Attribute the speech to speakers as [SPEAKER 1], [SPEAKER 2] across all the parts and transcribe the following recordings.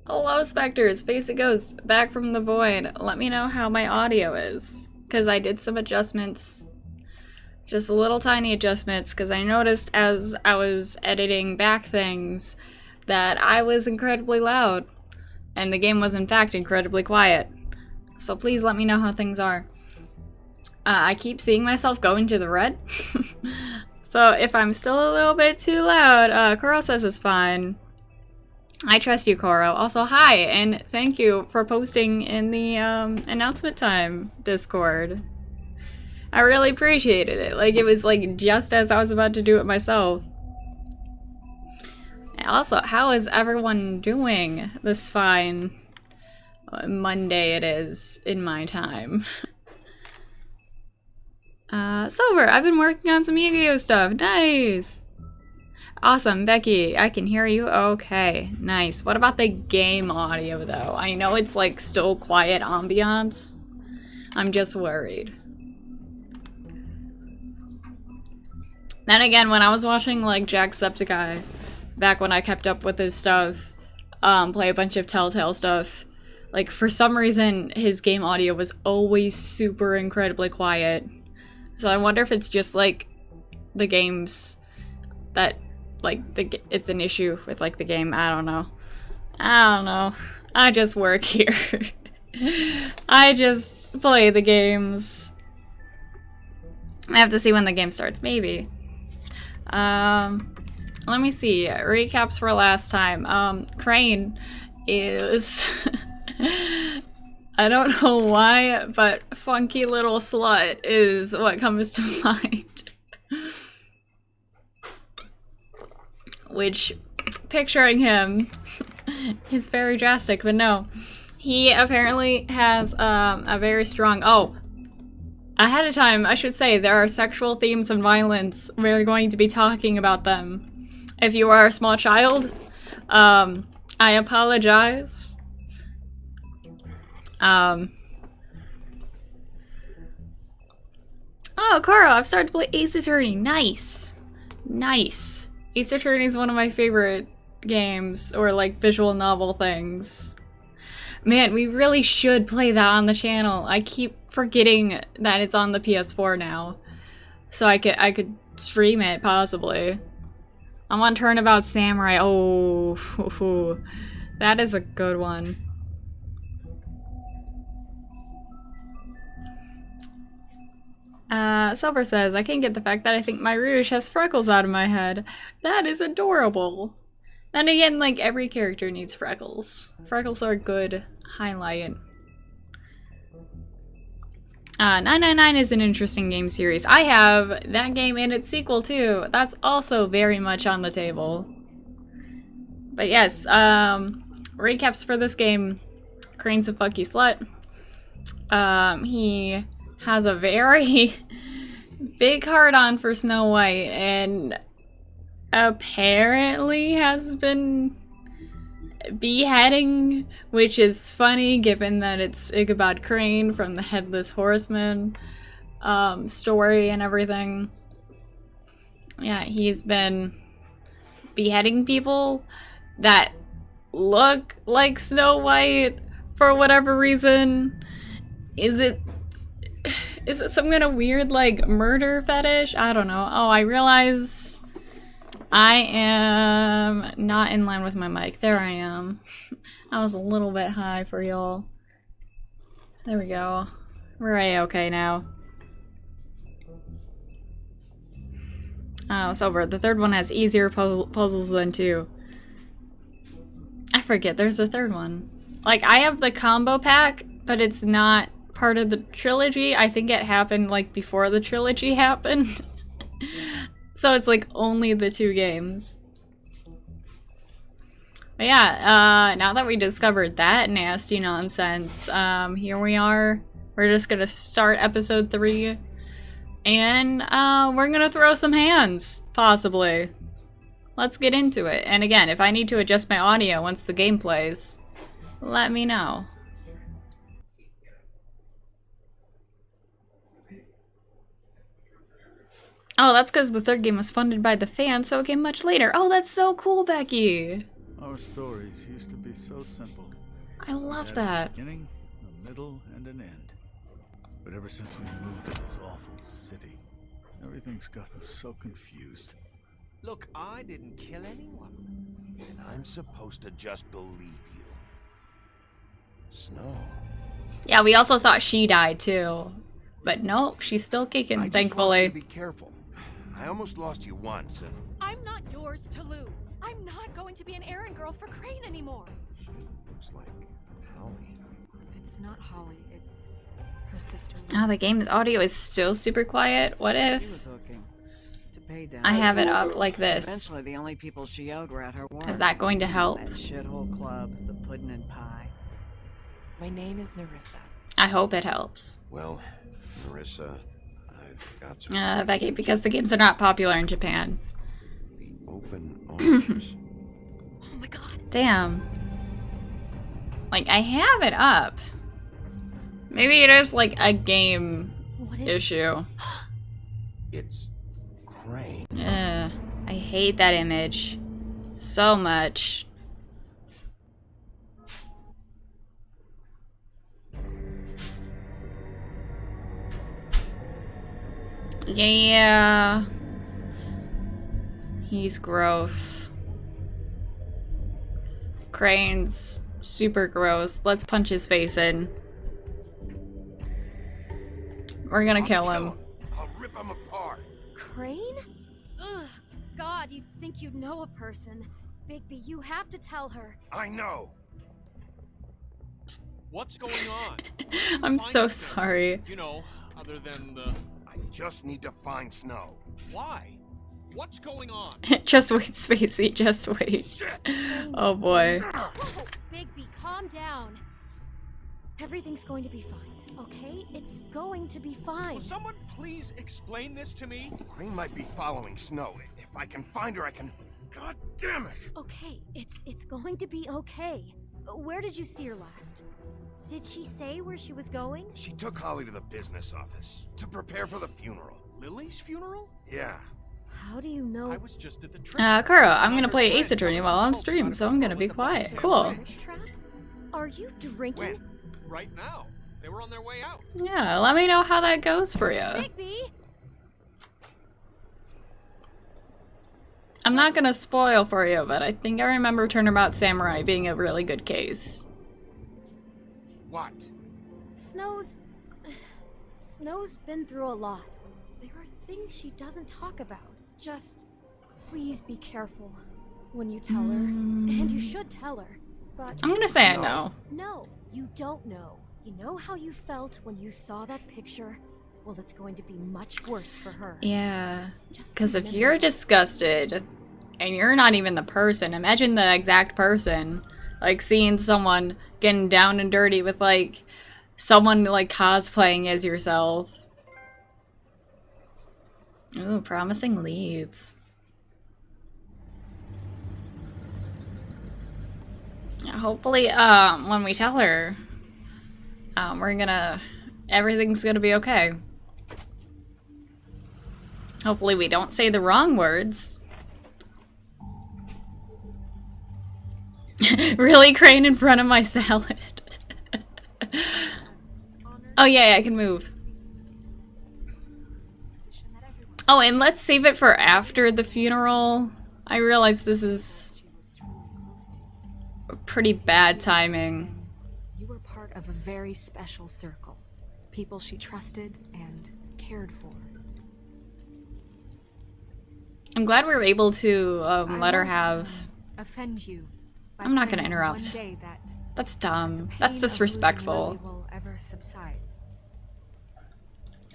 [SPEAKER 1] Hello, Spectres. Spacey Ghost, back from the void. Let me know how my audio is. Because I did some adjustments. Just little tiny adjustments, because I noticed as I was editing back things that I was incredibly loud. And the game was in fact incredibly quiet. So please let me know how things are. I keep seeing myself going to the red. So if I'm still a little bit too loud, Koro says it's fine. I trust you, Koro. Also, hi, and thank you for posting in the announcement time Discord. I really appreciated it. Like, it was like just as I was about to do it myself. And also, how is everyone doing this fine Monday it is in my time? Silver, I've been working on some Yu-Gi-Oh stuff. Nice! Awesome, Becky, I can hear you. Okay, nice. What about the game audio, though? I know it's, like, still quiet ambiance. I'm just worried. Then again, when I was watching, like, Jacksepticeye, back when I kept up with his stuff, play a bunch of Telltale stuff, like, for some reason, his game audio was always super incredibly quiet. So I wonder if it's just, like, the games that... like, it's an issue with, like, the game. I don't know. I just work here. I just play the games. I have to see when the game starts. Maybe. Let me see. Recaps for last time. Crane is... I don't know why, but funky little slut is what comes to mind. Which, picturing him, is very drastic, but no. He apparently has a very strong... Oh, ahead of time, I should say, there are sexual themes and violence. We're going to be talking about them. If you are a small child, I apologize. Oh, Koro, I've started to play Ace Attorney. Nice. Nice. Ace Attorney is one of my favorite games, or like visual novel things. Man, we really should play that on the channel. I keep forgetting that it's on the PS4 now. So I could stream it, possibly. I'm on Turnabout Samurai. Oh, that is a good one. Silver says, I can't get the fact that I think my rouge has freckles out of my head. That is adorable. Then again, like, every character needs freckles. Freckles are a good highlight. 999 is an interesting game series. I have that game and its sequel, too. That's also very much on the table. But yes, recaps for this game. Crane's a fucky slut. He has a very big heart-on for Snow White, and apparently has been beheading, which is funny given that it's Ichabod Crane from the Headless Horseman story and everything. Yeah, he's been beheading people that look like Snow White for whatever reason. Is it some kind of weird, like, murder fetish? I don't know. Oh, I realize I am not in line with my mic. There I am. I was a little bit high for y'all. There we go. We're A-okay now. Oh, sober. The third one has easier puzzles than 2. I forget there's a third one. Like, I have the combo pack, but it's not part of the trilogy. I think it happened, like, before the trilogy happened. So it's, like, only the 2 games. But yeah, now that we discovered that nasty nonsense, here we are. We're just gonna start episode 3. And, we're gonna throw some hands, possibly. Let's get into it. And again, if I need to adjust my audio once the game plays, let me know. Oh, that's because the third game was funded by the fans, so it came much later. Oh, that's so cool, Becky.
[SPEAKER 2] Our stories used to be so simple.
[SPEAKER 1] I love
[SPEAKER 2] We had
[SPEAKER 1] that.
[SPEAKER 2] a beginning, a middle, and an end. But ever since we moved to this awful city, everything's gotten so confused.
[SPEAKER 3] Look, I didn't kill anyone.
[SPEAKER 4] And I'm supposed to just believe you. Snow.
[SPEAKER 1] Yeah, we also thought she died too. But nope, she's still kicking,
[SPEAKER 4] I just
[SPEAKER 1] thankfully.
[SPEAKER 4] want you to be careful. I almost lost you once, and
[SPEAKER 5] I'm not yours to lose. I'm not going to be an errand girl for Crane anymore.
[SPEAKER 4] she looks like Holly.
[SPEAKER 5] It's not Holly, it's her sister.
[SPEAKER 1] Oh, the game's audio is still super quiet. What if
[SPEAKER 6] She was looking to pay down.
[SPEAKER 1] I have it up like this?
[SPEAKER 6] Eventually, the only people she owed were at her work.
[SPEAKER 1] Is that going to help?
[SPEAKER 6] That shithole club, the pudding and pie.
[SPEAKER 5] My name is Nerissa.
[SPEAKER 1] I hope it helps.
[SPEAKER 4] Well, Marissa, I've got some
[SPEAKER 1] Becky, because the games are not popular in Japan.
[SPEAKER 4] the open arms.
[SPEAKER 5] Oh my god.
[SPEAKER 1] Damn. Like, I have it up. Maybe it is like a game
[SPEAKER 5] What is
[SPEAKER 1] issue.
[SPEAKER 4] It's Crane.
[SPEAKER 1] Ugh, I hate that image so much. Yeah. He's gross. Crane's super gross. Let's punch his face in. We're gonna kill him.
[SPEAKER 4] I'll rip him apart.
[SPEAKER 7] Crane? Ugh, God, you'd think you'd know a person. Bigby, you have to tell her.
[SPEAKER 4] I know.
[SPEAKER 3] What's going on?
[SPEAKER 1] I'm so
[SPEAKER 3] Find it.
[SPEAKER 1] sorry.
[SPEAKER 3] You know, other than the...
[SPEAKER 4] I just need to find Snow.
[SPEAKER 3] Why? What's going on?
[SPEAKER 1] Just wait, Spacey, just wait.
[SPEAKER 4] Shit.
[SPEAKER 1] Oh boy.
[SPEAKER 7] Whoa, Bigby, calm down. Everything's going to be fine, okay? It's going to be fine.
[SPEAKER 3] Will someone please explain this to me?
[SPEAKER 4] Crane might be following Snow. If I can find her, I can... God damn it!
[SPEAKER 7] Okay, it's going to be okay. Where did you see her last? Did she say where she was going?
[SPEAKER 4] She took Holly to the business office to prepare for the funeral.
[SPEAKER 3] Lily's funeral?
[SPEAKER 4] Yeah.
[SPEAKER 7] How do you know?
[SPEAKER 3] I was just at the trip.
[SPEAKER 1] Kuro, I'm gonna play Ace Attorney while on stream, so I'm gonna be quiet. Cool.
[SPEAKER 7] Trap? Are you drinking?
[SPEAKER 4] When?
[SPEAKER 3] Right now. They were on their way out.
[SPEAKER 1] Yeah, let me know how that goes for you.
[SPEAKER 7] Bigby!
[SPEAKER 1] I'm not gonna spoil for you, but I think I remember Turnabout Samurai being a really good case.
[SPEAKER 4] What?
[SPEAKER 7] Snow's been through a lot. There are things she doesn't talk about. Just please be careful when you tell her. And you should tell her. But
[SPEAKER 1] I'm gonna say I know.
[SPEAKER 7] no, you don't know. You know how you felt when you saw that picture? Well, it's going to be much worse for her.
[SPEAKER 1] Yeah.
[SPEAKER 7] Just
[SPEAKER 1] Because if
[SPEAKER 7] remember
[SPEAKER 1] you're
[SPEAKER 7] that.
[SPEAKER 1] disgusted, and you're not even the person, imagine the exact person. Like, seeing someone getting down and dirty with, like, someone, like, cosplaying as yourself. Ooh, promising leads. Hopefully, when we tell her, everything's gonna be okay. Hopefully we don't say the wrong words. Really, Crane in front of my salad. Oh yeah, I can move. Oh, and let's save it for after the funeral. I realize this is pretty bad timing.
[SPEAKER 5] You were part of a very special circle. People she trusted and cared for.
[SPEAKER 1] I'm glad we were able to let her have...
[SPEAKER 5] Offend you. by
[SPEAKER 1] I'm not gonna
[SPEAKER 5] claiming
[SPEAKER 1] interrupt.
[SPEAKER 5] One day that
[SPEAKER 1] That's
[SPEAKER 5] the
[SPEAKER 1] dumb.
[SPEAKER 5] pain
[SPEAKER 1] That's
[SPEAKER 5] of
[SPEAKER 1] disrespectful.
[SPEAKER 5] losing Lily will ever subside.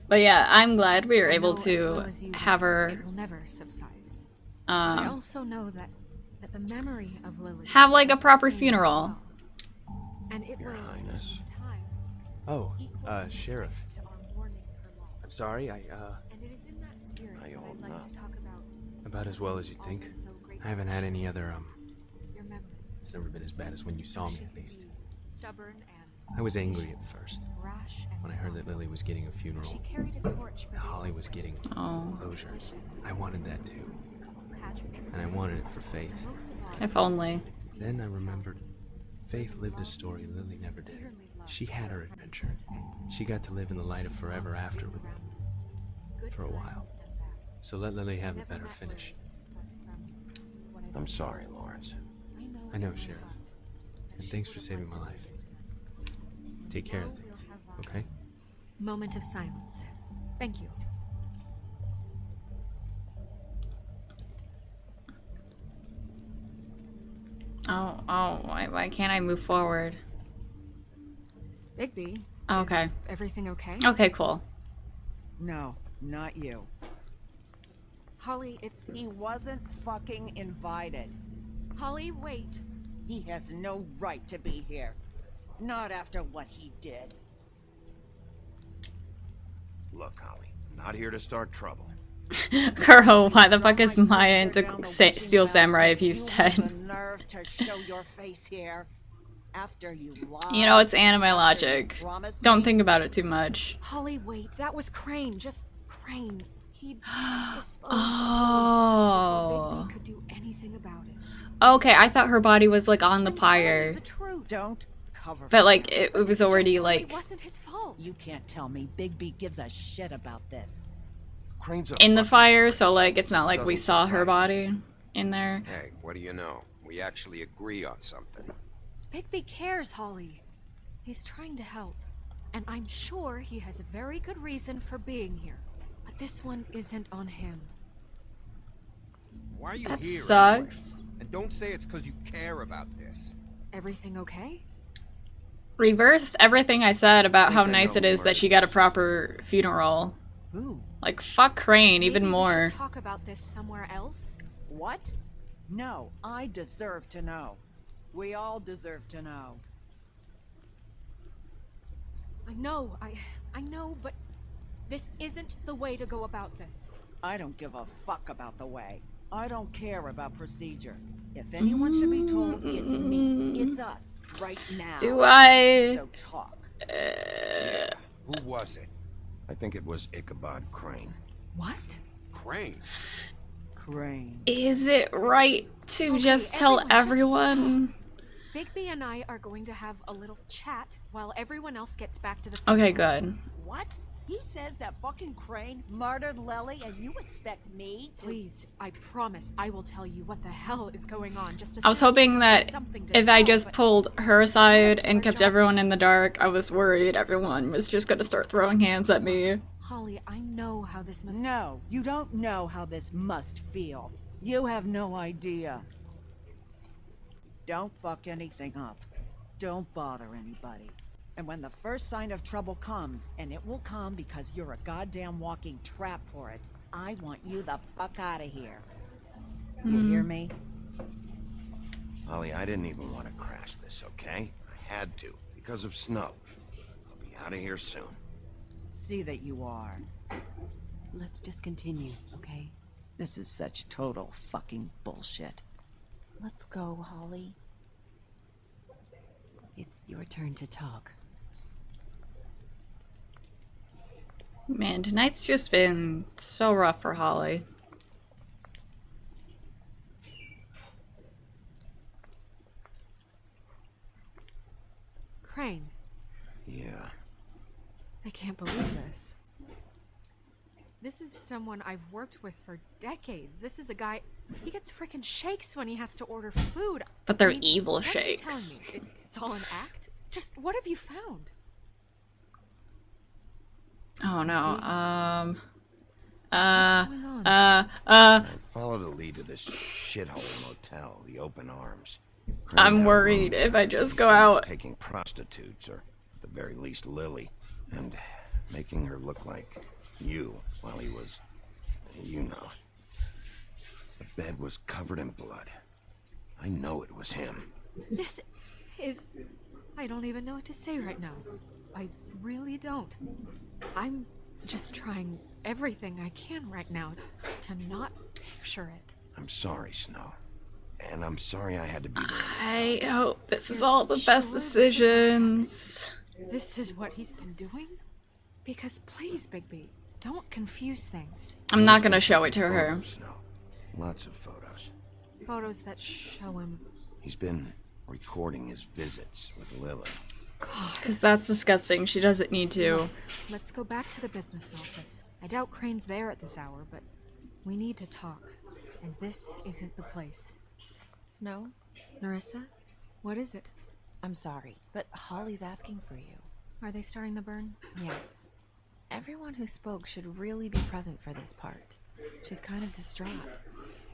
[SPEAKER 1] But yeah, I'm glad we were
[SPEAKER 5] I
[SPEAKER 1] able
[SPEAKER 5] know as
[SPEAKER 1] to
[SPEAKER 5] well as you
[SPEAKER 1] have her
[SPEAKER 5] It will never subside. I
[SPEAKER 1] um,
[SPEAKER 5] also know that the memory of Lily
[SPEAKER 1] have like a
[SPEAKER 5] will
[SPEAKER 1] proper
[SPEAKER 5] sustain as
[SPEAKER 1] funeral.
[SPEAKER 5] well. And it
[SPEAKER 4] Your
[SPEAKER 5] will,
[SPEAKER 4] Highness.
[SPEAKER 5] in time,
[SPEAKER 8] Oh,
[SPEAKER 5] equal
[SPEAKER 8] Sheriff.
[SPEAKER 5] to our mourning her loss.
[SPEAKER 8] I'm sorry,
[SPEAKER 5] And it is in that spirit
[SPEAKER 4] I
[SPEAKER 5] that
[SPEAKER 4] own
[SPEAKER 5] I'd like
[SPEAKER 4] up.
[SPEAKER 5] to talk about
[SPEAKER 8] about as well as you'd
[SPEAKER 5] all
[SPEAKER 8] think.
[SPEAKER 5] been so great
[SPEAKER 8] I haven't had any other,
[SPEAKER 5] your memories.
[SPEAKER 8] it's never been as bad as when you saw me,
[SPEAKER 5] She
[SPEAKER 8] at
[SPEAKER 5] can
[SPEAKER 8] least.
[SPEAKER 5] be stubborn and
[SPEAKER 8] I was angry at first
[SPEAKER 5] Brash and
[SPEAKER 8] when I heard that
[SPEAKER 5] fun.
[SPEAKER 8] Lily was getting a funeral
[SPEAKER 5] She carried a torch for
[SPEAKER 8] and Holly was getting
[SPEAKER 1] Oh.
[SPEAKER 8] closure. I wanted that too,
[SPEAKER 5] pageantry.
[SPEAKER 8] and I wanted it for Faith.
[SPEAKER 5] Most of all,
[SPEAKER 1] If only.
[SPEAKER 8] Then I remembered Faith lived a story Lily never did. She had her adventure. She got to live in the light of forever after with me.
[SPEAKER 5] good
[SPEAKER 8] For a while.
[SPEAKER 5] times and bad.
[SPEAKER 8] So let Lily have a
[SPEAKER 5] Never
[SPEAKER 8] better
[SPEAKER 5] met
[SPEAKER 8] finish.
[SPEAKER 5] Lily, but from what I
[SPEAKER 4] I'm sorry, Lawrence.
[SPEAKER 8] I know, Sheriff. And thanks for saving my life. Take care of things, okay?
[SPEAKER 5] Moment of silence. Thank you.
[SPEAKER 1] Oh, why can't I move forward?
[SPEAKER 5] Bigby.
[SPEAKER 1] Okay.
[SPEAKER 5] Is everything okay?
[SPEAKER 1] Okay, cool.
[SPEAKER 6] No, not you.
[SPEAKER 5] Holly, it's...
[SPEAKER 6] He wasn't fucking invited.
[SPEAKER 5] Holly, wait.
[SPEAKER 9] He has no right to be here. Not after what he did.
[SPEAKER 4] Look, Holly, I'm not here to start trouble.
[SPEAKER 1] Girl, why the fuck is Maya into Steel Samurai if he's
[SPEAKER 9] You have the
[SPEAKER 1] dead?
[SPEAKER 9] nerve to show your face here after you lied.
[SPEAKER 1] You know, it's anime
[SPEAKER 9] after you
[SPEAKER 1] logic.
[SPEAKER 9] promised
[SPEAKER 1] Don't
[SPEAKER 9] me.
[SPEAKER 1] think about it too much.
[SPEAKER 5] Holly, wait. That was Crane. Just Crane. He'd disposed of
[SPEAKER 1] Oh.
[SPEAKER 5] Bigby could do anything about it.
[SPEAKER 1] Okay, I thought her body was like on the
[SPEAKER 5] I'm telling you
[SPEAKER 1] pyre.
[SPEAKER 5] the truth.
[SPEAKER 9] Don't cover
[SPEAKER 1] But
[SPEAKER 9] for
[SPEAKER 1] like
[SPEAKER 9] him.
[SPEAKER 1] it was already
[SPEAKER 5] It
[SPEAKER 1] like
[SPEAKER 5] wasn't his fault.
[SPEAKER 9] You can't tell me Bigby gives a shit about this.
[SPEAKER 4] Crane's a
[SPEAKER 1] in the
[SPEAKER 4] fucking
[SPEAKER 1] fire, so
[SPEAKER 4] priest.
[SPEAKER 1] like it's not
[SPEAKER 4] This
[SPEAKER 1] like we
[SPEAKER 4] doesn't
[SPEAKER 1] saw her
[SPEAKER 4] surprise me.
[SPEAKER 1] body in there.
[SPEAKER 4] Hey, what do you know? We actually agree on something.
[SPEAKER 5] Bigby cares, Holly. He's trying to help. And I'm sure he has a very good reason for being here. But this one isn't on him.
[SPEAKER 3] Why are you
[SPEAKER 1] That
[SPEAKER 3] here?
[SPEAKER 1] sucks.
[SPEAKER 3] Anyway? And don't say it's because you care about this.
[SPEAKER 5] Everything okay?
[SPEAKER 1] Reversed everything I said about how
[SPEAKER 4] I
[SPEAKER 1] nice
[SPEAKER 4] know
[SPEAKER 1] it is
[SPEAKER 4] who
[SPEAKER 1] that she
[SPEAKER 4] murdered
[SPEAKER 1] got a
[SPEAKER 4] this.
[SPEAKER 1] proper funeral.
[SPEAKER 6] Who?
[SPEAKER 1] Like fuck Crane even
[SPEAKER 5] Maybe we
[SPEAKER 1] more.
[SPEAKER 5] should talk about this somewhere else.
[SPEAKER 9] What? No, I deserve to know. We all deserve to know.
[SPEAKER 5] I know, but this isn't the way to go about this.
[SPEAKER 9] I don't give a fuck about the way. I don't care about procedure. If anyone should be told, it's me. It's us. Right now.
[SPEAKER 1] Do I?
[SPEAKER 9] So talk.
[SPEAKER 3] Who was it?
[SPEAKER 4] I think it was Ichabod Crane.
[SPEAKER 5] What?
[SPEAKER 3] Crane.
[SPEAKER 6] Crane.
[SPEAKER 1] Is it right to
[SPEAKER 5] Okay,
[SPEAKER 1] just tell
[SPEAKER 5] everyone,
[SPEAKER 1] everyone?
[SPEAKER 5] Bigby and I are going to have a little chat while everyone else gets back to the
[SPEAKER 1] Okay,
[SPEAKER 5] funeral.
[SPEAKER 1] good.
[SPEAKER 9] What? He says that fucking Crane murdered Lily and you expect me to...
[SPEAKER 5] Please, I promise I will tell you what the hell is going on. Just as
[SPEAKER 1] I was
[SPEAKER 5] soon as
[SPEAKER 1] hoping
[SPEAKER 5] there's
[SPEAKER 1] that
[SPEAKER 5] something to
[SPEAKER 1] if I
[SPEAKER 5] tell,
[SPEAKER 1] just
[SPEAKER 5] but
[SPEAKER 1] pulled her aside and
[SPEAKER 5] our
[SPEAKER 1] kept
[SPEAKER 5] jobs
[SPEAKER 1] everyone in the
[SPEAKER 5] first.
[SPEAKER 1] dark, I was worried everyone was just gonna start throwing hands at me.
[SPEAKER 5] Holly, I know how this must.
[SPEAKER 9] No, you don't know how this must feel. You have no idea. Don't fuck anything up. Don't bother anybody. And when the first sign of trouble comes, and it will come because you're a goddamn walking trap for it, I want you the fuck out of here. You hear me?
[SPEAKER 4] Holly, I didn't even want to crash this, okay? I had to, because of snow. I'll be out of here soon.
[SPEAKER 9] See that you are.
[SPEAKER 10] Let's just continue, okay?
[SPEAKER 9] This is such total fucking bullshit.
[SPEAKER 10] Let's go, Holly. It's your turn to talk.
[SPEAKER 1] Man, tonight's just been so rough for Holly.
[SPEAKER 5] Crane,
[SPEAKER 4] Yeah.
[SPEAKER 5] I can't believe this. This is someone I've worked with for decades. This is a guy. He gets frickin' shakes when he has to order food.
[SPEAKER 1] But they're
[SPEAKER 5] I mean,
[SPEAKER 1] evil
[SPEAKER 5] what are you
[SPEAKER 1] shakes.
[SPEAKER 5] telling me? It's all an act? Just what have you found?
[SPEAKER 1] Oh no,
[SPEAKER 5] What's going on?
[SPEAKER 4] I followed a lead to this shithole motel, the Open Arms. Crane
[SPEAKER 1] I'm
[SPEAKER 4] had a
[SPEAKER 1] worried
[SPEAKER 4] room
[SPEAKER 1] if I
[SPEAKER 4] there.
[SPEAKER 1] just
[SPEAKER 4] He
[SPEAKER 1] go
[SPEAKER 4] started
[SPEAKER 1] out.
[SPEAKER 4] taking prostitutes, or at the very least Lily, and making her look like you while he was, you know. The bed was covered in blood. I know it was him.
[SPEAKER 5] This is. I don't even know what to say right now. I really don't. I'm just trying everything I can right now to not picture it.
[SPEAKER 4] I'm sorry, Snow. And I'm sorry I had to be there.
[SPEAKER 1] I hope this is all the best decisions.
[SPEAKER 5] This is what he's been doing? Because please, Bigby, don't confuse things.
[SPEAKER 1] I'm not gonna show it to her.
[SPEAKER 4] Photos, no. Lots of photos.
[SPEAKER 5] Photos that show him.
[SPEAKER 4] He's been recording his visits with Lily.
[SPEAKER 1] Because that's disgusting. She doesn't need to.
[SPEAKER 5] Let's go back to the business office. I doubt Crane's there at this hour, but we need to talk. And this isn't the place.
[SPEAKER 10] Snow?
[SPEAKER 5] Nerissa? What is it?
[SPEAKER 10] I'm sorry, but Holly's asking for you.
[SPEAKER 5] Are they starting the burn?
[SPEAKER 10] Yes. Everyone who spoke should really be present for this part. She's kind of distraught.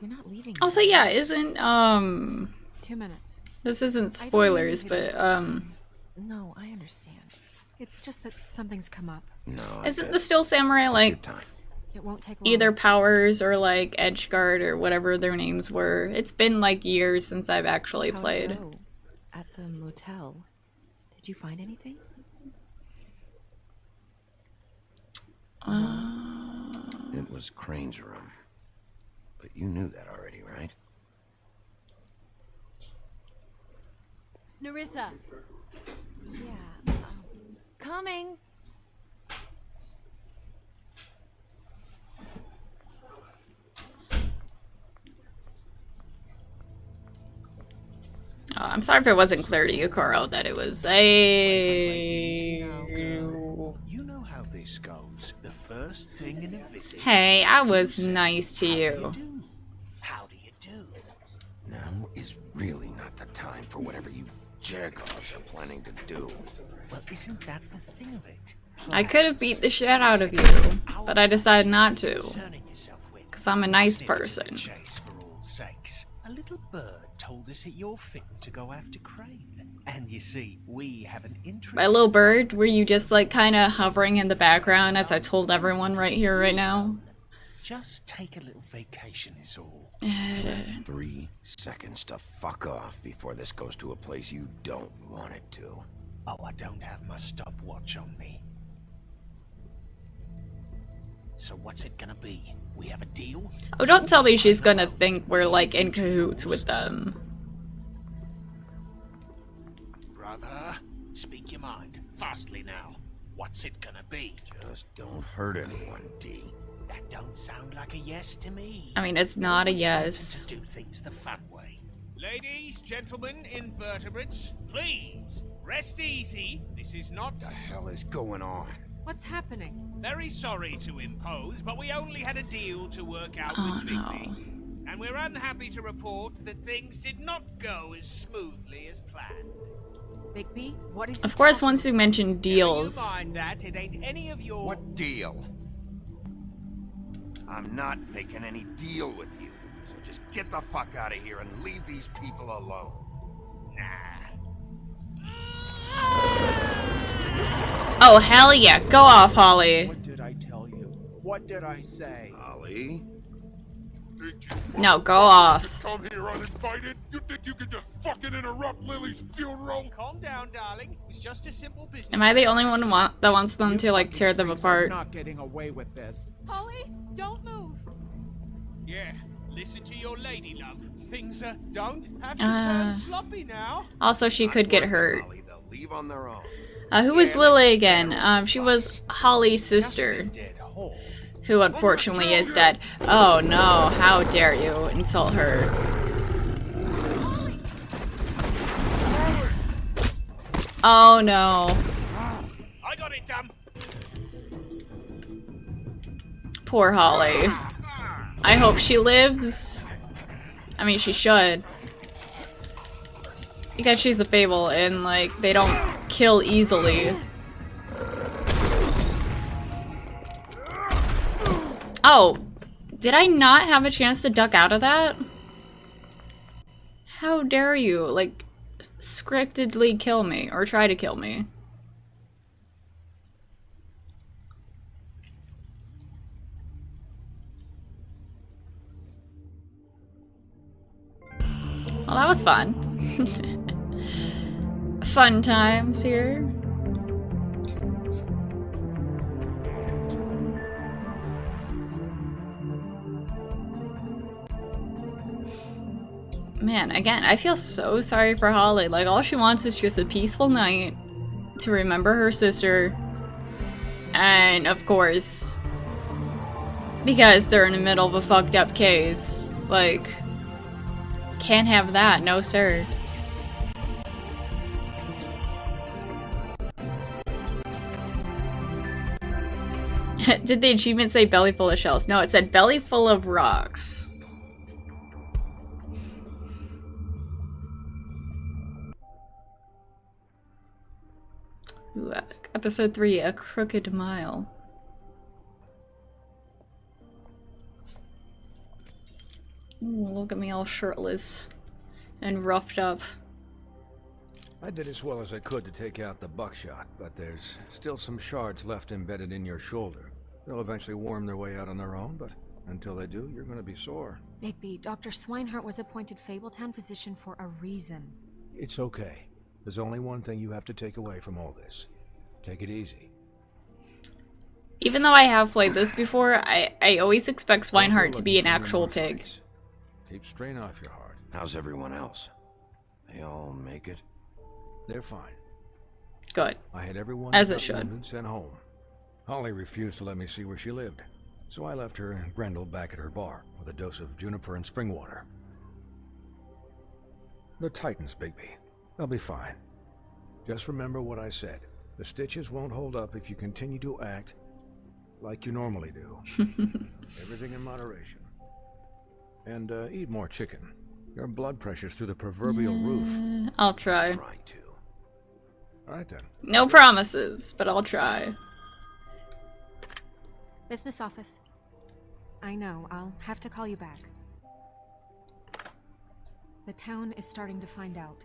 [SPEAKER 10] You're not leaving.
[SPEAKER 1] Also, yeah, isn't
[SPEAKER 5] 2 minutes.
[SPEAKER 1] this isn't spoilers, but
[SPEAKER 10] No, I understand.
[SPEAKER 5] It's just that something's come up.
[SPEAKER 4] No.
[SPEAKER 1] isn't the Steel Samurai like
[SPEAKER 4] Time.
[SPEAKER 5] It won't take long.
[SPEAKER 1] either Powers or like Edgeguard or whatever their names were? It's been like years since I've actually
[SPEAKER 10] How'd it
[SPEAKER 1] played.
[SPEAKER 10] go? At the motel. Did you find anything?
[SPEAKER 4] It was Crane's room. But you knew that already, right?
[SPEAKER 9] Nerissa!
[SPEAKER 7] Yeah. Coming.
[SPEAKER 1] I'm sorry if it wasn't clear to you, Koro, that it was a...
[SPEAKER 2] You know how this goes. The first thing in a visit.
[SPEAKER 1] Hey, I was nice to you.
[SPEAKER 2] How do you do?
[SPEAKER 4] Now is really not the time for whatever you jerk-offs are planning to do.
[SPEAKER 2] Well, isn't that the thing of it?
[SPEAKER 1] I could have beat the shit out of you, but I decided not to. Because I'm a nice person.
[SPEAKER 2] Chase for all sakes. A little bird told us that you're fit to go after Crane. And you see, we have an interest.
[SPEAKER 1] My little bird, were you just like kind of hovering in the background as I told everyone right here, right now?
[SPEAKER 2] Just take a little vacation is all.
[SPEAKER 4] 3 seconds to fuck off before this goes to a place you don't want it to.
[SPEAKER 2] Oh, I don't have my stopwatch on me. So what's it gonna be? We have a deal?
[SPEAKER 1] Oh, don't tell me she's gonna think we're like in cahoots with them.
[SPEAKER 2] Brother, speak your mind. Fastly now. What's it gonna be?
[SPEAKER 4] Just don't hurt anyone, D.
[SPEAKER 2] That don't sound like a yes to me.
[SPEAKER 1] I mean, it's not a
[SPEAKER 2] Always
[SPEAKER 1] yes.
[SPEAKER 2] wanted to do things the fun way. Ladies, gentlemen, invertebrates, please rest easy. This is not.
[SPEAKER 4] What the hell is going on?
[SPEAKER 5] What's happening?
[SPEAKER 2] Very sorry to impose, but we only had a deal to work out
[SPEAKER 1] Oh,
[SPEAKER 2] with
[SPEAKER 1] no.
[SPEAKER 2] Bigby. And we're unhappy to report that things did not go as smoothly as planned.
[SPEAKER 5] Bigby, what is
[SPEAKER 1] Of course, once you mention deals.
[SPEAKER 2] Never you mind that, it ain't any of your...
[SPEAKER 4] What deal? I'm not making any deal with you. So just get the fuck out of here and leave these people alone.
[SPEAKER 2] Nah.
[SPEAKER 1] Oh, hell yeah. Go off, Holly.
[SPEAKER 6] What did I tell you? What did I say?
[SPEAKER 4] Ollie?
[SPEAKER 1] No, go off.
[SPEAKER 11] Come here uninvited? You think you can just fucking interrupt Lily's funeral?
[SPEAKER 2] Calm down, darling. It's just a simple business.
[SPEAKER 1] Am I the only one that wants them to, like, tear them apart?
[SPEAKER 6] Not getting away with this.
[SPEAKER 5] Holly, don't move.
[SPEAKER 2] Yeah, listen to your lady, love. Things don't have to turn sloppy now.
[SPEAKER 1] Also, she could get hurt.
[SPEAKER 4] Ollie, they'll leave on their own.
[SPEAKER 1] Who was Lily again? She was Holly's sister, who unfortunately is dead. Oh no, how dare you insult her. Oh no.
[SPEAKER 2] I got it done.
[SPEAKER 1] Poor Holly. I hope she lives. I mean, she should. Because she's a fable and, like, they don't kill easily. Oh, did I not have a chance to duck out of that? How dare you, like, scriptedly kill me, or try to kill me. Well, that was fun. Fun times here. Man, again, I feel so sorry for Holly. Like, all she wants is just a peaceful night to remember her sister. And, of course, because they're in the middle of a fucked up case, like, can't have that, no sir. Did the achievement say belly full of shells? No, it said belly full of rocks. Ooh, episode 3, A Crooked Mile. Ooh, look at me all shirtless and roughed up.
[SPEAKER 12] I did as well as I could to take out the buckshot, but there's still some shards left embedded in your shoulder. They'll eventually worm their way out on their own, but until they do, you're gonna be sore.
[SPEAKER 5] Bigby, Dr. Swinehart was appointed Fabletown physician for a reason.
[SPEAKER 12] It's okay. There's only one thing you have to take away from all this. Take it easy.
[SPEAKER 1] Even though I have played this before, I always expect Swinehart to be an actual pig.
[SPEAKER 12] Keep strain off your heart.
[SPEAKER 4] How's everyone else? They all make it?
[SPEAKER 12] They're fine.
[SPEAKER 1] Good.
[SPEAKER 12] I had everyone
[SPEAKER 1] as it should
[SPEAKER 12] sent home. Holly refused to let me see where she lived, so I left her and Grendel back at her bar with a dose of juniper and spring water. They're Titans, Bigby. They'll be fine. Just remember what I said. The stitches won't hold up if you continue to act like you normally do. Everything in moderation. And eat more chicken. Your blood pressure's through the proverbial roof.
[SPEAKER 1] I'll try.
[SPEAKER 4] Try to.
[SPEAKER 12] All right then.
[SPEAKER 1] No promises, but I'll try.
[SPEAKER 5] Business office. I know, I'll have to call you back. The town is starting to find out.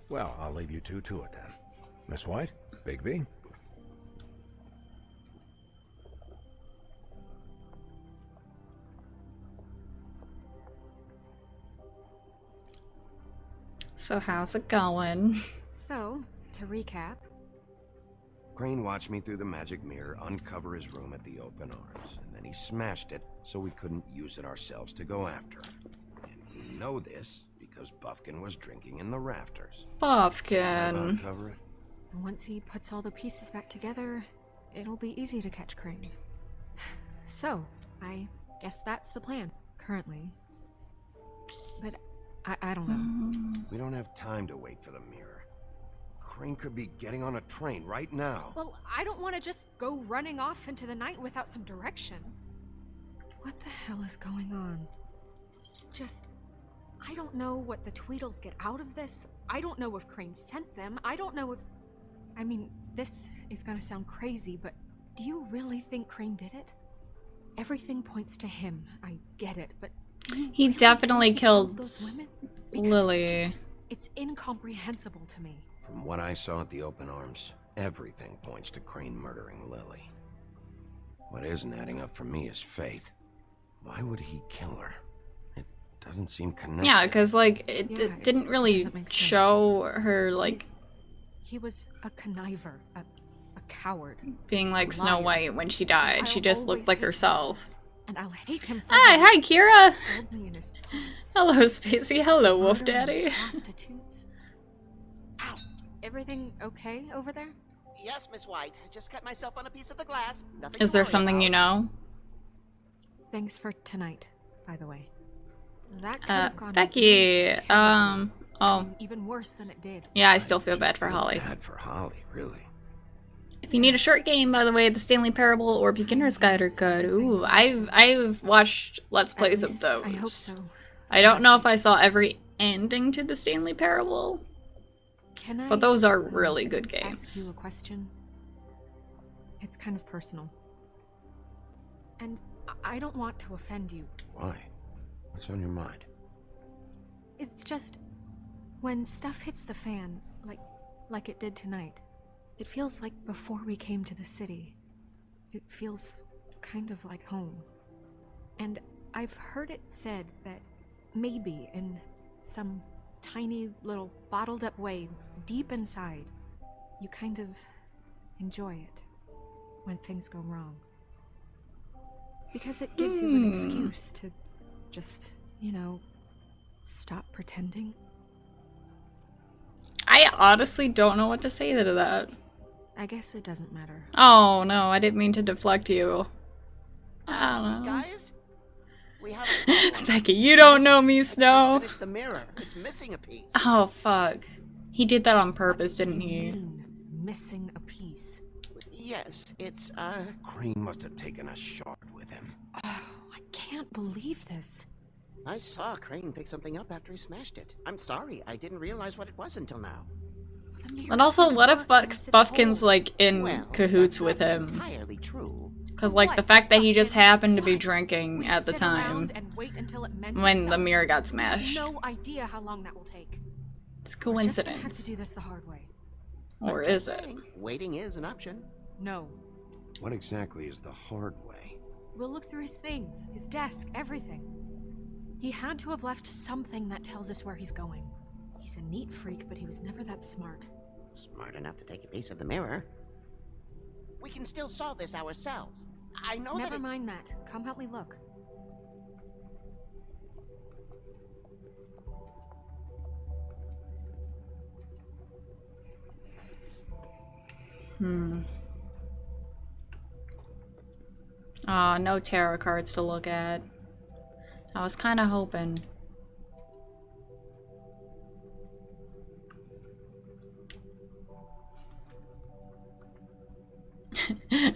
[SPEAKER 12] Well, I'll leave you two to it then. Miss White, Bigby.
[SPEAKER 1] So how's it going?
[SPEAKER 5] So, to recap.
[SPEAKER 4] Crane watched me through the magic mirror uncover his room at the open arms, and then he smashed it so we couldn't use it ourselves to go after him. And we know this because Buffkin was drinking in the rafters.
[SPEAKER 1] Buffkin.
[SPEAKER 4] Cover it.
[SPEAKER 5] And once he puts all the pieces back together, it'll be easy to catch Crane. So, I guess that's the plan, currently. But I don't know.
[SPEAKER 4] We don't have time to wait for the mirror. Crane could be getting on a train right now.
[SPEAKER 5] Well, I don't want to just go running off into the night without some direction. What the hell is going on? I don't know what the Tweedles get out of this. I don't know if Crane sent them. I don't know if... I mean, this is gonna sound crazy, but do you really think Crane did it? Everything points to him. I get it, but...
[SPEAKER 1] He definitely killed Lily.
[SPEAKER 5] It's incomprehensible to me.
[SPEAKER 4] From what I saw at the open arms, everything points to Crane murdering Lily. What isn't adding up for me is Faith. Why would he kill her? It doesn't seem connected.
[SPEAKER 1] Yeah, because, like, it didn't really show her, like...
[SPEAKER 5] He was a conniver, a coward.
[SPEAKER 1] Being like Snow White when she died. She just looked like herself.
[SPEAKER 5] And I'll hate him for
[SPEAKER 1] hi, Kira! Hello, Spacey. Hello, Wolf Daddy.
[SPEAKER 5] Prostitutes. Ow. Everything okay over there?
[SPEAKER 13] Yes, Miss White. I just cut myself on a piece of the glass. Nothing
[SPEAKER 1] Is there something you know?
[SPEAKER 5] Thanks for tonight, by the way. That could have gone
[SPEAKER 1] Becky, oh.
[SPEAKER 5] Even worse than it did.
[SPEAKER 1] Yeah, I still feel bad for Holly.
[SPEAKER 4] Bad for Holly, really.
[SPEAKER 1] If you need a short game, by the way, the Stanley Parable or Beginner's Guide are good. Ooh, I've watched Let's Plays of those.
[SPEAKER 5] I hope so.
[SPEAKER 1] I don't know if I saw every ending to the Stanley Parable, but those are really good games.
[SPEAKER 5] Ask you a question? It's kind of personal. And I don't want to offend you.
[SPEAKER 4] Why? What's on your mind?
[SPEAKER 5] It's just... when stuff hits the fan, like it did tonight, it feels like before we came to the city. It feels kind of like home. And I've heard it said that maybe in some tiny little bottled up way deep inside, you kind of enjoy it when things go wrong. Because it gives you an excuse to just, you know, Stop pretending?
[SPEAKER 1] I honestly don't know what to say to that.
[SPEAKER 5] I guess it doesn't matter.
[SPEAKER 1] Oh no, I didn't mean to deflect you. I don't know.
[SPEAKER 13] Guys, we have a problem.
[SPEAKER 1] Becky, you don't know me, Snow.
[SPEAKER 13] Finish the mirror. It's missing a piece.
[SPEAKER 1] Oh fuck. He did that on purpose, didn't he?
[SPEAKER 5] Missing a piece.
[SPEAKER 13] Yes, it's
[SPEAKER 4] Crane must have taken a shard with him.
[SPEAKER 5] Oh, I can't believe this.
[SPEAKER 13] I saw Crane pick something up after he smashed it. I'm sorry, I didn't realize what it was until now.
[SPEAKER 1] And also, what if Buffkin's like in cahoots with him?
[SPEAKER 13] Entirely true.
[SPEAKER 1] Because like the fact that he just happened to be drinking at the time when the mirror got smashed.
[SPEAKER 5] No idea how long that will take.
[SPEAKER 1] It's
[SPEAKER 5] We're just gonna have to
[SPEAKER 1] coincidence.
[SPEAKER 5] do this the hard way.
[SPEAKER 1] Or
[SPEAKER 13] I'm just
[SPEAKER 1] is it?
[SPEAKER 13] saying, waiting is an option.
[SPEAKER 5] No.
[SPEAKER 4] What exactly is the hard way?
[SPEAKER 5] We'll look through his things, his desk, everything. He had to have left something that tells us where he's going. He's a neat freak, but he was never that smart.
[SPEAKER 13] Smart enough to take a piece of the mirror. We can still solve this ourselves. I know
[SPEAKER 5] Never
[SPEAKER 13] that.
[SPEAKER 5] mind that. Come help me look.
[SPEAKER 1] Aw, no tarot cards to look at. I was kind of hoping.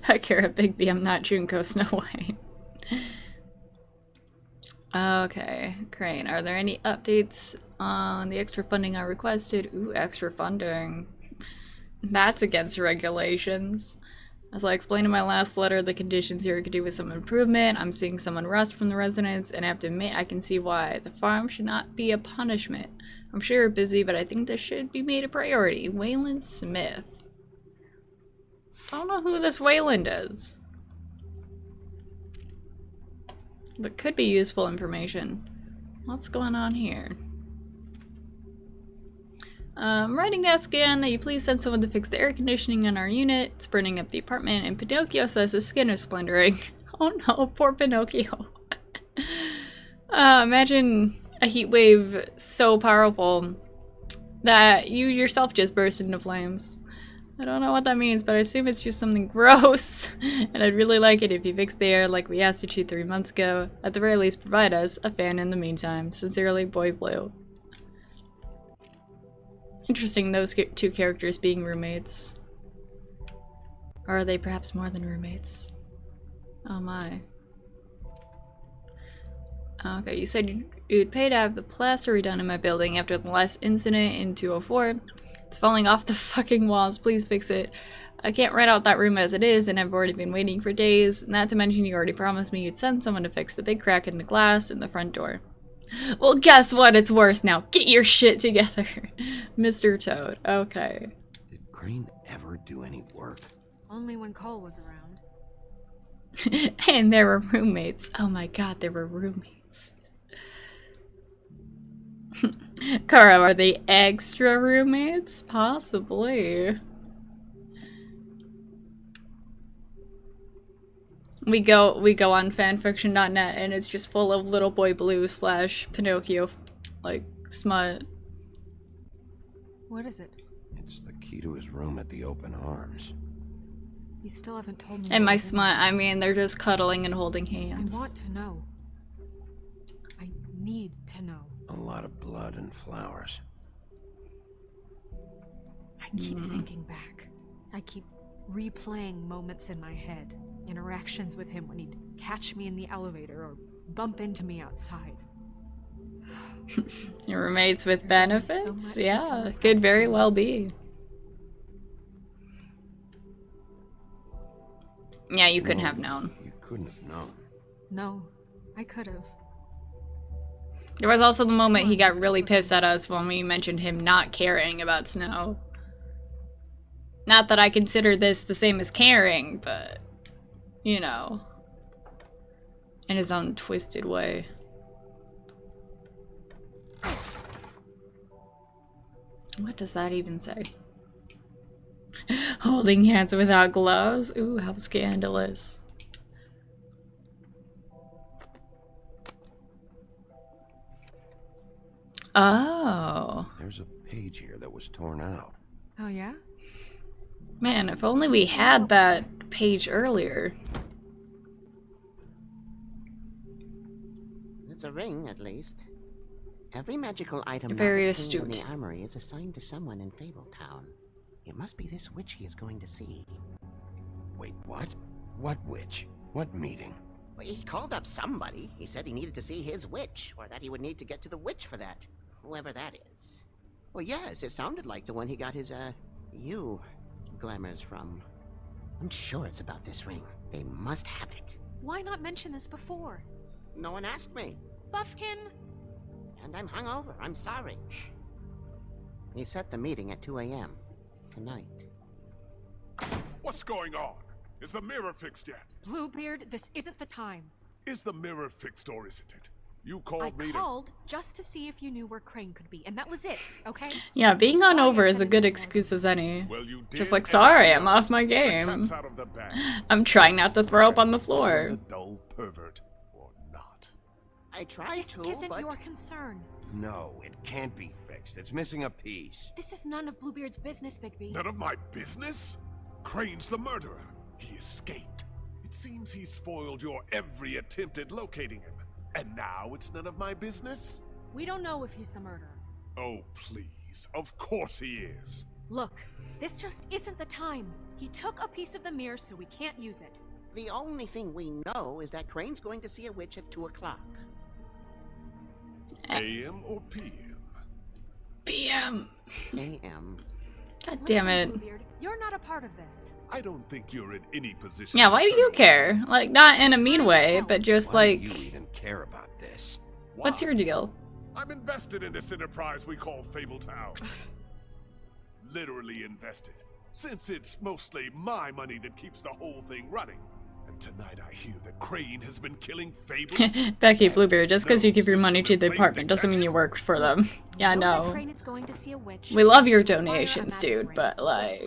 [SPEAKER 1] Akira Bigby, I'm not Junko Snow White. Okay, Crane, are there any updates on the extra funding I requested? Ooh, extra funding. That's against regulations. As I explained in my last letter, the conditions here could do with some improvement. I'm seeing some unrest from the residents, and I have to admit I can see why. The farm should not be a punishment. I'm sure you're busy, but I think this should be made a priority. Wayland Smith. I don't know who this Wayland is. But could be useful information. What's going on here? Writing desk again that you please send someone to fix the air conditioning in our unit. It's burning up the apartment, and Pinocchio says his skin is splintering. Oh no, poor Pinocchio. Imagine a heat wave so powerful that you yourself just burst into flames. I don't know what that means, but I assume it's just something gross. And I'd really like it if you fix the air like we asked you to 3 months ago. At the very least, provide us a fan in the meantime. Sincerely, Boy Blue. Interesting, those two characters being roommates. Or are they perhaps more than roommates? Oh my. Okay, you said you'd pay to have the plaster redone in my building after the last incident in 204. It's falling off the fucking walls, please fix it. I can't rent out that room as it is, and I've already been waiting for days. Not to mention you already promised me you'd send someone to fix the big crack in the glass in the front door. Well, guess what? It's worse now. Get your shit together. Mr. Toad. Okay.
[SPEAKER 4] Did Crane ever do any work?
[SPEAKER 5] Only when Cole was around.
[SPEAKER 1] And there were roommates. Oh my god, there were roommates. Kara, are they extra roommates? Possibly. We go on fanfiction.net and it's just full of Little Boy Blue / Pinocchio, like, smut.
[SPEAKER 5] What is it?
[SPEAKER 4] It's the key to his room at the Open Arms.
[SPEAKER 5] You still haven't told me.
[SPEAKER 1] And my smut, I mean, they're just cuddling and holding hands.
[SPEAKER 5] I want to know. I need to know.
[SPEAKER 4] A lot of blood and flowers.
[SPEAKER 5] I keep thinking back. I keep replaying moments in my head. Interactions with him when he'd catch me in the elevator or bump into me outside.
[SPEAKER 1] Your roommates with benefits? Yeah, could very well be. Yeah, you couldn't have known.
[SPEAKER 4] You couldn't have known.
[SPEAKER 5] No, I could have.
[SPEAKER 1] There was also the moment he got really pissed at us when we mentioned him not caring about Snow. Not that I consider this the same as caring, but, you know, in his own twisted way. What does that even say? Holding hands without gloves? Ooh, how scandalous. Oh.
[SPEAKER 4] There's a page here that was torn out.
[SPEAKER 5] Oh, yeah?
[SPEAKER 1] Man, if only we had that page earlier.
[SPEAKER 13] It's a ring, at least. Every magical item
[SPEAKER 1] Very
[SPEAKER 13] not obtained in
[SPEAKER 1] astute.
[SPEAKER 13] the armory is assigned to someone in Fabletown. It must be this witch he is going to see.
[SPEAKER 4] Wait, what? What witch? What meeting?
[SPEAKER 13] Well, he called up somebody. He said he needed to see his witch, or that he would need to get to the witch for that. Whoever that is. Well, yes, it sounded like the one he got his, glamours from. I'm sure it's about this ring. They must have it.
[SPEAKER 5] Why not mention this before?
[SPEAKER 13] No one asked me.
[SPEAKER 5] Buffkin!
[SPEAKER 13] And I'm hungover. I'm sorry. He set the meeting at 2 a.m. tonight.
[SPEAKER 11] What's going on? Is the mirror fixed yet?
[SPEAKER 5] Bluebeard, this isn't the time.
[SPEAKER 11] Is the mirror fixed or isn't it? You
[SPEAKER 5] I
[SPEAKER 11] called me
[SPEAKER 5] called just to see if you knew where Crane could be, and that was it, okay?
[SPEAKER 1] Yeah, being
[SPEAKER 5] Sorry I
[SPEAKER 1] hungover is
[SPEAKER 5] said
[SPEAKER 1] a good
[SPEAKER 5] it
[SPEAKER 1] excuse as any.
[SPEAKER 11] Well, you
[SPEAKER 1] Just
[SPEAKER 11] did,
[SPEAKER 1] like,
[SPEAKER 11] and
[SPEAKER 1] sorry,
[SPEAKER 11] I
[SPEAKER 1] I'm
[SPEAKER 11] know.
[SPEAKER 1] off my
[SPEAKER 11] The
[SPEAKER 1] game.
[SPEAKER 11] cat's out of the bag.
[SPEAKER 1] I'm trying not to throw up on the floor.
[SPEAKER 11] The dull pervert or not.
[SPEAKER 13] I tried
[SPEAKER 5] This
[SPEAKER 13] to,
[SPEAKER 5] isn't
[SPEAKER 13] but...
[SPEAKER 5] your concern.
[SPEAKER 4] No, it can't be fixed. It's missing a piece.
[SPEAKER 5] This is none of Bluebeard's business, Bigby.
[SPEAKER 11] None of my business? Crane's the murderer. He escaped. It seems he spoiled your every attempt at locating him. And now it's none of my business?
[SPEAKER 5] We don't know if he's the murderer.
[SPEAKER 11] Oh, please. Of course he is.
[SPEAKER 5] Look, this just isn't the time. He took a piece of the mirror, so we can't use it.
[SPEAKER 13] The only thing we know is that Crane's going to see a witch at 2 o'clock.
[SPEAKER 11] AM or PM?
[SPEAKER 1] PM.
[SPEAKER 13] AM.
[SPEAKER 1] God damn it.
[SPEAKER 5] Listen, Bluebeard, you're not a part of this.
[SPEAKER 11] I don't think you're in any position.
[SPEAKER 1] Yeah,
[SPEAKER 11] to
[SPEAKER 1] why do
[SPEAKER 11] turn
[SPEAKER 1] you
[SPEAKER 11] away.
[SPEAKER 1] care? Like, not in a mean way, but just
[SPEAKER 4] Why
[SPEAKER 1] like,
[SPEAKER 4] do you even care about this?
[SPEAKER 1] what's
[SPEAKER 11] Why?
[SPEAKER 1] your deal?
[SPEAKER 11] I'm invested in this enterprise we call Fabletown. Literally invested. Since it's mostly my money that keeps the whole thing running. And tonight I hear that Crane has been killing Fables.
[SPEAKER 1] Becky, Bluebeard, just because you give your money to the department doesn't mean you work for them. Yeah, I
[SPEAKER 5] know that
[SPEAKER 1] know.
[SPEAKER 5] Crane is going to see a witch.
[SPEAKER 1] We love your
[SPEAKER 5] to acquire a
[SPEAKER 1] donations,
[SPEAKER 5] magic
[SPEAKER 1] dude,
[SPEAKER 5] ring.
[SPEAKER 1] but like,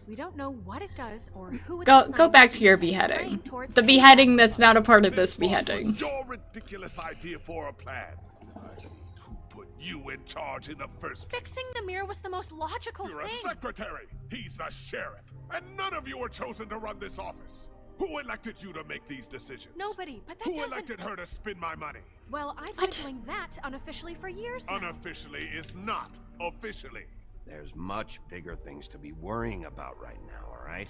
[SPEAKER 5] We don't know what it does or who it's
[SPEAKER 1] go
[SPEAKER 5] assigned
[SPEAKER 1] back to
[SPEAKER 5] to
[SPEAKER 1] your
[SPEAKER 5] send Crane
[SPEAKER 1] beheading.
[SPEAKER 5] towards
[SPEAKER 1] The
[SPEAKER 5] any
[SPEAKER 1] beheading that's
[SPEAKER 5] sacrifice.
[SPEAKER 1] not a part of this
[SPEAKER 11] boss
[SPEAKER 1] beheading.
[SPEAKER 11] was your ridiculous idea for a plan. Who put you in charge in the first place?
[SPEAKER 5] Fixing the mirror was the most logical
[SPEAKER 11] You're a
[SPEAKER 5] thing.
[SPEAKER 11] secretary. He's the sheriff. And none of you were chosen to run this office. Who elected you to make these decisions?
[SPEAKER 5] Nobody, but that
[SPEAKER 11] Who
[SPEAKER 5] doesn't...
[SPEAKER 11] elected her to spend my money?
[SPEAKER 5] Well, I've been doing that unofficially for years now.
[SPEAKER 11] Unofficially is not officially.
[SPEAKER 4] There's much bigger things to be worrying about right now, all right?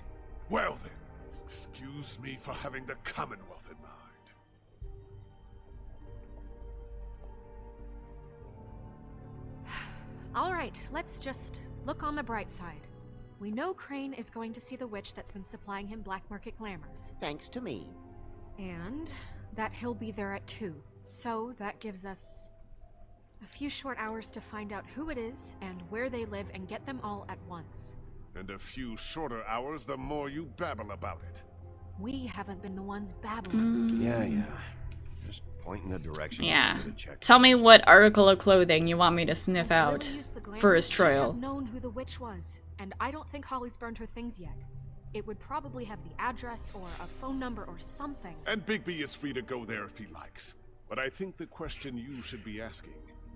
[SPEAKER 11] Well then, excuse me for having the Commonwealth in mind.
[SPEAKER 5] All right, let's just look on the bright side. We know Crane is going to see the witch that's been supplying him black market glamours.
[SPEAKER 13] Thanks to me.
[SPEAKER 5] And that he'll be there at 2. So that gives us a few short hours to find out who it is and where they live and get them all at once.
[SPEAKER 11] And a few shorter hours the more you babble about it.
[SPEAKER 5] We haven't been the ones babbling.
[SPEAKER 4] Yeah. Just point in the direction.
[SPEAKER 1] Yeah.
[SPEAKER 4] you need to check
[SPEAKER 1] Tell me
[SPEAKER 4] things.
[SPEAKER 1] what article of clothing you want me to sniff
[SPEAKER 5] Since
[SPEAKER 1] out
[SPEAKER 5] Lily used the glamour,
[SPEAKER 1] for his
[SPEAKER 5] she'd
[SPEAKER 1] trial.
[SPEAKER 5] have known who the witch was, and I don't think Holly's burned her things yet. It would probably have the address or a phone number or something.
[SPEAKER 11] And Bigby is free to go there if he likes. But I think the question you should be asking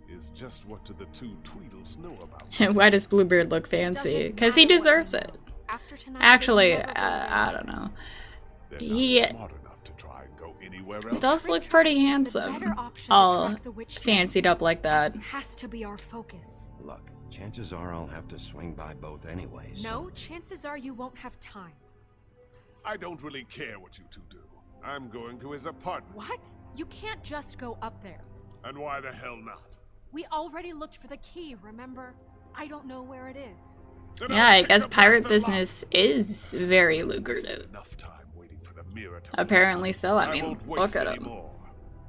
[SPEAKER 11] is just what do the two Tweedles know about this?
[SPEAKER 1] Why does Bluebeard look fancy? Because he deserves it.
[SPEAKER 5] After tonight,
[SPEAKER 1] Actually,
[SPEAKER 5] they'll never go to their
[SPEAKER 1] I don't
[SPEAKER 5] office.
[SPEAKER 1] know.
[SPEAKER 11] They're
[SPEAKER 1] He
[SPEAKER 11] not smart enough to try and go anywhere else.
[SPEAKER 1] does look pretty handsome. All fancied up like that.
[SPEAKER 5] Has to be our focus.
[SPEAKER 4] Look, chances are I'll have to swing by both anyways.
[SPEAKER 5] No, chances are you won't have time.
[SPEAKER 11] I don't really care what you two do. I'm going to his apartment.
[SPEAKER 5] What? You can't just go up there.
[SPEAKER 11] And why the hell not?
[SPEAKER 5] We already looked for the key, remember? I don't know where it is.
[SPEAKER 11] Then
[SPEAKER 1] Yeah,
[SPEAKER 11] I'll
[SPEAKER 1] I
[SPEAKER 11] pick
[SPEAKER 1] guess
[SPEAKER 11] up
[SPEAKER 1] pirate
[SPEAKER 11] Master
[SPEAKER 1] business is very lucrative.
[SPEAKER 11] Enough time waiting for the mirror to
[SPEAKER 1] Apparently so. I
[SPEAKER 11] I
[SPEAKER 1] mean,
[SPEAKER 11] won't
[SPEAKER 1] look
[SPEAKER 11] waste
[SPEAKER 1] at
[SPEAKER 11] any
[SPEAKER 1] him.
[SPEAKER 11] more.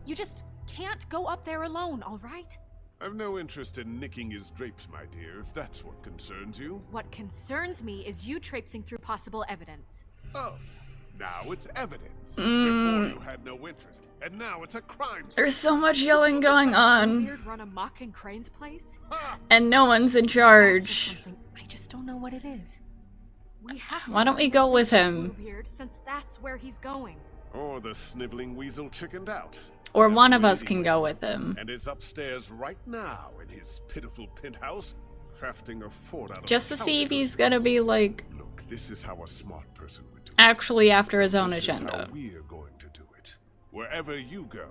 [SPEAKER 5] You just can't go up there alone, all right?
[SPEAKER 11] I've no interest in nicking his drapes, my dear, if that's what concerns you.
[SPEAKER 5] What concerns me is you traipsing through possible evidence.
[SPEAKER 11] Oh, now it's evidence.
[SPEAKER 1] Mm.
[SPEAKER 11] Before you had no interest, and now it's a crime scene.
[SPEAKER 1] There's so much yelling going on,
[SPEAKER 5] Weird run amok in Crane's place?
[SPEAKER 1] and no one's in charge.
[SPEAKER 5] I just don't know what it is. We have to
[SPEAKER 1] Why don't we
[SPEAKER 5] find
[SPEAKER 1] go
[SPEAKER 5] the
[SPEAKER 1] with
[SPEAKER 5] witch,
[SPEAKER 1] him?
[SPEAKER 5] Bluebeard, since that's where he's going.
[SPEAKER 11] Or the sniveling weasel chickened out.
[SPEAKER 1] Or one of us can go with him.
[SPEAKER 11] And is upstairs right now in his pitiful penthouse, crafting a fort out of
[SPEAKER 1] Just to see if he's gonna be like...
[SPEAKER 11] Look, this is how a smart person would do it.
[SPEAKER 1] Actually after his own
[SPEAKER 11] This
[SPEAKER 1] agenda.
[SPEAKER 11] is how we're going to do it. Wherever you go,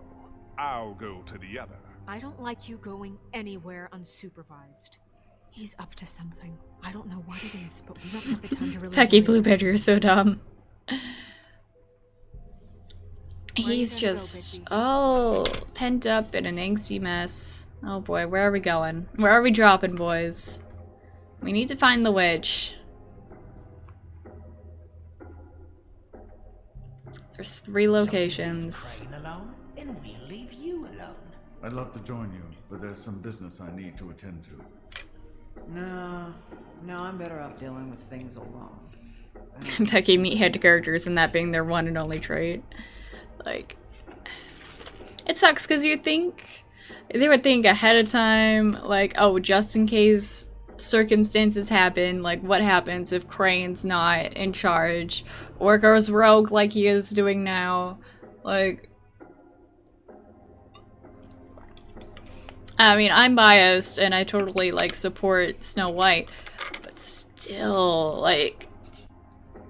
[SPEAKER 11] I'll go to the other.
[SPEAKER 5] I don't like you going anywhere unsupervised. He's up to something. I don't know what it is, but we don't have the time to really...
[SPEAKER 1] Pecky Blue Badger is so dumb. He's just pent up in an angsty mess. Oh boy, where are we going? Where are we dropping, boys? We need to find the witch. There's 3 locations.
[SPEAKER 14] Alone, and we'll leave you alone.
[SPEAKER 2] I'd love to join you, but there's some business I need to attend to.
[SPEAKER 9] No, I'm better off dealing with things alone.
[SPEAKER 1] Becky meathead characters and that being their one and only trait. Like, it sucks because you think they would think ahead of time, like, oh, just in case circumstances happen, like what happens if Crane's not in charge or goes rogue like he is doing now. Like, I mean, I'm biased and I totally like support Snow White, but still, like,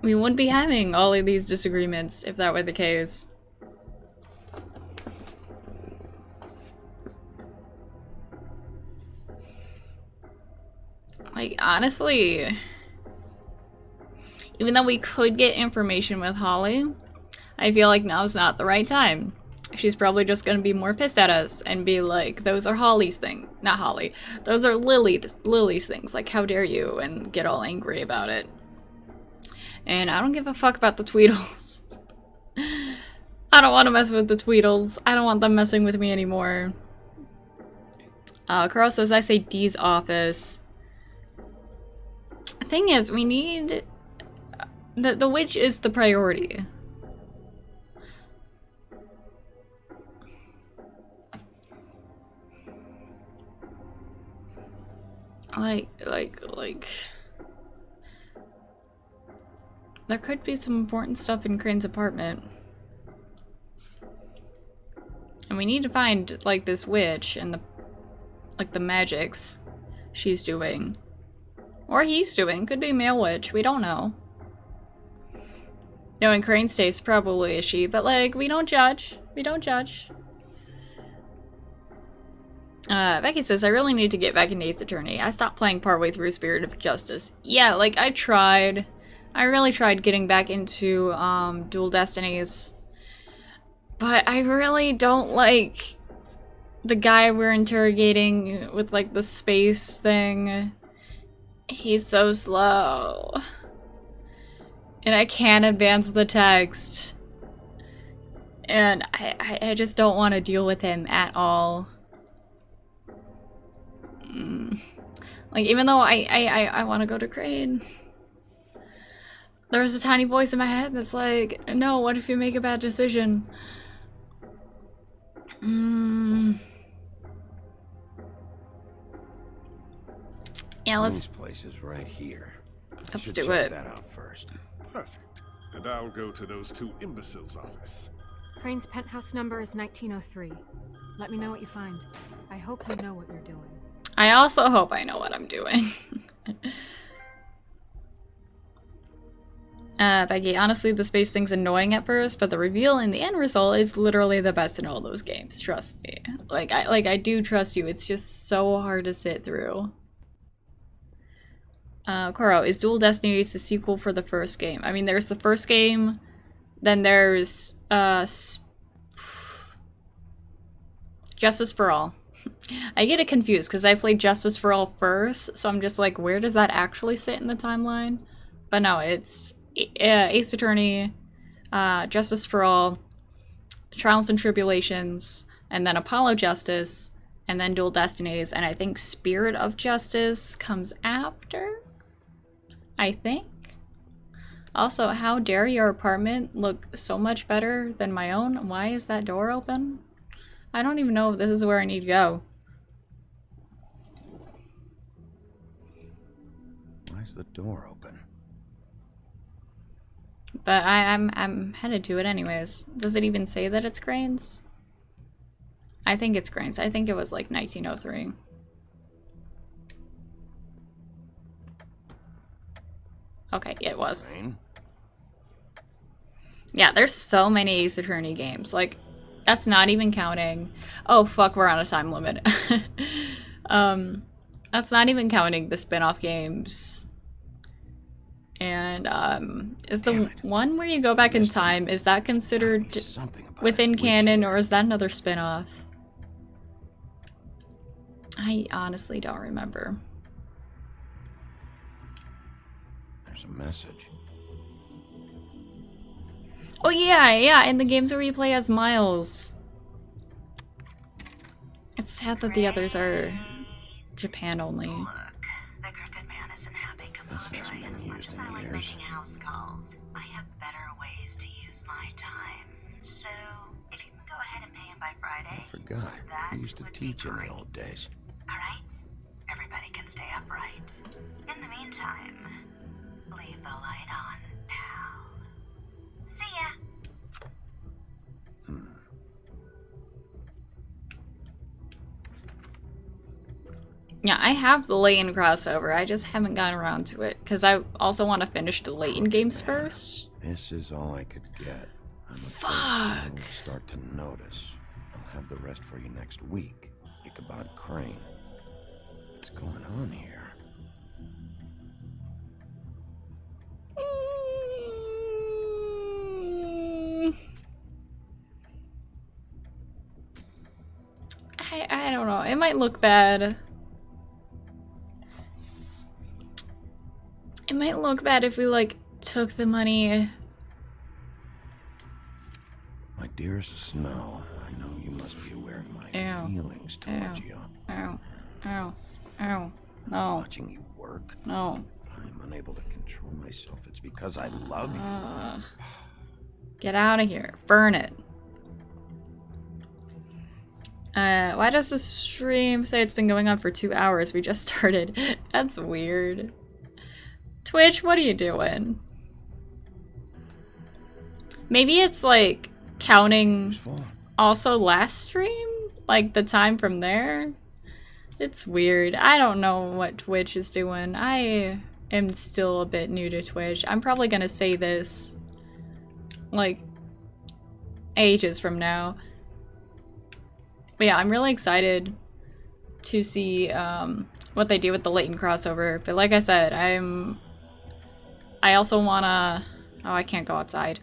[SPEAKER 1] we wouldn't be having all of these disagreements if that were the case. Like, honestly, even though we could get information with Holly, I feel like now's not the right time. She's probably just gonna be more pissed at us and be like, those are Holly's thing. Not Holly. Those are Lily's things. Like, how dare you? And get all angry about it. And I don't give a fuck about the Tweedles. I don't want to mess with the Tweedles. I don't want them messing with me anymore. Carl says, I say Dee's office. Thing is, we need... The witch is the priority. Like... There could be some important stuff in Crane's apartment. And we need to find, like, this witch and the magics she's doing. Or he's doing. Could be male witch. We don't know. No, in Crane State's probably a she, but like, we don't judge. We don't judge. Becky says, I really need to get back into Ace Attorney. I stopped playing partway through Spirit of Justice. Yeah, like, I tried. I really tried getting back into, Dual Destinies. But I really don't like the guy we're interrogating with, like, the space thing. He's so slow. And I can't advance the text. And I just don't want to deal with him at all. Like, even though I want to go to Crane, there's a tiny voice in my head that's like, no, what if you make a bad decision? Yeah,
[SPEAKER 4] This place is right here.
[SPEAKER 1] Let's
[SPEAKER 4] Should
[SPEAKER 1] do
[SPEAKER 4] check
[SPEAKER 1] it.
[SPEAKER 4] that out first.
[SPEAKER 11] Perfect. And I'll go to those 2 imbeciles' office.
[SPEAKER 5] Crane's penthouse number is 1903. Let me know what you find. I hope you know what you're doing.
[SPEAKER 1] I also hope I know what I'm doing. Becky, honestly, the space thing's annoying at first, but the reveal in the end result is literally the best in all those games. Trust me. I do trust you. It's just so hard to sit through. Koro, is Dual Destinies the sequel for the first game? I mean, there's the first game, then there's, Justice for All. I get it confused, because I played Justice for All first, so I'm just like, where does that actually sit in the timeline? But no, it's Ace Attorney, Justice for All, Trials and Tribulations, and then Apollo Justice, and then Dual Destinies, and I think Spirit of Justice comes after? I think. Also, how dare your apartment look so much better than my own? Why is that door open? I don't even know if this is where I need to go.
[SPEAKER 4] Why's the door open?
[SPEAKER 1] But I'm headed to it anyways. Does it even say that it's Cranes? I think it's Cranes. I think it was like 1903. Okay, it was.
[SPEAKER 4] Crane?
[SPEAKER 1] Yeah, there's so many Ace Attorney games. Like, that's not even counting. Oh fuck, we're on a time limit. That's not even counting the spin-off games. And is the one where you go back in time, is that considered within canon, or is that another spin-off? I honestly don't remember.
[SPEAKER 4] There's a message.
[SPEAKER 1] Oh yeah, in the games where you play as Miles. It's sad that the others are Japan only.
[SPEAKER 4] This hasn't been used in years.
[SPEAKER 15] I have better ways to use my time. So, if you can go ahead and pay him by Friday.
[SPEAKER 4] I forgot. We used to teach in the old days.
[SPEAKER 15] Alright? Everybody can stay upright. In the meantime, leave the light on, pal. See ya!
[SPEAKER 1] Yeah, I have the Layton crossover. I just haven't gotten around to it because I also want to finish the Layton games first.
[SPEAKER 4] This is all I could get. I'm
[SPEAKER 1] Fuck.
[SPEAKER 4] afraid you'll start to notice. I'll have the rest for you next week. Ichabod Crane. What's going on here?
[SPEAKER 1] I don't know. It might look bad. It might look bad if we, like, took the money.
[SPEAKER 4] My dearest Snow, I know you must be aware of my
[SPEAKER 1] Ow.
[SPEAKER 4] feelings towards
[SPEAKER 1] Ow.
[SPEAKER 4] you.
[SPEAKER 1] Ow. Ow. Ow. No.
[SPEAKER 4] Watching you work.
[SPEAKER 1] No.
[SPEAKER 4] I'm unable to control myself. It's because I love you.
[SPEAKER 1] Get out of here. Burn it. Why does the stream say it's been going on for 2 hours? We just started. That's weird. Twitch, what are you doing? Maybe it's like counting also last stream? Like the time from there? It's weird. I don't know what Twitch is doing. I am still a bit new to Twitch. I'm probably gonna say this like ages from now. But yeah, I'm really excited to see what they do with the Layton crossover. But like I said, I also wanna... Oh, I can't go outside.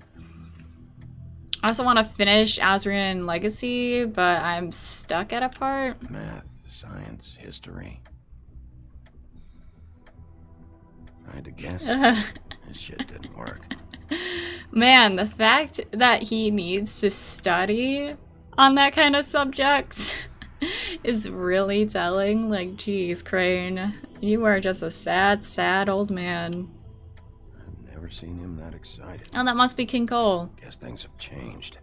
[SPEAKER 1] I also want to finish Azrian Legacy, but I'm stuck at a part.
[SPEAKER 4] Math, science, history. I had to guess. This shit didn't work.
[SPEAKER 1] Man, the fact that he needs to study on that kind of subject is really telling. Like, geez, Crane, you are just a sad, sad old man.
[SPEAKER 4] I've never seen him that excited.
[SPEAKER 1] Oh, that must be King Cole.
[SPEAKER 4] Guess things have changed.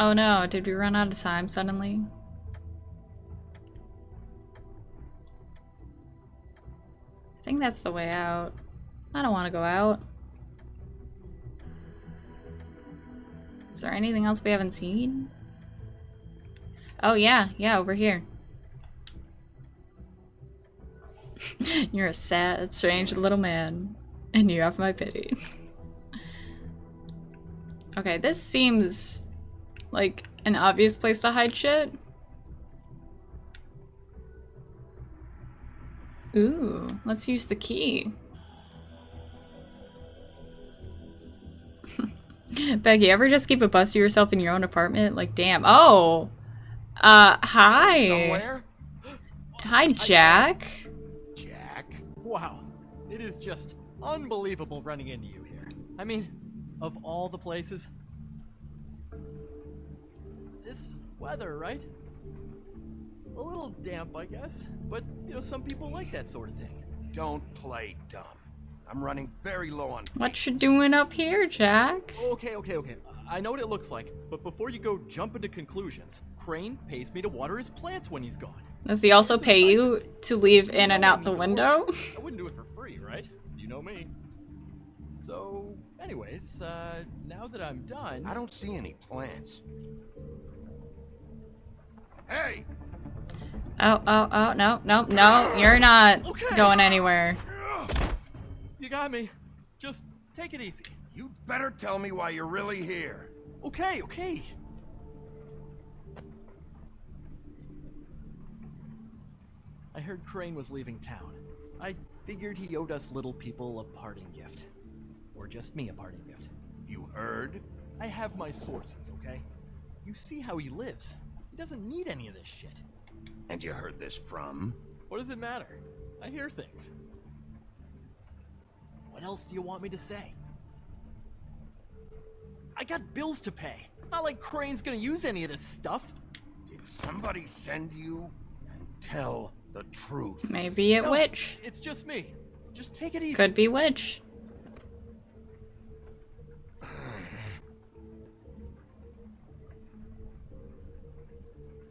[SPEAKER 1] Oh no, did we run out of time suddenly? I think that's the way out. I don't want to go out. Is there anything else we haven't seen? Oh yeah, over here. You're a sad, strange little man, and you have my pity. Okay, this seems like an obvious place to hide shit. Ooh, let's use the key. Becky, ever just keep a bus to yourself in your own apartment? Like, damn. Oh! Hi!
[SPEAKER 16] Somewhere?
[SPEAKER 1] Hi, Jack.
[SPEAKER 16] Jack? Wow. It is just unbelievable running into you here. I mean, of all the places. This weather, right? A little damp, I guess. But, you know, some people like that sort of thing.
[SPEAKER 4] Don't play dumb. I'm running very low on...
[SPEAKER 1] What you doing up here, Jack?
[SPEAKER 16] Okay. I know what it looks like, but before you go jump into conclusions, Crane pays me to water his plants when he's gone.
[SPEAKER 1] Does he also pay you to leave in and out the window?
[SPEAKER 16] I wouldn't do it for free, right? You know me. So, anyways, now that I'm done...
[SPEAKER 4] I don't see any plants. Hey!
[SPEAKER 1] Oh, no, you're not going anywhere.
[SPEAKER 16] You got me. Just take it easy.
[SPEAKER 4] You better tell me why you're really here.
[SPEAKER 16] Okay. I heard Crane was leaving town. I figured he owed us little people a parting gift. Or just me a parting gift.
[SPEAKER 4] You heard?
[SPEAKER 16] I have my sources, okay? You see how he lives. He doesn't need any of this shit.
[SPEAKER 4] And you heard this from?
[SPEAKER 16] What does it matter? I hear things. What else do you want me to say? I got bills to pay. Not like Crane's gonna use any of this stuff.
[SPEAKER 4] Did somebody send you? And tell the truth.
[SPEAKER 1] Maybe a witch.
[SPEAKER 16] It's just me. Just take it easy.
[SPEAKER 1] Could be witch.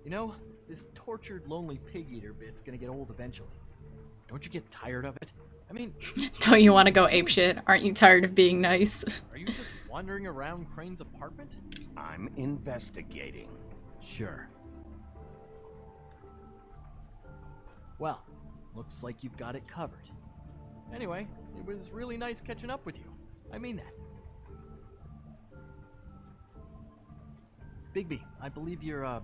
[SPEAKER 16] You know, this tortured, lonely pig-eater bit's gonna get old eventually. Don't you get tired of it? I mean...
[SPEAKER 1] Don't you want to go apeshit? Aren't you tired of being nice?
[SPEAKER 16] Are you just wandering around Crane's apartment?
[SPEAKER 4] I'm investigating.
[SPEAKER 16] Sure. Well, looks like you've got it covered. Anyway, it was really nice catching up with you. I mean that. Bigby, I believe you're,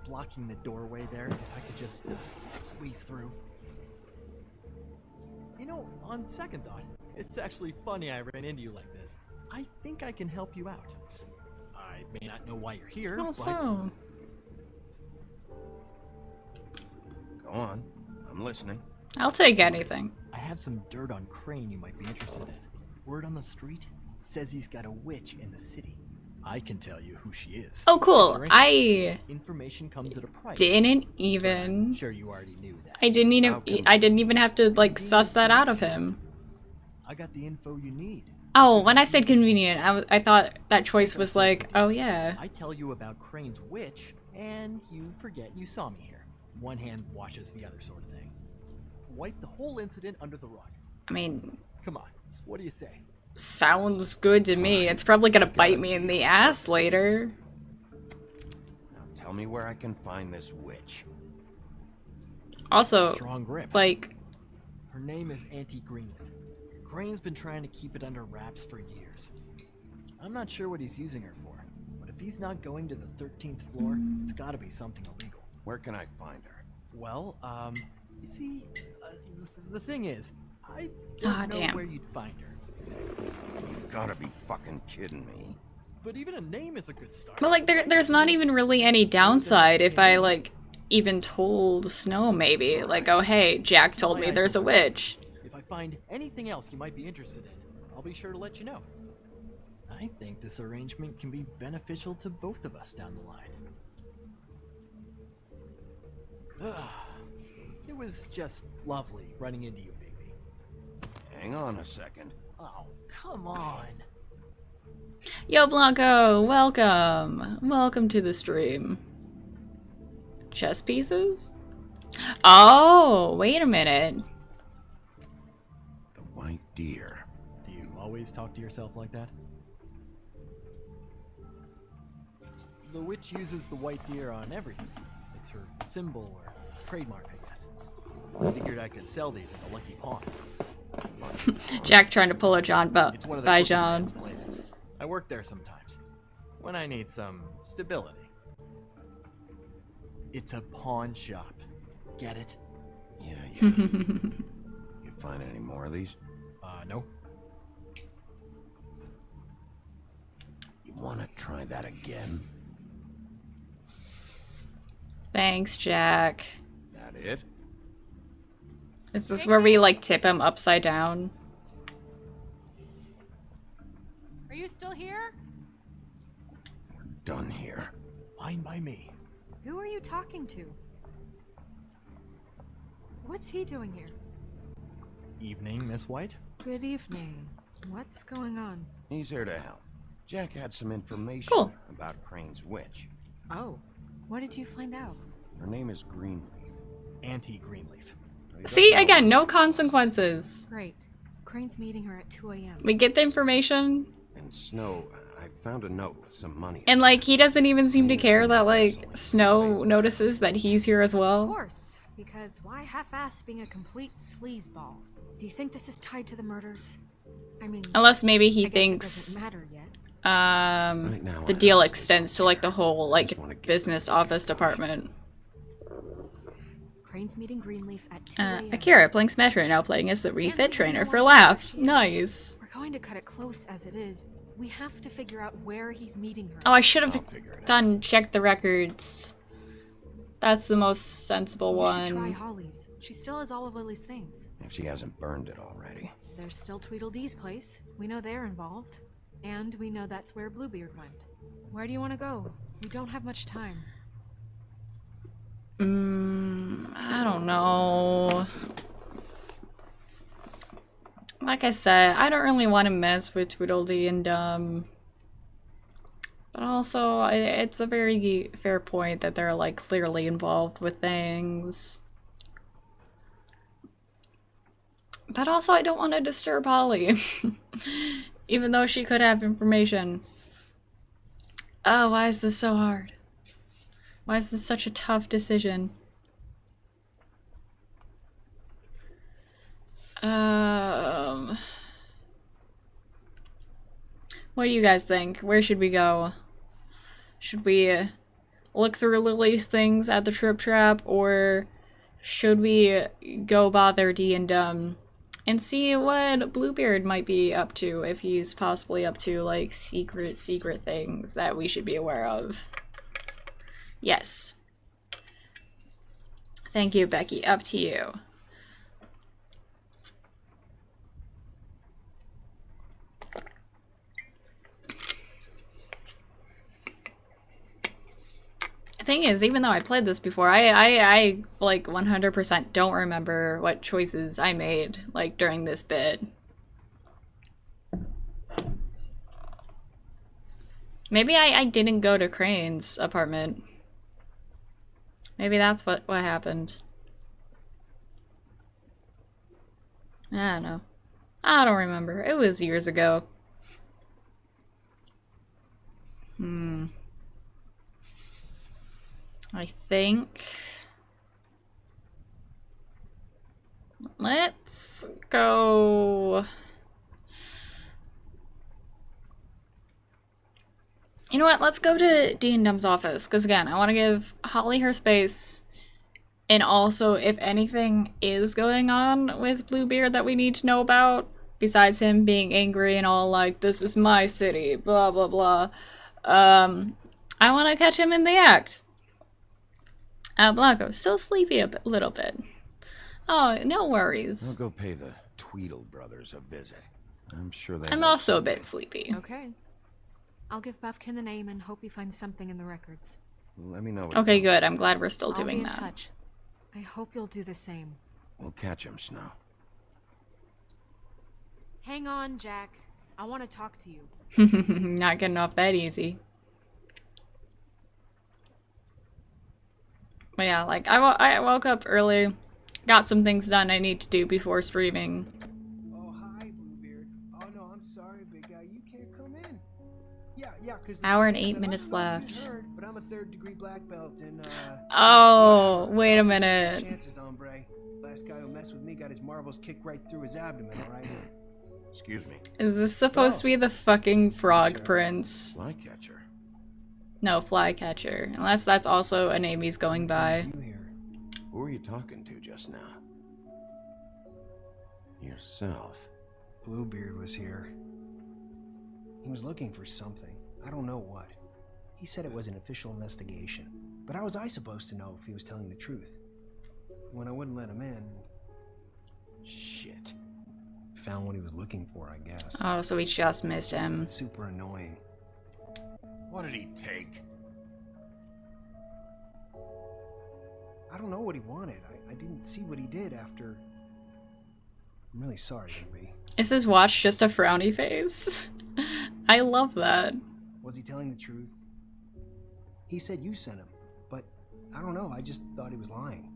[SPEAKER 16] blocking the doorway there. If I could just, squeeze through. You know, on second thought, it's actually funny I ran into you like this. I think I can help you out. I may not know why you're here,
[SPEAKER 1] Also.
[SPEAKER 4] Go on. I'm listening.
[SPEAKER 1] I'll take anything.
[SPEAKER 16] I have some dirt on Crane you might be interested in. Word on the street says he's got a witch in the city. I can tell you who she is.
[SPEAKER 1] Oh, cool.
[SPEAKER 16] Information comes at a price.
[SPEAKER 1] Didn't even.
[SPEAKER 16] I'm sure you already knew that.
[SPEAKER 1] I didn't even have to like suss that out of him.
[SPEAKER 16] I got the info you need.
[SPEAKER 1] Oh, when I said convenient, I thought that choice was like, oh yeah.
[SPEAKER 16] I tell you about Crane's witch, and you forget you saw me here. One hand washes the other, sort of thing. Wipe the whole incident under the rug.
[SPEAKER 1] I mean,
[SPEAKER 16] come on. What do you say?
[SPEAKER 1] Sounds good to me. It's probably gonna bite me in the ass later.
[SPEAKER 4] Now tell me where I can find this witch.
[SPEAKER 1] Also,
[SPEAKER 16] strong grip.
[SPEAKER 1] Like,
[SPEAKER 16] her name is Auntie Greenwood. Crane's been trying to keep it under wraps for years. I'm not sure what he's using her for, but if he's not going to the 13th floor, it's gotta be something illegal.
[SPEAKER 4] Where can I find her?
[SPEAKER 16] Well, you see, the thing is, I don't know where you'd find her.
[SPEAKER 4] You've gotta be fucking kidding me.
[SPEAKER 16] But even a name is a good start.
[SPEAKER 1] But like, there's not even really any downside if I like even told Snow maybe like, oh hey, Jack told me there's a witch.
[SPEAKER 16] If I find anything else you might be interested in, I'll be sure to let you know. I think this arrangement can be beneficial to both of us down the line. It was just lovely running into you, baby.
[SPEAKER 4] Hang on a second.
[SPEAKER 16] Oh, come on.
[SPEAKER 1] Yo, Blanco, welcome. Welcome to the stream. Chess pieces? Oh, wait a minute.
[SPEAKER 4] The white deer.
[SPEAKER 16] Do you always talk to yourself like that? The witch uses the white deer on everything. It's her symbol or trademark, I guess. I figured I could sell these at a lucky pawn.
[SPEAKER 1] Jack trying to pull a John by John.
[SPEAKER 16] Places. I work there sometimes when I need some stability. It's a pawn shop. Get it?
[SPEAKER 4] Yeah. You find any more of these?
[SPEAKER 16] No.
[SPEAKER 4] You wanna try that again?
[SPEAKER 1] Thanks, Jack.
[SPEAKER 4] That it?
[SPEAKER 1] Is this where we like tip him upside down?
[SPEAKER 5] Are you still here?
[SPEAKER 4] We're done here.
[SPEAKER 16] Fine by me.
[SPEAKER 5] Who are you talking to? What's he doing here?
[SPEAKER 16] Evening, Miss White.
[SPEAKER 5] Good evening. What's going on?
[SPEAKER 4] He's here to help. Jack had some information about Crane's witch.
[SPEAKER 5] Oh, what did you find out?
[SPEAKER 4] Her name is Greenleaf.
[SPEAKER 16] anti-Greenleaf.
[SPEAKER 1] See, again, no consequences.
[SPEAKER 5] Great. Crane's meeting her at 2 a.m.
[SPEAKER 1] We get the information,
[SPEAKER 4] And Snow, I found a note with some money.
[SPEAKER 1] and like he doesn't even seem to care that like Snow notices that he's here as
[SPEAKER 5] Of
[SPEAKER 1] well.
[SPEAKER 5] course, because why half-ass being a complete sleazeball? Do you think this is tied to the murders? I mean,
[SPEAKER 1] Unless maybe
[SPEAKER 5] I
[SPEAKER 1] he
[SPEAKER 5] guess it
[SPEAKER 1] thinks
[SPEAKER 5] doesn't matter yet.
[SPEAKER 1] the deal extends to like the whole like business office department.
[SPEAKER 5] Crane's meeting Greenleaf at 2 a.m.
[SPEAKER 1] Akira playing Smash right now, playing as the refit trainer for laughs. Nice.
[SPEAKER 5] We're going to cut it close as it is. We have to figure out where he's meeting her.
[SPEAKER 1] Oh, I should have done check the records. That's the most sensible
[SPEAKER 5] You should try
[SPEAKER 1] one.
[SPEAKER 5] Holly's. She still has all of Lily's things.
[SPEAKER 4] If she hasn't burned it already.
[SPEAKER 5] There's still Tweedledee's place. We know they're involved. And we know that's where Bluebeard went. Where do you want to go? We don't have much time.
[SPEAKER 1] I don't know. Like I said, I don't really want to mess with Tweedledee and but also, it's a very fair point that they're like clearly involved with things. But also, I don't want to disturb Holly, even though she could have information. Oh, why is this so hard? Why is this such a tough decision? What do you guys think? Where should we go? Should we look through Lily's things at the Trip Trap, or should we go bother D and see what Bluebeard might be up to, if he's possibly up to like secret things that we should be aware of? Yes. Thank you, Becky. Up to you. The thing is, even though I played this before, I like 100% don't remember what choices I made like during this bit. Maybe I didn't go to Crane's apartment. Maybe that's what happened. I don't know. I don't remember. It was years ago. I think... Let's go... You know what? Let's go to D&M's office, because again, I want to give Holly her space, and also if anything is going on with Bluebeard that we need to know about, besides him being angry and all like, this is my city, blah blah blah, I want to catch him in the act. Blanco's still sleepy a little bit. Oh, no worries.
[SPEAKER 4] I'll go pay the Tweedle brothers a visit. I'm sure they.
[SPEAKER 1] I'm also a bit sleepy.
[SPEAKER 5] Okay. I'll give Buffkin the name and hope he finds something in the records.
[SPEAKER 4] Let me know.
[SPEAKER 1] Okay, good. I'm glad we're still doing
[SPEAKER 5] I'll be in
[SPEAKER 1] that.
[SPEAKER 5] touch. I hope you'll do the same.
[SPEAKER 4] We'll catch him, Snow.
[SPEAKER 5] Hang on, Jack. I want to talk to you.
[SPEAKER 1] Not getting off that easy. But yeah, like, I woke up early, got some things done I need to do before streaming.
[SPEAKER 17] Oh, hi, Bluebeard. Oh, no, I'm sorry, big guy. You can't come in. Yeah, because...
[SPEAKER 1] Hour and 8 minutes left.
[SPEAKER 17] But I'm a third-degree black belt, and,
[SPEAKER 1] Oh, wait a minute.
[SPEAKER 17] Chances, hombre. Last guy who messed with me got his marbles kicked right through his abdomen, alright?
[SPEAKER 4] Excuse me.
[SPEAKER 1] Is this supposed to be the fucking Frog Prince?
[SPEAKER 4] Flycatcher.
[SPEAKER 1] No, Flycatcher. Unless that's also a name he's going by.
[SPEAKER 4] Who were you talking to just now? Yourself.
[SPEAKER 17] Bluebeard was here. He was looking for something. I don't know what. He said it was an official investigation. But how was I supposed to know if he was telling the truth? When I wouldn't let him in... Shit. Found what he was looking for, I guess.
[SPEAKER 1] Oh, so we just missed him.
[SPEAKER 17] It's super annoying.
[SPEAKER 4] What did he take?
[SPEAKER 17] I don't know what he wanted. I didn't see what he did after... I'm really sorry, Ruby.
[SPEAKER 1] Is his watch just a frowny face? I love that.
[SPEAKER 17] Was he telling the truth? He said you sent him, but I don't know, I just thought he was lying.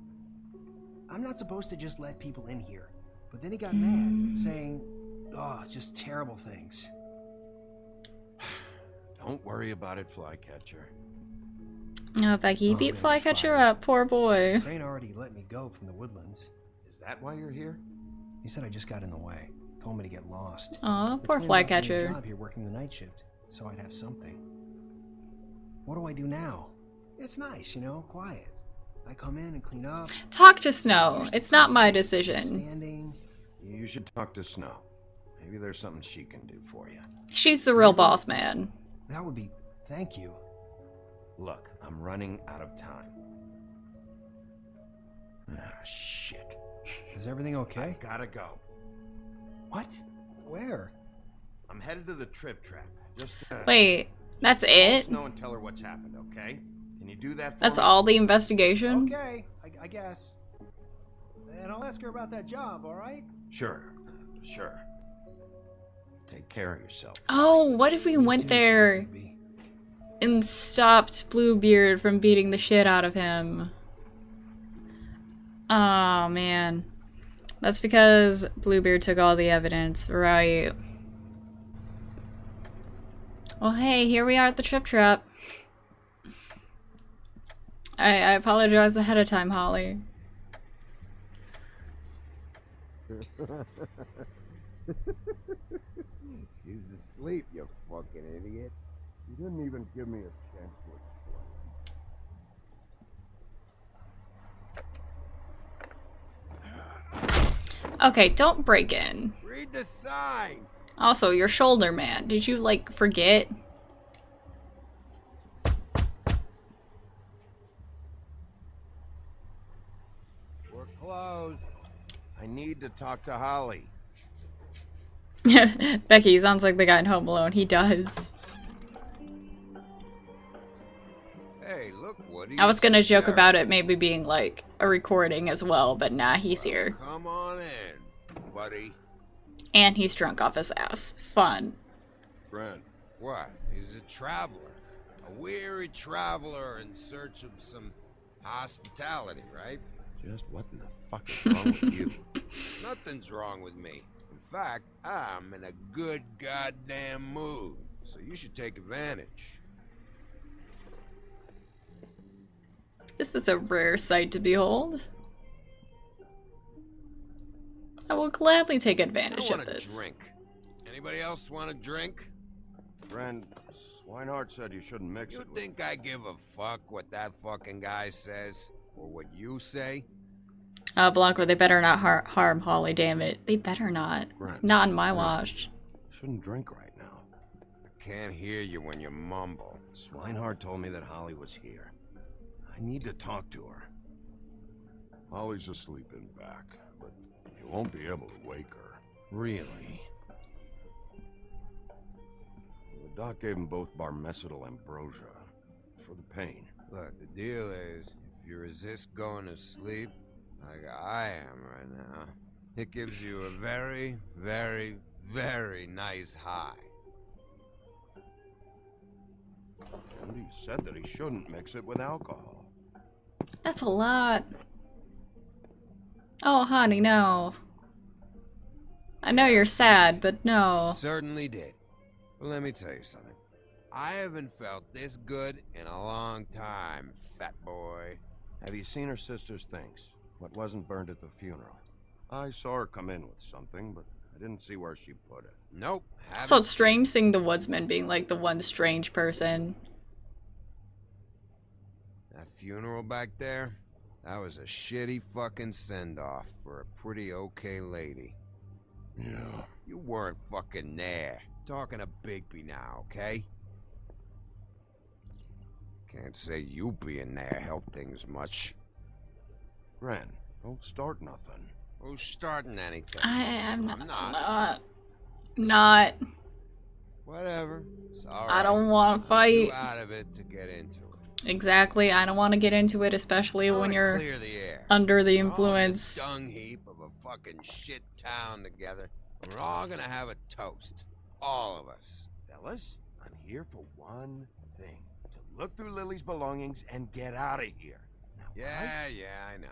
[SPEAKER 17] I'm not supposed to just let people in here. But then he got mad, saying, oh, just terrible things.
[SPEAKER 4] Don't worry about it, Flycatcher.
[SPEAKER 1] Oh, Becky, he beat
[SPEAKER 17] man,
[SPEAKER 1] Flycatcher
[SPEAKER 17] fine.
[SPEAKER 1] up, poor boy.
[SPEAKER 17] Crane already let me go from the woodlands.
[SPEAKER 4] Is that why you're here?
[SPEAKER 17] He said I just got in the way. Told me to get lost.
[SPEAKER 1] Aw,
[SPEAKER 17] The
[SPEAKER 1] poor
[SPEAKER 17] twins offered me a
[SPEAKER 1] Flycatcher.
[SPEAKER 17] job here working the night shift, so I'd have something. What do I do now? It's nice, you know, quiet. I come in and clean up.
[SPEAKER 1] Talk to Snow. It's not my decision.
[SPEAKER 17] Standing.
[SPEAKER 4] You should talk to Snow. Maybe there's something she can do for you.
[SPEAKER 1] She's the real boss man.
[SPEAKER 17] That would be... Thank you.
[SPEAKER 4] Look, I'm running out of time. Ah, shit.
[SPEAKER 17] Is everything okay?
[SPEAKER 4] I've gotta go.
[SPEAKER 17] What? Where?
[SPEAKER 4] I'm headed to the trip trap. Just
[SPEAKER 1] Wait, that's
[SPEAKER 4] call
[SPEAKER 1] it?
[SPEAKER 4] Snow and tell her what's happened, okay? Can you do that for
[SPEAKER 1] That's
[SPEAKER 4] me?
[SPEAKER 1] all the investigation?
[SPEAKER 17] Okay, I guess. And I'll ask her about that job, alright?
[SPEAKER 4] Sure. Sure. Take care of yourself.
[SPEAKER 1] Oh, what if we went there and stopped Bluebeard from beating the shit out of him? Oh, man. That's because Bluebeard took all the evidence, right? Well, hey, here we are at the Trip Trap. I apologize ahead of time, Holly.
[SPEAKER 4] She's asleep, you fucking idiot. You didn't even give me a chance to explain.
[SPEAKER 1] Okay, don't break in.
[SPEAKER 4] Read the sign.
[SPEAKER 1] Also, your shoulder, man. Did you, like, forget?
[SPEAKER 4] We're closed. I need to talk to Holly.
[SPEAKER 1] Becky sounds like the guy in Home Alone. He does.
[SPEAKER 3] Hey, look, what
[SPEAKER 1] I was gonna joke about it maybe being like a recording as well, but nah, he's here.
[SPEAKER 3] Come on in, buddy.
[SPEAKER 1] And he's drunk off his ass. Fun.
[SPEAKER 3] Brent. What? He's a traveler. A weary traveler in search of some hospitality, right?
[SPEAKER 4] Just what in the fuck is wrong with you?
[SPEAKER 3] Nothing's wrong with me. In fact, I'm in a good goddamn mood. So you should take advantage.
[SPEAKER 1] This is a rare sight to behold. I will gladly take advantage
[SPEAKER 3] I
[SPEAKER 1] of
[SPEAKER 3] want a
[SPEAKER 1] this.
[SPEAKER 3] drink. Anybody else want a drink?
[SPEAKER 4] Friend, Swinehart said you shouldn't mix
[SPEAKER 3] You
[SPEAKER 4] it with...
[SPEAKER 3] think I give a fuck what that fucking guy says? Or what you say?
[SPEAKER 1] Blanco, they better not harm Holly, damn it. They better not.
[SPEAKER 4] Brent,
[SPEAKER 1] Not on my
[SPEAKER 4] no.
[SPEAKER 1] watch.
[SPEAKER 4] Shouldn't drink right now.
[SPEAKER 3] I can't hear you when you mumble.
[SPEAKER 4] Swinehart told me that Holly was here. I need to talk to her. Holly's asleep in back, but you won't be able to wake her. Really? The doc gave them both barmecidal ambrosia for the pain.
[SPEAKER 3] Look, the deal is, if you resist going to sleep, like I am right now, it gives you a very, very, very nice high.
[SPEAKER 4] And he said that he shouldn't mix it with alcohol.
[SPEAKER 1] That's a lot. Oh, honey, no. I know you're sad, but no.
[SPEAKER 3] Certainly did. But let me tell you something. I haven't felt this good in a long time, fat boy.
[SPEAKER 4] Have you seen her sister's things? What wasn't burned at the funeral? I saw her come in with something, but I didn't see where she put it.
[SPEAKER 3] Nope.
[SPEAKER 1] So it's strange seeing the woodsman being like the one strange person.
[SPEAKER 3] That funeral back there, that was a shitty fucking send-off for a pretty okay lady.
[SPEAKER 4] Yeah.
[SPEAKER 3] You weren't fucking there. Talking to Bigby now, okay? Can't say you being there helped things much.
[SPEAKER 4] Ren, don't start nothing.
[SPEAKER 3] Who's starting anything?
[SPEAKER 1] I'm
[SPEAKER 3] not.
[SPEAKER 1] Not.
[SPEAKER 3] Whatever. It's all
[SPEAKER 1] I
[SPEAKER 3] right.
[SPEAKER 1] don't want to
[SPEAKER 3] I'm
[SPEAKER 1] fight.
[SPEAKER 3] too out of it to get into it.
[SPEAKER 1] Exactly. I don't want to get into it, especially when you're
[SPEAKER 3] Clear the air.
[SPEAKER 1] under the
[SPEAKER 3] We're all in
[SPEAKER 1] influence.
[SPEAKER 3] this dung heap of a fucking shit town together. We're all gonna have a toast. All of us.
[SPEAKER 4] Fellas, I'm here for one thing. To look through Lily's belongings and get out of here. Now
[SPEAKER 3] Yeah, I know.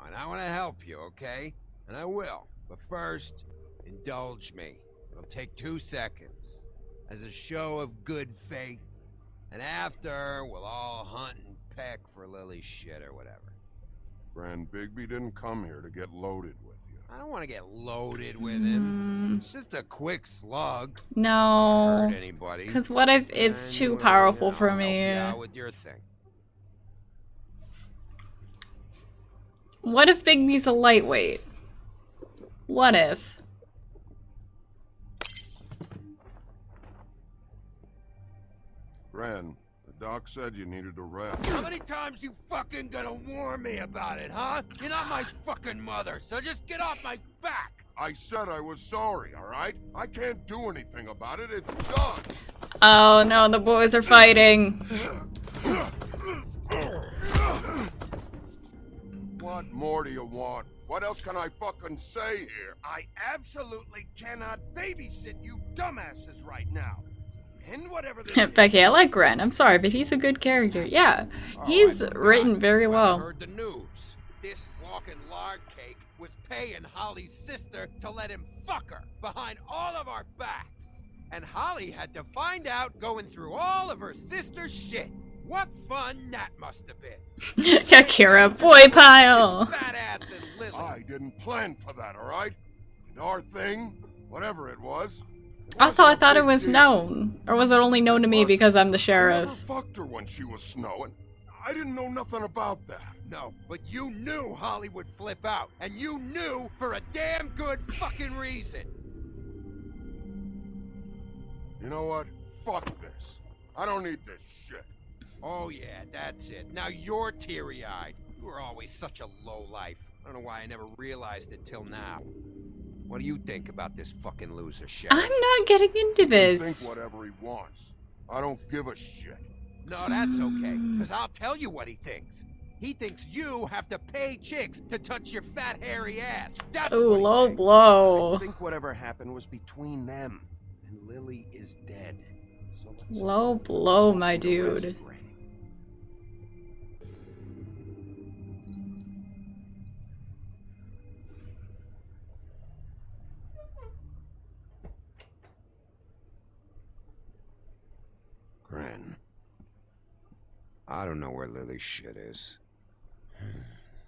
[SPEAKER 3] And I want to help you, okay? And I will. But first, indulge me. It'll take 2 seconds. As a show of good faith. And after, we'll all hunt and peck for Lily's shit or whatever.
[SPEAKER 18] Grand Bigby didn't come here to get loaded with you.
[SPEAKER 3] I don't want to get loaded with him. It's just a quick slug.
[SPEAKER 1] No.
[SPEAKER 3] Hurt anybody.
[SPEAKER 1] Because what if it's too powerful for me?
[SPEAKER 3] Help you out with your thing.
[SPEAKER 1] What if Bigby's a lightweight? What if?
[SPEAKER 18] Gran, the doc said you needed a rest.
[SPEAKER 3] How many times you fucking gonna warn me about it, huh? You're not my fucking mother, so just get off my back!
[SPEAKER 18] I said I was sorry, alright? I can't do anything about it, it's done!
[SPEAKER 1] Oh no, the boys are fighting.
[SPEAKER 18] What more do you want? What else can I fucking say here?
[SPEAKER 19] I absolutely cannot babysit you dumbasses right now. And whatever this
[SPEAKER 1] Becky, I like Gren. I'm sorry, but he's a good character. Yeah, he's written very well.
[SPEAKER 3] Heard the news. This walking lard cake was paying Holly's sister to let him fuck her behind all of our backs. And Holly had to find out going through all of her sister's shit. What fun that must have been.
[SPEAKER 1] Akira, boy pile.
[SPEAKER 3] Badass and Lily.
[SPEAKER 18] I didn't plan for that, alright? And our thing, whatever it was.
[SPEAKER 1] Also, I thought it was known. Or was it only known to me because I'm the
[SPEAKER 18] I
[SPEAKER 1] sheriff?
[SPEAKER 18] never fucked her when she was snowing. I didn't know nothing about that.
[SPEAKER 3] No, but you knew Holly would flip out. And you knew for a damn good fucking reason.
[SPEAKER 18] You know what? Fuck this. I don't need this shit.
[SPEAKER 3] Oh yeah, that's it. Now you're teary-eyed. You were always such a lowlife. I don't know why I never realized it till now. What do you think about this fucking loser sheriff?
[SPEAKER 1] I'm not getting into this.
[SPEAKER 18] Think whatever he wants. I don't give a shit.
[SPEAKER 3] No, that's okay, because I'll tell you what he thinks. He thinks you have to pay chicks to touch your fat, hairy ass. That's
[SPEAKER 1] Ooh,
[SPEAKER 3] what
[SPEAKER 1] low blow.
[SPEAKER 4] I think whatever happened was between them, and Lily is dead. So
[SPEAKER 1] Low blow, my dude.
[SPEAKER 3] Gran. I don't know where Lily's shit is.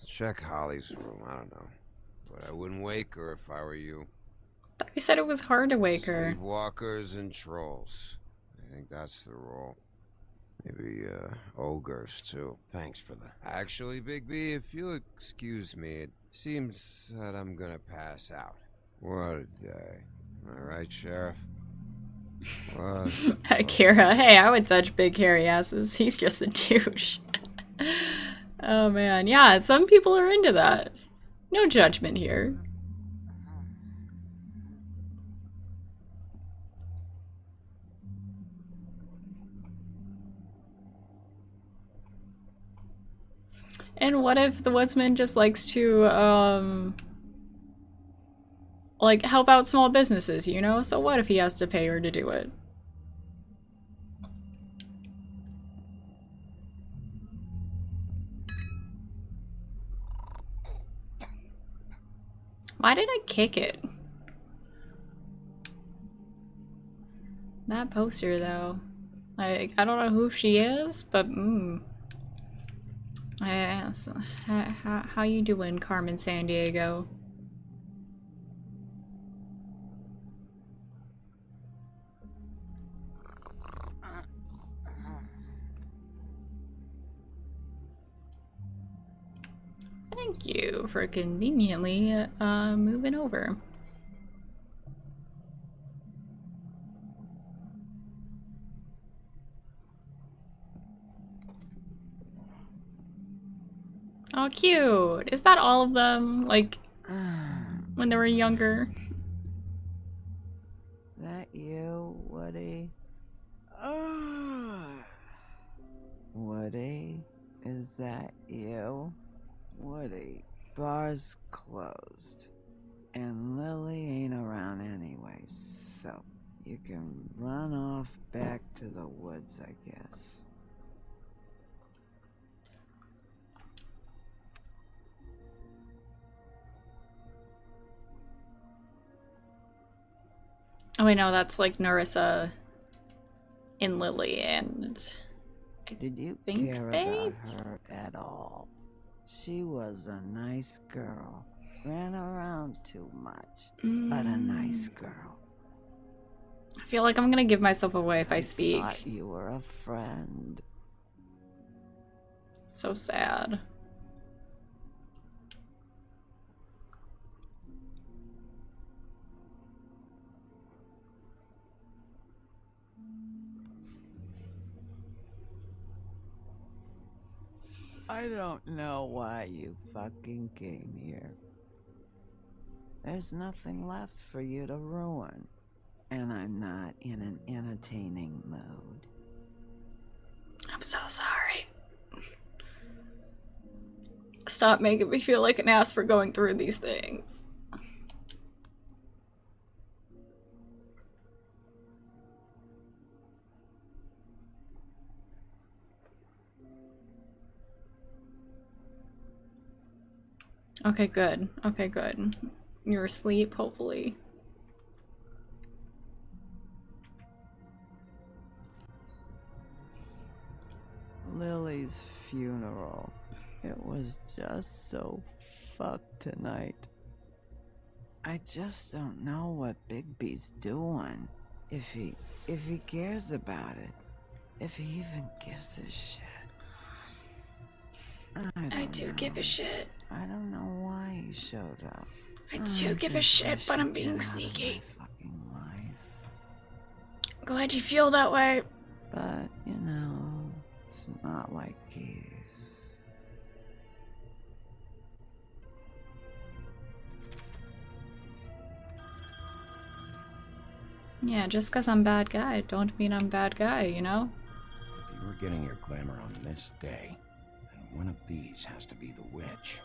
[SPEAKER 3] Check Holly's room, I don't know. But I wouldn't wake her if I were you.
[SPEAKER 1] You said it was hard to wake her.
[SPEAKER 3] Sleepwalkers and trolls. I think that's the rule. Maybe, ogres, too.
[SPEAKER 4] Thanks for the...
[SPEAKER 3] Actually, Bigby, if you'll excuse me, it seems that I'm gonna pass out. What a day. Am I right, Sheriff? What?
[SPEAKER 1] Akira, hey, I would touch big hairy asses. He's just a douche. Oh man, yeah, some people are into that. No judgment here. And what if the woodsman just likes to, like, help out small businesses, you know? So what if he has to pay her to do it? Why did I kick it? That poster, though. Like, I don't know who she is, but, so, how you doing, Carmen Sandiego? Thank you for conveniently moving over. Oh, cute. Is that all of them? Like, when they were younger?
[SPEAKER 9] That you, Woody? Woody? Is that you? Woody, bar's closed. And Lily ain't around anyway, so you can run off back to the woods, I guess.
[SPEAKER 1] Oh, I know, that's like Narissa and Lily, and
[SPEAKER 9] Did you
[SPEAKER 1] think
[SPEAKER 9] care
[SPEAKER 1] Faith?
[SPEAKER 9] about her at all? She was a nice girl. Ran around too much, but a nice girl.
[SPEAKER 1] I feel like I'm gonna give myself away if I speak.
[SPEAKER 9] Thought you were a friend.
[SPEAKER 1] So sad.
[SPEAKER 9] I don't know why you fucking came here. There's nothing left for you to ruin. And I'm not in an entertaining mood.
[SPEAKER 1] I'm so sorry. Stop making me feel like an ass for going through these things. Okay, good. Okay, good. You're asleep, hopefully.
[SPEAKER 9] Lily's funeral. It was just so fucked tonight. I just don't know what Bigby's doing. If he cares about it. If he even gives a shit. I do
[SPEAKER 1] give a shit.
[SPEAKER 9] I don't know why he showed up.
[SPEAKER 1] I do give a shit, but I'm being sneaky. Glad you feel that way.
[SPEAKER 9] But, you know, it's not like Keith.
[SPEAKER 1] Yeah, just because I'm bad guy, don't mean I'm bad guy, you know?
[SPEAKER 4] If you were getting your glamour on this day, then one of these has to be the witch.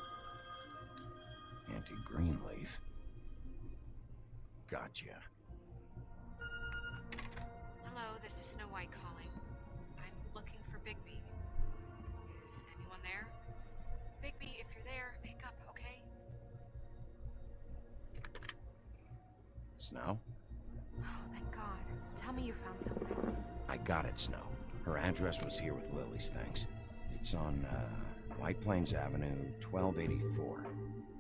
[SPEAKER 4] Auntie Greenleaf. Gotcha.
[SPEAKER 5] Hello, this is Snow White calling. I'm looking for Bigby. Is anyone there? Bigby, if you're there, pick up, okay?
[SPEAKER 4] Snow?
[SPEAKER 5] Oh, thank God. Tell me you found something.
[SPEAKER 4] I got it, Snow. Her address was here with Lily's things. It's on, White Plains Avenue, 1284.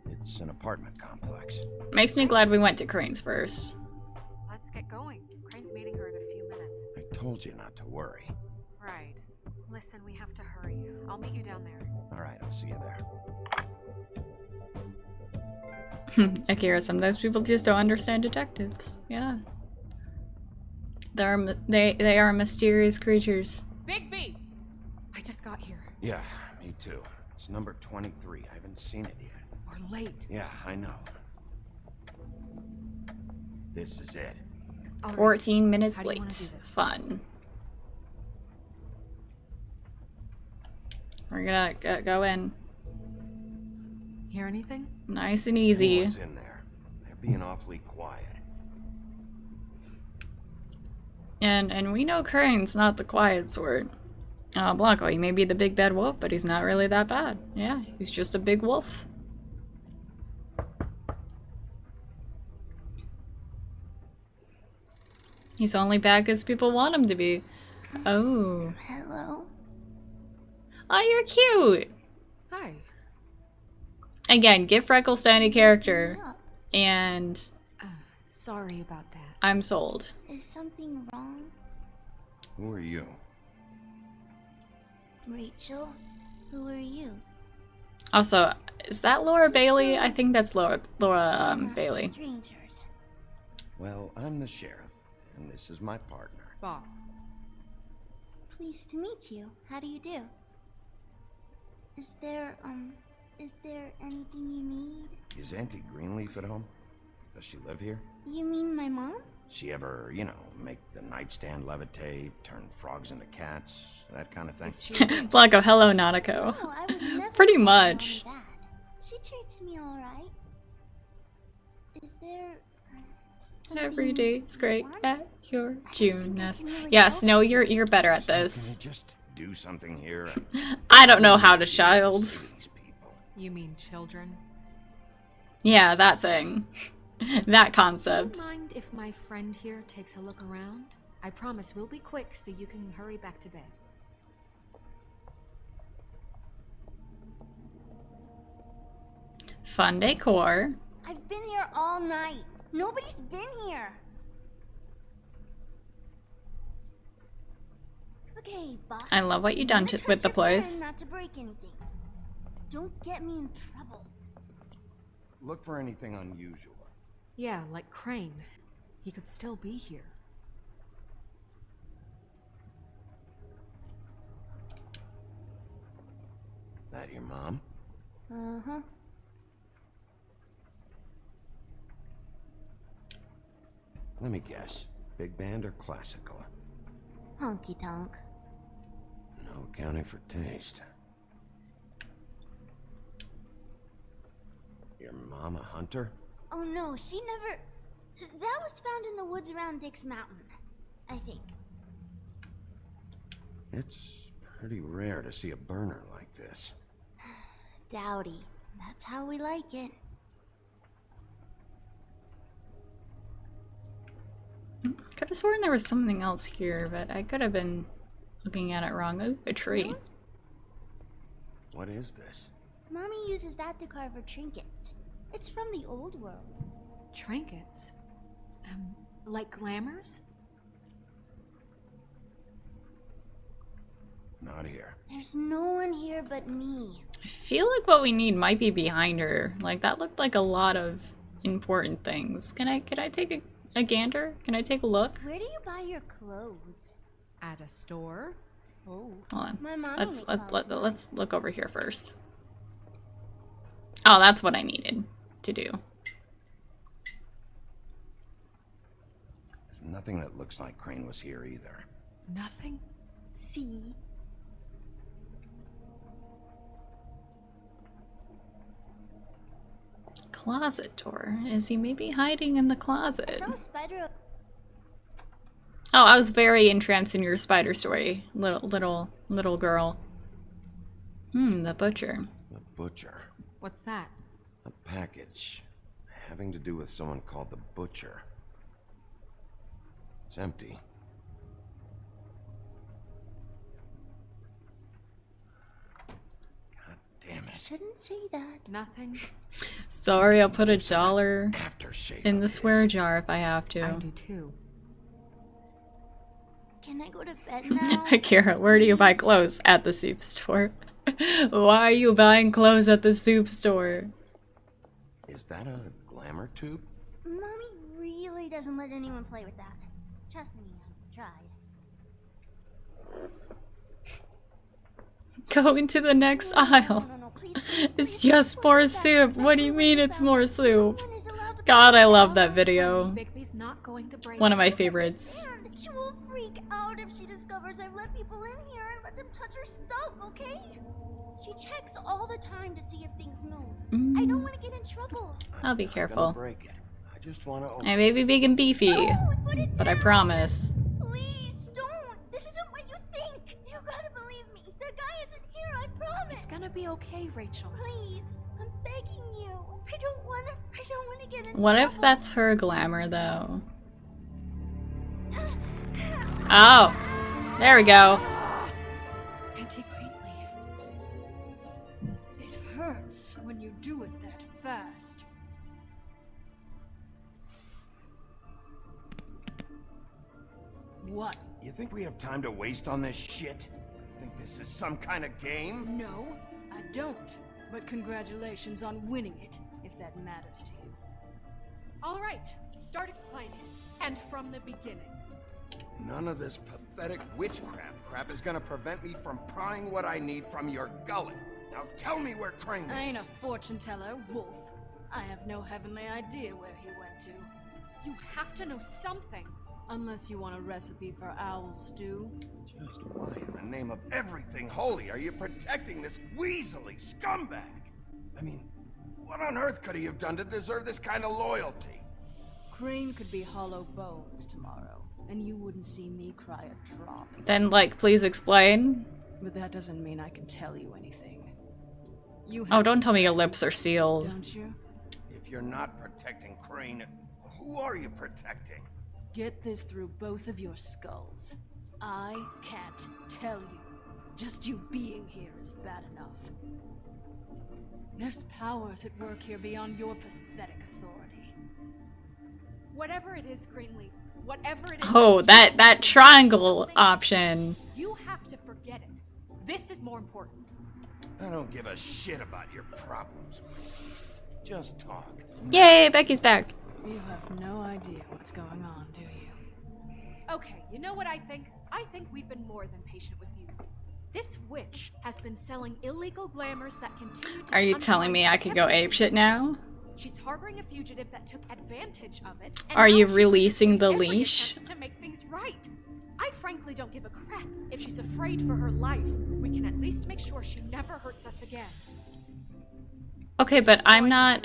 [SPEAKER 4] It's an apartment complex.
[SPEAKER 1] Makes me glad we went to Crane's first.
[SPEAKER 5] Let's get going. Crane's meeting her in a few minutes.
[SPEAKER 4] I told you not to worry.
[SPEAKER 5] Right. Listen, we have to hurry. I'll meet you down there.
[SPEAKER 4] Alright, I'll see you there.
[SPEAKER 1] Akira, sometimes people just don't understand detectives. Yeah. They are mysterious creatures.
[SPEAKER 5] Bigby! I just got here.
[SPEAKER 4] Yeah, me too. It's number 23. I haven't seen it yet.
[SPEAKER 9] We're late.
[SPEAKER 4] Yeah, I know. This is it.
[SPEAKER 1] 14 minutes
[SPEAKER 5] How do you wanna
[SPEAKER 1] late.
[SPEAKER 5] do this?
[SPEAKER 1] Fun. We're gonna go in.
[SPEAKER 5] Hear anything?
[SPEAKER 1] Nice and
[SPEAKER 4] No
[SPEAKER 1] easy.
[SPEAKER 4] one's in there. They're being awfully quiet.
[SPEAKER 1] And we know Crane's not the quiet sort. Blanco, he may be the big bad wolf, but he's not really that bad. Yeah, he's just a big wolf. He's only bad because people want him to be. Oh.
[SPEAKER 7] Hello?
[SPEAKER 1] Oh, you're cute!
[SPEAKER 5] Hi.
[SPEAKER 1] Again, give Freckles to any character. And
[SPEAKER 5] Sorry about that.
[SPEAKER 1] I'm sold.
[SPEAKER 7] Is something wrong?
[SPEAKER 4] Who are you?
[SPEAKER 7] Rachel? Who are you?
[SPEAKER 1] Also, is that Laura Bailey? I think that's Laura
[SPEAKER 7] Not
[SPEAKER 1] Bailey.
[SPEAKER 7] Strangers.
[SPEAKER 4] Well, I'm the sheriff, and this is my partner.
[SPEAKER 5] Boss.
[SPEAKER 7] Pleased to meet you. How do you do? Is there anything you need?
[SPEAKER 4] Is Auntie Greenleaf at home? Does she live here?
[SPEAKER 7] You mean my mom?
[SPEAKER 4] She ever, you know, make the nightstand levitate, turn frogs into cats, that kind of thing?
[SPEAKER 1] Blanco, hello, Nanako.
[SPEAKER 7] No, I would never
[SPEAKER 1] Pretty
[SPEAKER 7] tell
[SPEAKER 1] much.
[SPEAKER 7] Mom that. She treats me alright. Is there
[SPEAKER 1] Every day is great at your Juneness.
[SPEAKER 7] really
[SPEAKER 1] Yes,
[SPEAKER 7] help.
[SPEAKER 1] no, you're better at this.
[SPEAKER 4] Can we just do something here?
[SPEAKER 1] I don't know how to child.
[SPEAKER 5] You mean children?
[SPEAKER 1] Yeah, that thing. That concept.
[SPEAKER 5] Do you mind if my friend here takes a look around? I promise we'll be quick so you can hurry back to bed.
[SPEAKER 1] Fun decor.
[SPEAKER 7] I've been here all night. Nobody's been here. Okay, boss.
[SPEAKER 1] I love what you done with the place.
[SPEAKER 7] Not to break anything. Don't get me in trouble.
[SPEAKER 4] Look for anything unusual.
[SPEAKER 5] Yeah, like Crane. He could still be here.
[SPEAKER 4] That your mom?
[SPEAKER 7] Uh-huh.
[SPEAKER 4] Let me guess. Big band or classical?
[SPEAKER 7] Honky tonk.
[SPEAKER 4] No accounting for taste. Your mom a hunter?
[SPEAKER 7] Oh no, she never... That was found in the woods around Dick's Mountain, I think.
[SPEAKER 4] It's pretty rare to see a burner like this.
[SPEAKER 7] Dowdy. That's how we like it.
[SPEAKER 1] Could have sworn there was something else here, but I could have been looking at it wrong. Ooh, a tree.
[SPEAKER 4] What is this?
[SPEAKER 7] Mommy uses that to carve her trinkets. It's from the old world.
[SPEAKER 5] Trinkets? Like glamours?
[SPEAKER 4] Not here.
[SPEAKER 7] There's no one here but me.
[SPEAKER 1] I feel like what we need might be behind her. Like, that looked like a lot of important things. Can I take a gander? Can I take a look?
[SPEAKER 7] Where do you buy your clothes?
[SPEAKER 5] At a store?
[SPEAKER 7] Oh.
[SPEAKER 1] Hold on.
[SPEAKER 7] My mom
[SPEAKER 1] Let's look over here first. Oh, that's what I needed to do.
[SPEAKER 4] There's nothing that looks like Crane was here either.
[SPEAKER 5] Nothing?
[SPEAKER 7] See?
[SPEAKER 1] Closet door. Is he maybe hiding in the closet?
[SPEAKER 7] I saw a spider.
[SPEAKER 1] Oh, I was very entranced in your spider story, little girl. The butcher.
[SPEAKER 4] The butcher.
[SPEAKER 5] What's that?
[SPEAKER 4] A package having to do with someone called the Butcher. It's empty. God damn it.
[SPEAKER 7] Shouldn't say that.
[SPEAKER 5] Nothing.
[SPEAKER 1] Sorry, I'll put $1
[SPEAKER 4] Aftershave
[SPEAKER 1] in the swear jar if I have to.
[SPEAKER 5] I do too.
[SPEAKER 7] Can I go to bed now?
[SPEAKER 1] Kara, where do you buy clothes? At the soup store. Why are you buying clothes at the soup store?
[SPEAKER 4] Is that a glamour tube?
[SPEAKER 7] Mommy really doesn't let anyone play with that. Trust me, I've tried.
[SPEAKER 1] Go into the next aisle.
[SPEAKER 7] No, please,
[SPEAKER 1] It's just more soup. What do you mean it's more soup? God, I love that video.
[SPEAKER 5] Bigby's not going to break.
[SPEAKER 1] One of my favorites.
[SPEAKER 7] She will freak out if she discovers I've let people in here and let them touch her stuff, okay? She checks all the time to see if things move. I don't want to get in trouble.
[SPEAKER 1] I'll be careful.
[SPEAKER 4] Break it. I just want to.
[SPEAKER 1] I may be big and beefy, but I promise.
[SPEAKER 7] Please don't. This isn't what you think. You gotta believe me. The guy isn't here. I promise.
[SPEAKER 5] It's gonna be okay, Rachel.
[SPEAKER 7] Please, I'm begging you. I don't wanna get in
[SPEAKER 1] What
[SPEAKER 7] trouble.
[SPEAKER 1] if that's her glamour, though? Oh, there we go.
[SPEAKER 5] Auntie Greenleaf.
[SPEAKER 20] It hurts when you do it that fast. What?
[SPEAKER 4] You think we have time to waste on this shit? Think this is some kind of game?
[SPEAKER 20] No, I don't. But congratulations on winning it, if that matters to you.
[SPEAKER 9] All right, start explaining. And from the beginning.
[SPEAKER 4] None of this pathetic witchcraft crap is gonna prevent me from prying what I need from your gullet. Now tell me where Crane is.
[SPEAKER 20] I ain't a fortune teller, Wolf. I have no heavenly idea where he went to.
[SPEAKER 5] You have to know something.
[SPEAKER 20] Unless you want a recipe for owl stew.
[SPEAKER 4] Just why in the name of everything holy are you protecting this weaselly scumbag? I mean, what on earth could he have done to deserve this kind of loyalty?
[SPEAKER 20] Crane could be hollow bones tomorrow, and you wouldn't see me cry a drop.
[SPEAKER 1] Then, like, please explain.
[SPEAKER 20] But that doesn't mean I can tell you anything.
[SPEAKER 1] Oh, don't tell me your lips are sealed.
[SPEAKER 20] Don't you?
[SPEAKER 4] If
[SPEAKER 19] If you're not protecting Crane, who are you protecting?
[SPEAKER 20] Get this through both of your skulls. I can't tell you. Just you being here is bad enough. There's powers at work here beyond your pathetic authority.
[SPEAKER 5] Whatever it is, Greenleaf, whatever it is.
[SPEAKER 1] Oh, that triangle option.
[SPEAKER 5] You have to forget it. This is more important.
[SPEAKER 19] I don't give a shit about your problems. Just talk.
[SPEAKER 1] Yay, Becky's back.
[SPEAKER 20] You have no idea what's going on, do you?
[SPEAKER 5] Okay, you know what I think? I think we've been more than patient with you. This witch has been selling illegal glamours that continue to
[SPEAKER 1] Are you telling me I could go apeshit now?
[SPEAKER 5] She's harboring a fugitive that took advantage of it. And
[SPEAKER 1] Are
[SPEAKER 5] now
[SPEAKER 1] you
[SPEAKER 5] she's
[SPEAKER 1] releasing the
[SPEAKER 5] every
[SPEAKER 1] leash?
[SPEAKER 5] attempt to make things right. I frankly don't give a crap if she's afraid for her life. We can at least make sure she never hurts us again.
[SPEAKER 1] Okay, but I'm not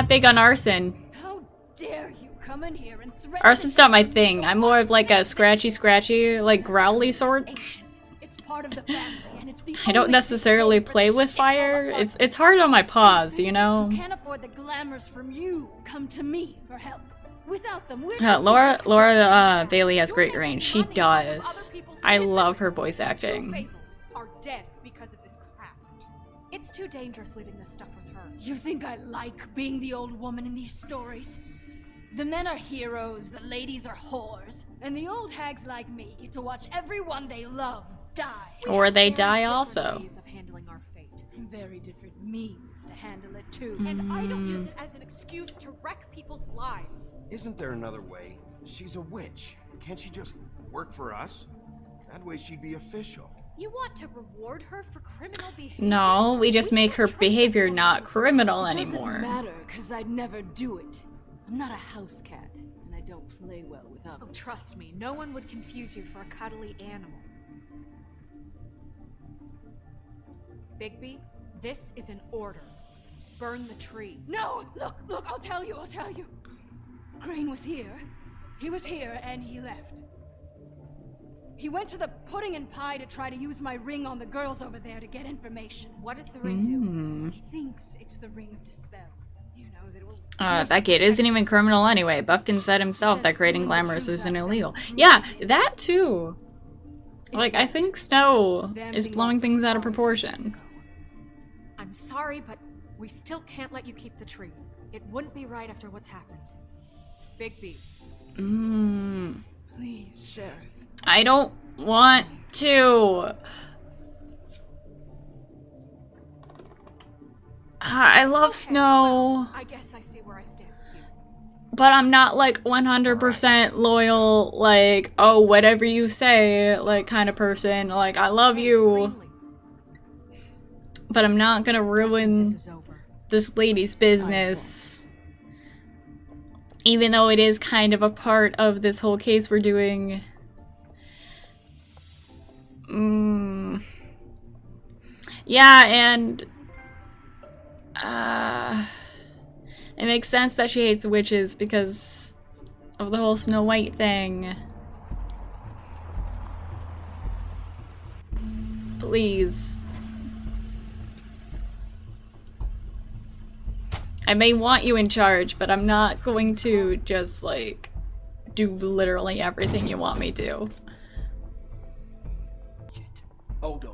[SPEAKER 1] big on arson.
[SPEAKER 20] How dare you come in here and threaten
[SPEAKER 1] Arson's not my thing. I'm more of like a scratchy, like growly sort.
[SPEAKER 20] It's part of the family, and it's the
[SPEAKER 1] I don't necessarily play with fire. It's hard on my paws, you know?
[SPEAKER 20] who can't afford the glamours from you come to me for help. Without them, we're
[SPEAKER 1] Laura Bailey has great range. She does. I love her voice acting.
[SPEAKER 5] Fables are dead because of this crap. It's too dangerous leaving this stuff with her.
[SPEAKER 20] You think I like being the old woman in these stories? The men are heroes, the ladies are whores, and the old hags like me get to watch everyone they love die.
[SPEAKER 1] Or they die also.
[SPEAKER 5] Ways of handling our fate.
[SPEAKER 20] Very different means to handle it too.
[SPEAKER 5] And I don't use it as an excuse to wreck people's lives.
[SPEAKER 19] Isn't there another way? She's a witch. Can't she just work for us? That way she'd be official.
[SPEAKER 5] You want to reward her for criminal behavior?
[SPEAKER 1] No, we just make her behavior not criminal anymore.
[SPEAKER 20] It doesn't matter, because I'd never do it. I'm not a house cat, and I don't play well with others.
[SPEAKER 5] Oh, trust me, no one would confuse you for a cuddly animal. Bigby, this is an order. Burn the tree.
[SPEAKER 20] No! Look, I'll tell you. Crane was here. He was here, and he left. He went to the pudding and pie to try to use my ring on the girls over there to get information.
[SPEAKER 5] What does the ring do?
[SPEAKER 20] He thinks it's the ring of dispel. You know, that it will...
[SPEAKER 1] That kid isn't even criminal anyway. Buffkin said himself that creating glamours isn't illegal. Yeah, that too. Like, I think Snow is blowing things out of proportion.
[SPEAKER 5] I'm sorry, but we still can't let you keep the tree. It wouldn't be right after what's happened. Bigby.
[SPEAKER 20] Please, Sheriff.
[SPEAKER 1] I don't want to. I love Snow.
[SPEAKER 5] I guess I see where I stand with you.
[SPEAKER 1] But I'm not like 100% loyal, like, oh, whatever you say, like, kind of person. Like, I love you. But I'm not gonna ruin this lady's business. Even though it is kind of a part of this whole case we're doing. Yeah, and it makes sense that she hates witches because of the whole Snow White thing. Please. I may want you in charge, but I'm not going to just, like, do literally everything you want me to.
[SPEAKER 21] Hold on.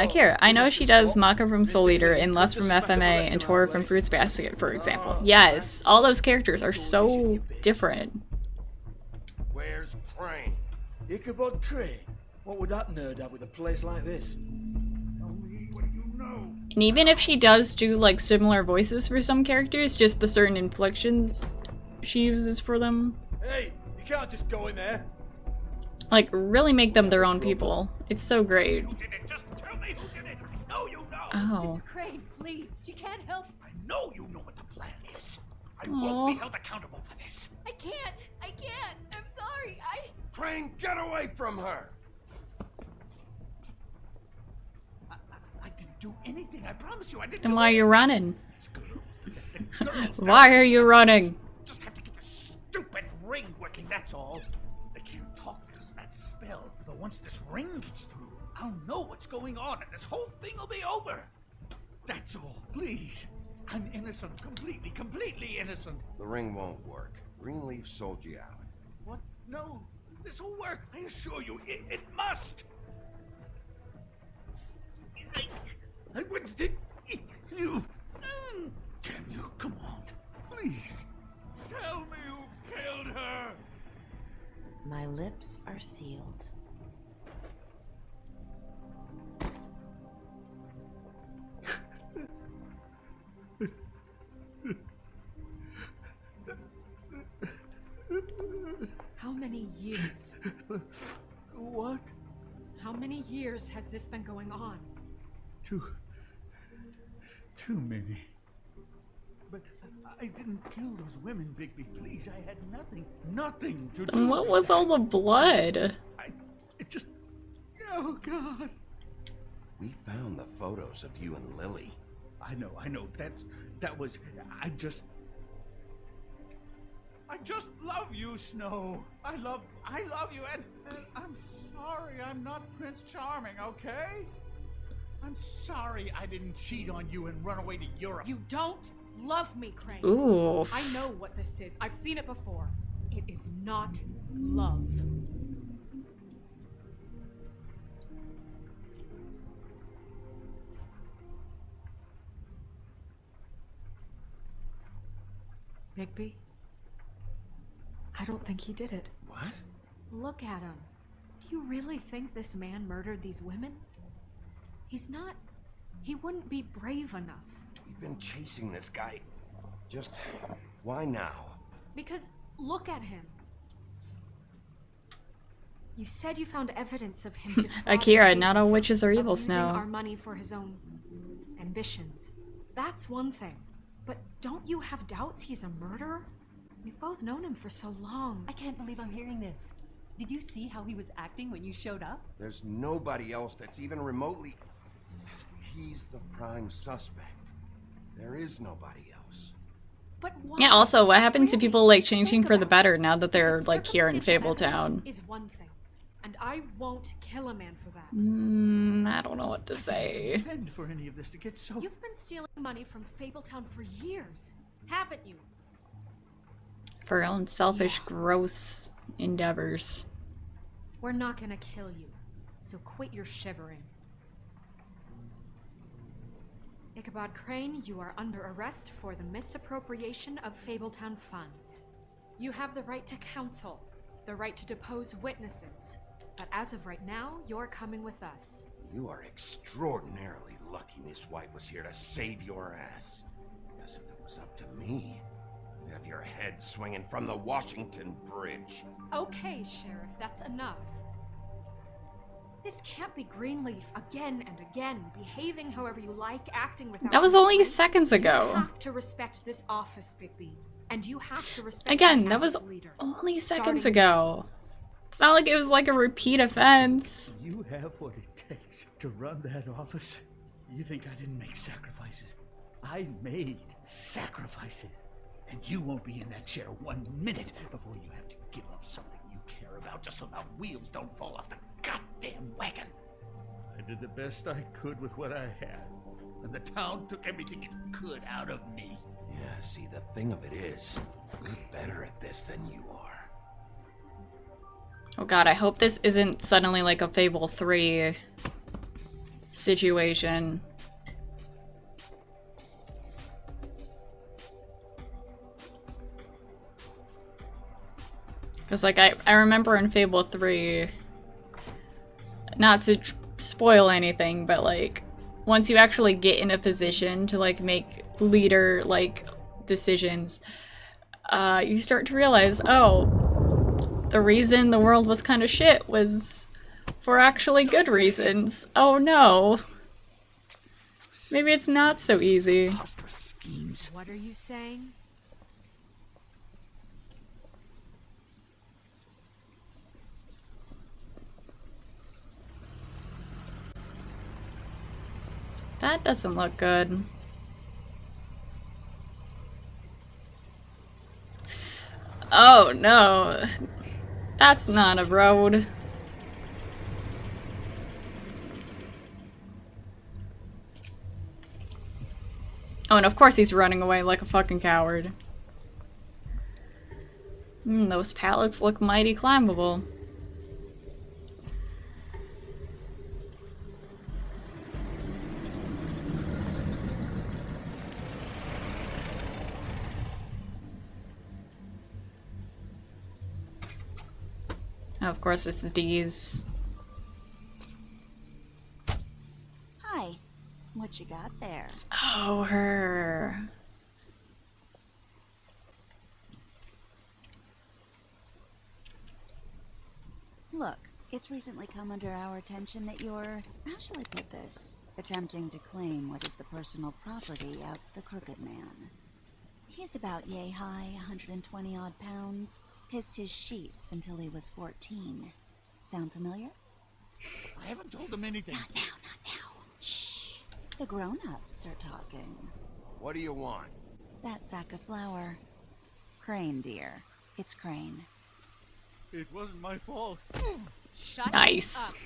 [SPEAKER 1] Kira, I know she does Maka from Soul Eater and Lust from FMA and Tora from Fruits Basket, for example. Yes, all those characters are so different.
[SPEAKER 19] Where's Crane?
[SPEAKER 21] Ichabod Crane? What would that nerd have with a place like this?
[SPEAKER 1] And even if she does do, like, similar voices for some characters, just the certain inflections she uses for them.
[SPEAKER 21] Hey, you can't just go in there.
[SPEAKER 1] Like, really make them their own people. It's so great.
[SPEAKER 21] Just tell me who did it. I know you know.
[SPEAKER 1] Oh.
[SPEAKER 9] Mr. Crane, please. You can't help.
[SPEAKER 21] I know you know what the plan is. I won't be held accountable for this.
[SPEAKER 9] I can't. I'm sorry.
[SPEAKER 19] Crane, get away from her!
[SPEAKER 21] I didn't do anything. I promise you I didn't.
[SPEAKER 1] Then why are you running? Why are you running?
[SPEAKER 21] Just have to get the stupid ring working, that's all. They can't talk because of that spell. But once this ring gets through, I'll know what's going on and this whole thing will be over. That's all. Please. I'm innocent. Completely innocent.
[SPEAKER 19] The ring won't work. Greenleaf sold you out.
[SPEAKER 21] What? No. This will work. I assure you, it must. I wouldn't take you. Damn you, come on. Please. Tell me who killed her.
[SPEAKER 10] My lips are sealed.
[SPEAKER 5] How many years?
[SPEAKER 21] What?
[SPEAKER 5] How many years has this been going on?
[SPEAKER 21] Too many. But I didn't kill those women, Bigby. Please, I had nothing to do.
[SPEAKER 1] And what was all the blood?
[SPEAKER 21] Oh, God.
[SPEAKER 19] We found the photos of you and Lily.
[SPEAKER 21] I know. That was. I just love you, Snow. I love you, and I'm sorry I'm not Prince Charming, okay? I'm sorry I didn't cheat on you and run away to Europe.
[SPEAKER 5] You don't love me, Crane.
[SPEAKER 1] Ooh.
[SPEAKER 5] I know what this is. I've seen it before. It is not love. Bigby? I don't think he did it.
[SPEAKER 19] What?
[SPEAKER 5] Look at him. Do you really think this man murdered these women? He's not. He wouldn't be brave enough.
[SPEAKER 19] We've been chasing this guy. Just why now?
[SPEAKER 5] Because look at him. You said you found evidence of him
[SPEAKER 1] Akira, not all witches are evil,
[SPEAKER 5] using
[SPEAKER 1] Snow.
[SPEAKER 5] our money for his own ambitions. That's one thing. But don't you have doubts he's a murderer? We've both known him for so long.
[SPEAKER 8] I can't believe I'm hearing this. Did you see how he was acting when you showed up?
[SPEAKER 19] There's nobody else that's even remotely... He's the prime suspect. There is nobody else.
[SPEAKER 5] But why?
[SPEAKER 1] Yeah, also, what happened to people, like, changing for the better now that they're, like, here in Fabletown?
[SPEAKER 5] Is one thing, and I won't kill a man for that.
[SPEAKER 1] I don't know what to say.
[SPEAKER 21] Intend for any of this to get so...
[SPEAKER 5] You've been stealing money from Fabletown for years, haven't you?
[SPEAKER 1] For your own selfish, gross endeavors.
[SPEAKER 5] We're not gonna kill you, so quit your shivering. Ichabod Crane, you are under arrest for the misappropriation of Fabletown funds. You have the right to counsel, the right to depose witnesses, but as of right now, you're coming with us.
[SPEAKER 19] You are extraordinarily lucky Miss White was here to save your ass. Because if it was up to me, you'd have your head swinging from the Washington Bridge.
[SPEAKER 5] Okay, Sheriff, that's enough. This can't be Greenleaf again and again, behaving however you like, acting without...
[SPEAKER 1] That was only seconds ago.
[SPEAKER 5] You have to respect this office, Bigby. And you have to respect
[SPEAKER 1] Again,
[SPEAKER 5] me
[SPEAKER 1] that
[SPEAKER 5] as
[SPEAKER 1] was
[SPEAKER 5] its leader.
[SPEAKER 1] only seconds ago. It's not like it was like a repeat offense.
[SPEAKER 21] You have what it takes to run that office? You think I didn't make sacrifices? I made sacrifices. And you won't be in that chair 1 minute before you have to give up something you care about just so the wheels don't fall off the goddamn wagon. I did the best I could with what I had. And the town took everything it could out of me.
[SPEAKER 19] Yeah, see, the thing of it is, we're better at this than you are.
[SPEAKER 1] Oh god, I hope this isn't suddenly like a Fable 3 situation. Because, like, I remember in Fable 3, not to spoil anything, but, like, once you actually get in a position to, like, make leader, like, decisions, you start to realize, oh, the reason the world was kind of shit was for actually good reasons. Oh no. Maybe it's not so easy.
[SPEAKER 5] What are you saying?
[SPEAKER 1] That doesn't look good. Oh no. That's not a road. Oh, and of course he's running away like a fucking coward. Those pallets look mighty climbable. Oh, of course it's the D's.
[SPEAKER 6] Hi. What you got there?
[SPEAKER 1] Oh, her.
[SPEAKER 6] Look, it's recently come under our attention that you're, how shall I put this, attempting to claim what is the personal property of the Crooked Man. He's about yay high, 120 odd pounds, pissed his sheets until he was 14. Sound familiar?
[SPEAKER 21] I haven't told him anything.
[SPEAKER 6] Not now, not now. Shh. The grown-ups are talking.
[SPEAKER 19] What do you want?
[SPEAKER 6] That sack of flour. Crane, dear. It's Crane.
[SPEAKER 21] It wasn't my fault.
[SPEAKER 5] Shut
[SPEAKER 1] Nice.
[SPEAKER 5] up.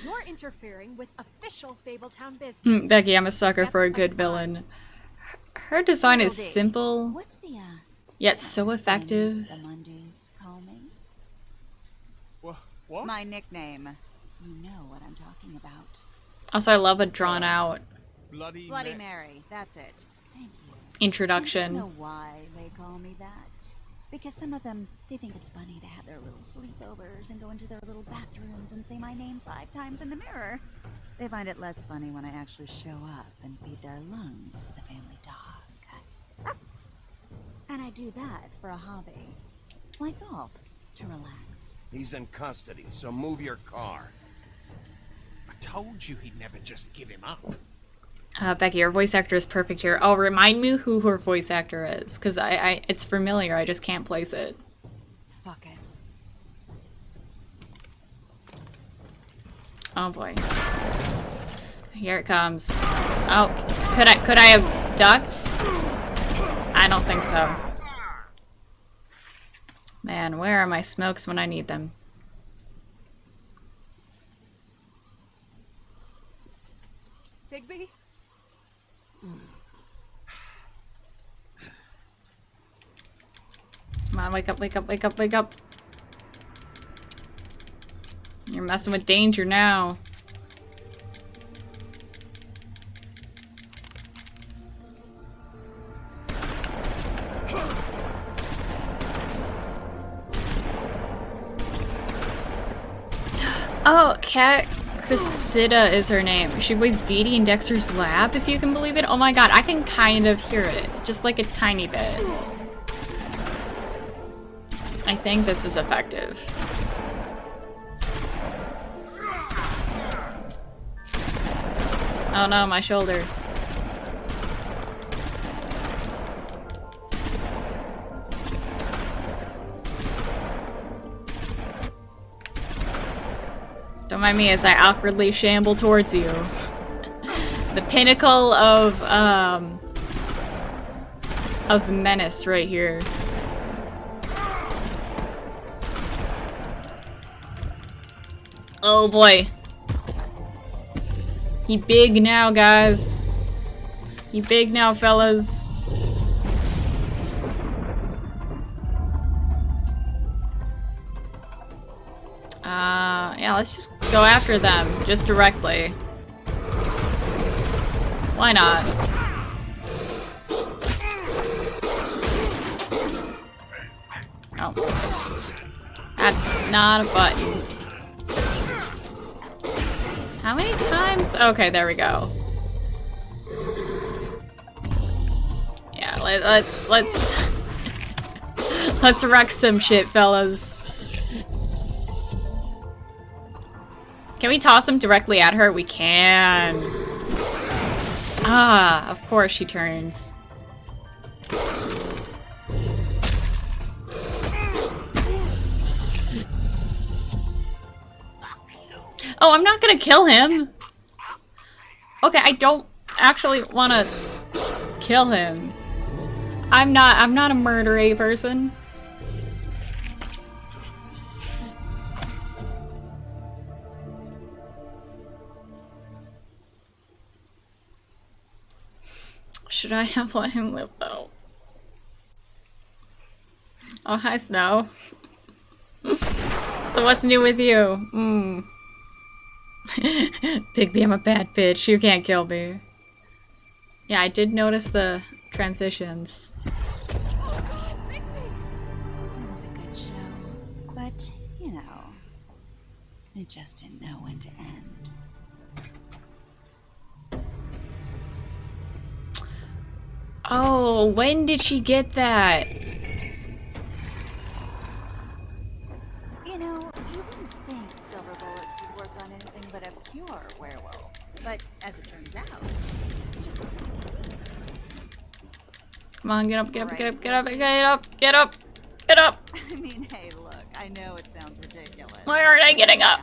[SPEAKER 5] You're interfering with official Fabletown business.
[SPEAKER 1] Becky, I'm a sucker for a good villain. Her design is simple,
[SPEAKER 6] What's the,
[SPEAKER 1] yet so effective.
[SPEAKER 6] The Mondays call me?
[SPEAKER 21] What?
[SPEAKER 6] My nickname. You know what I'm talking about.
[SPEAKER 1] Also, I love a drawn out
[SPEAKER 21] Bloody
[SPEAKER 6] Mary. That's it. Thank you.
[SPEAKER 1] introduction.
[SPEAKER 6] I don't know why they call me that. Because some of them, they think it's funny to have their little sleepovers and go into their little bathrooms and say my name 5 times in the mirror. They find it less funny when I actually show up and feed their lungs to the family dog. And I do that for a hobby. Like golf, to relax.
[SPEAKER 19] He's in custody, so move your car.
[SPEAKER 21] I told you he'd never just give him up.
[SPEAKER 1] Becky, her voice actor is perfect here. Oh, remind me who her voice actor is, because it's familiar. I just can't place it.
[SPEAKER 6] Fuck it.
[SPEAKER 1] Oh boy. Here it comes. Oh, could I have ducked? I don't think so. Man, where are my smokes when I need them?
[SPEAKER 5] Bigby?
[SPEAKER 1] Come on, wake up, wake up, wake up, wake up. You're messing with danger now. Oh, Cat Cressida is her name. She plays Dee Dee in Dexter's Lab, if you can believe it. Oh my god, I can kind of hear it. Just like a tiny bit. I think this is effective. Oh no, my shoulder. Don't mind me as I awkwardly shamble towards you. The pinnacle of menace right here. Oh boy. He big now, guys. He big now, fellas. Yeah, let's just go after them, just directly. Why not? Oh. That's not a button. How many times? Okay, there we go. Yeah, let's let's wreck some shit, fellas. Can we toss him directly at her? We can. Ah, of course she turns. Oh, I'm not gonna kill him. Okay, I don't actually want to kill him. I'm not a murdery person. Should I have let him live though? Oh, hi, Snow. So what's new with you? Bigby, I'm a bad bitch. You can't kill me. Yeah, I did notice the transitions.
[SPEAKER 6] It was a good show, but, you know, it just didn't know when to end.
[SPEAKER 1] Oh, when did she get that?
[SPEAKER 6] You know, you wouldn't think silver bullets would work on anything but a pure werewolf. But as it turns out, it's just not the case.
[SPEAKER 1] Come on, get up, get up, get up, get up, get up, get up, get up!
[SPEAKER 6] I mean, hey, look, I know it sounds ridiculous.
[SPEAKER 1] Why aren't I getting up?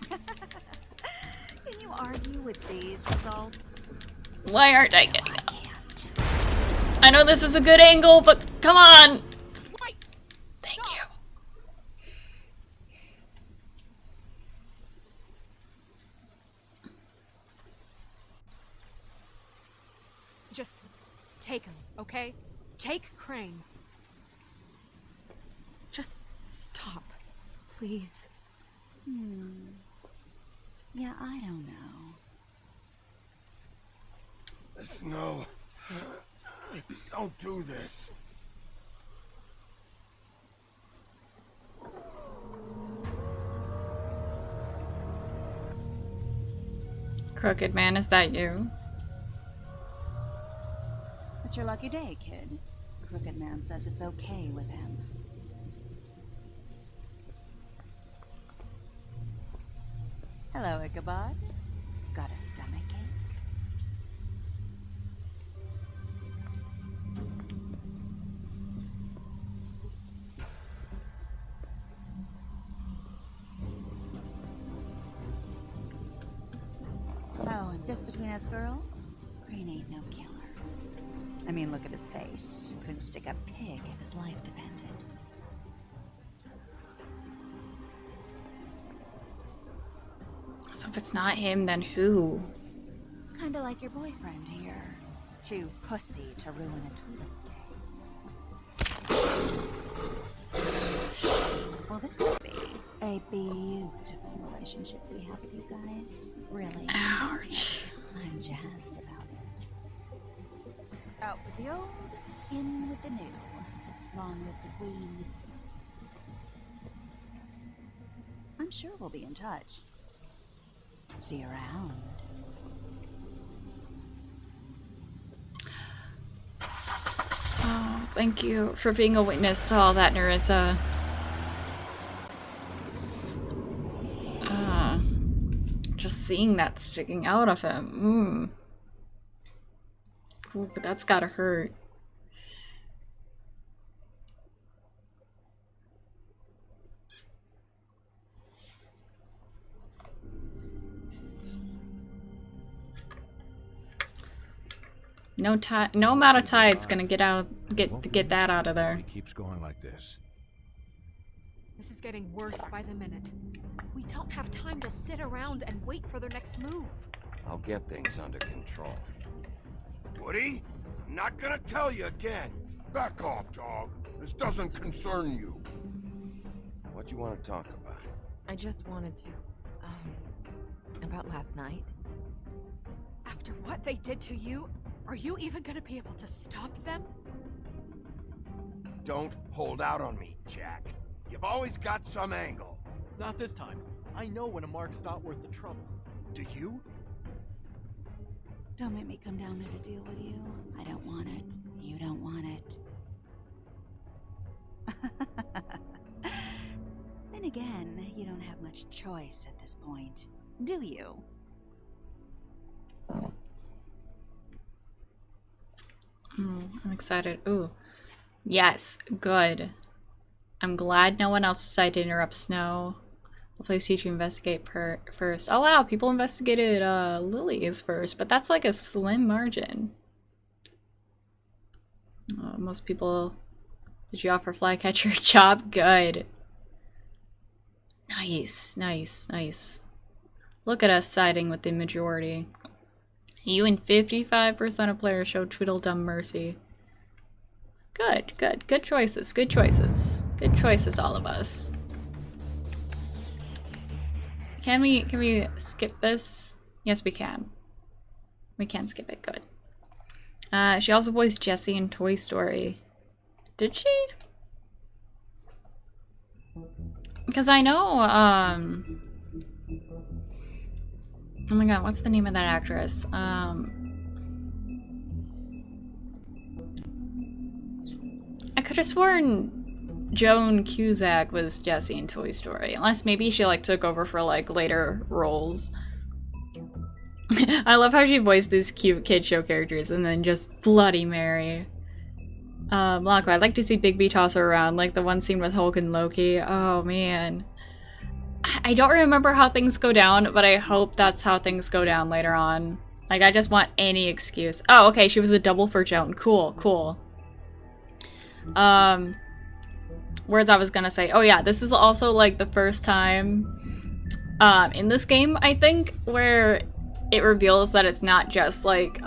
[SPEAKER 6] Can you argue with these results?
[SPEAKER 1] Why aren't I getting up? I know this is a good angle, but come on! Thank you.
[SPEAKER 5] Just take him, okay? Take Crane. Just stop, please.
[SPEAKER 6] Yeah, I don't know.
[SPEAKER 19] Snow, don't do this.
[SPEAKER 1] Crooked Man, is that you?
[SPEAKER 6] It's your lucky day, kid. Crooked Man says it's okay with him. Hello, Ichabod. Got a stomachache? Oh, and just between us girls, Crane ain't no killer. I mean, look at his face. Couldn't stick a pig if his life depended.
[SPEAKER 1] So if it's not him, then who?
[SPEAKER 6] Kinda like your boyfriend here. Too pussy to ruin a Tuesday. Well, this must be a beautiful relationship we have with you guys. Really.
[SPEAKER 1] Ouch.
[SPEAKER 6] I'm jazzed about it. Out with the old, in with the new. Long live the queen. I'm sure we'll be in touch. See you around.
[SPEAKER 1] Oh, thank you for being a witness to all that, Nerissa. Just seeing that sticking out of him. Ooh, but that's gotta hurt. No amount of tide's gonna get that out of there.
[SPEAKER 2] He keeps going like this.
[SPEAKER 5] This is getting worse by the minute. We don't have time to sit around and wait for their next move.
[SPEAKER 4] I'll get things under control.
[SPEAKER 18] Woody, I'm not gonna tell you again. Back off, dog. This doesn't concern you.
[SPEAKER 4] What you want to talk about?
[SPEAKER 10] I just wanted to, about last night.
[SPEAKER 5] After what they did to you, are you even gonna be able to stop them?
[SPEAKER 19] Don't hold out on me, Jack. You've always got some angle.
[SPEAKER 16] Not this time. I know when a mark's not worth the trouble. Do you?
[SPEAKER 6] Don't make me come down there to deal with you. I don't want it. You don't want it. Then again, you don't have much choice at this point, do you?
[SPEAKER 1] I'm excited. Ooh. Yes, good. I'm glad no one else decided to interrupt Snow. I'll place you to investigate first. Oh wow, people investigated Lily's first, but that's like a slim margin. Most people... Did you offer Flycatcher a job? Good. Nice, nice, nice. Look at us siding with the majority. You and 55% of players show Tweedledum mercy. Good, good. Good choices, good choices. Good choices, all of us. Can we skip this? Yes, we can. We can skip it, good. She also voiced Jessie in Toy Story. Did she? Because I know, oh my god, what's the name of that actress? I could have sworn Joan Cusack was Jessie in Toy Story. Unless maybe she like took over for like later roles. I love how she voiced these cute kid show characters and then just Bloody Mary. Blanco, I'd like to see Bigby toss her around, like the one scene with Hulk and Loki. Oh man. I don't remember how things go down, but I hope that's how things go down later on. Like, I just want any excuse. Oh, okay, she was a double for Joan. Cool, cool. Words I was gonna say. Oh yeah, this is also like the first time in this game, I think, where it reveals that it's not just like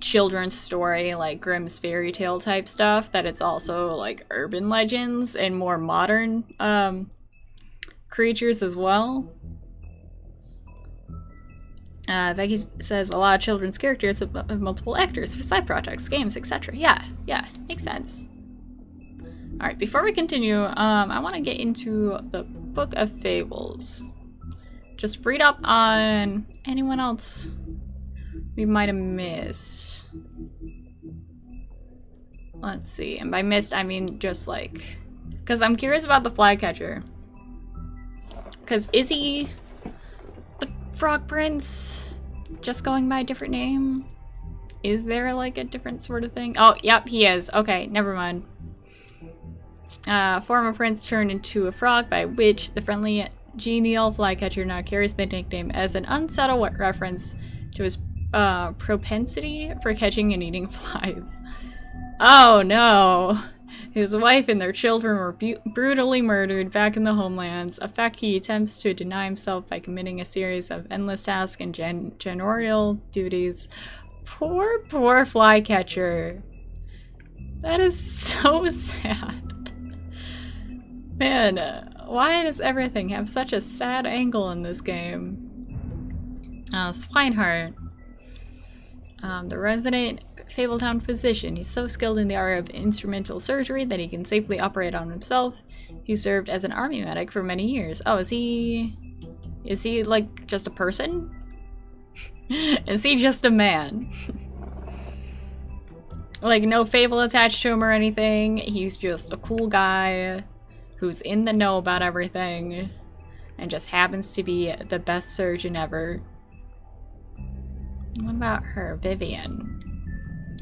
[SPEAKER 1] children's story, like Grimm's fairy tale type stuff, that it's also like urban legends and more modern creatures as well. Becky says a lot of children's characters have multiple actors for side projects, games, etc. Yeah, makes sense. Alright, before we continue, I want to get into the Book of Fables. Just read up on anyone else we might have missed. Let's see, and by missed I mean just like, because I'm curious about the Flycatcher. Because is he the Frog Prince just going by a different name? Is there like a different sort of thing? Oh, yep, he is. Okay, never mind. Former prince turned into a frog, by which the friendly genial Flycatcher now carries the nickname as an unsubtle reference to his propensity for catching and eating flies. Oh no! His wife and their children were brutally murdered back in the homelands, a fact he attempts to deny himself by committing a series of endless tasks and general duties. Poor, poor Flycatcher. That is so sad. Man, why does everything have such a sad angle in this game? Swinehart. The resident Fabletown physician. He's so skilled in the art of instrumental surgery that he can safely operate on himself. He served as an army medic for many years. Oh, is he like just a person? Is he just a man? Like no fable attached to him or anything. He's just a cool guy who's in the know about everything and just happens to be the best surgeon ever. What about her, Vivian?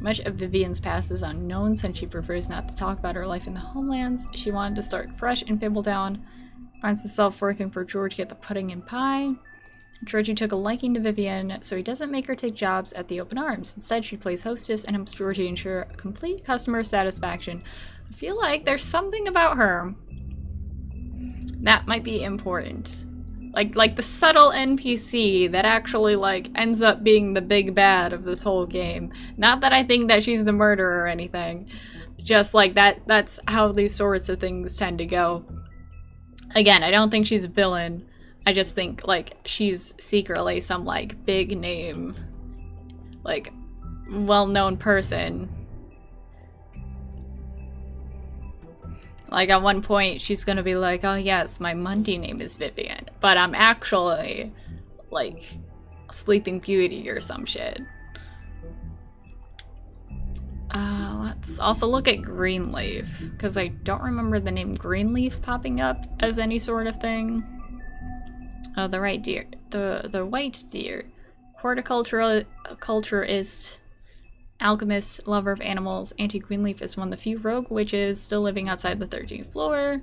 [SPEAKER 1] Much of Vivian's past is unknown since she prefers not to talk about her life in the homelands. She wanted to start fresh in Fabletown, finds herself working for Georgie at the Pudding and Pie. Georgie took a liking to Vivian, so he doesn't make her take jobs at the Open Arms. Instead, she plays hostess and helps Georgie ensure complete customer satisfaction. I feel like there's something about her that might be important. Like the subtle NPC that actually like ends up being the big bad of this whole game. Not that I think that she's the murderer or anything. Just like that's how these sorts of things tend to go. Again, I don't think she's a villain. I just think like she's secretly some like big name, like well-known person. Like, at one point, she's gonna be like, oh yes, my Monday name is Vivian, but I'm actually, like, Sleeping Beauty or some shit. Let's also look at Greenleaf, because I don't remember the name Greenleaf popping up as any sort of thing. Oh, the right deer. The white deer. Horticulturist, alchemist, lover of animals, Auntie Greenleaf is one of the few rogue witches still living outside the 13th floor,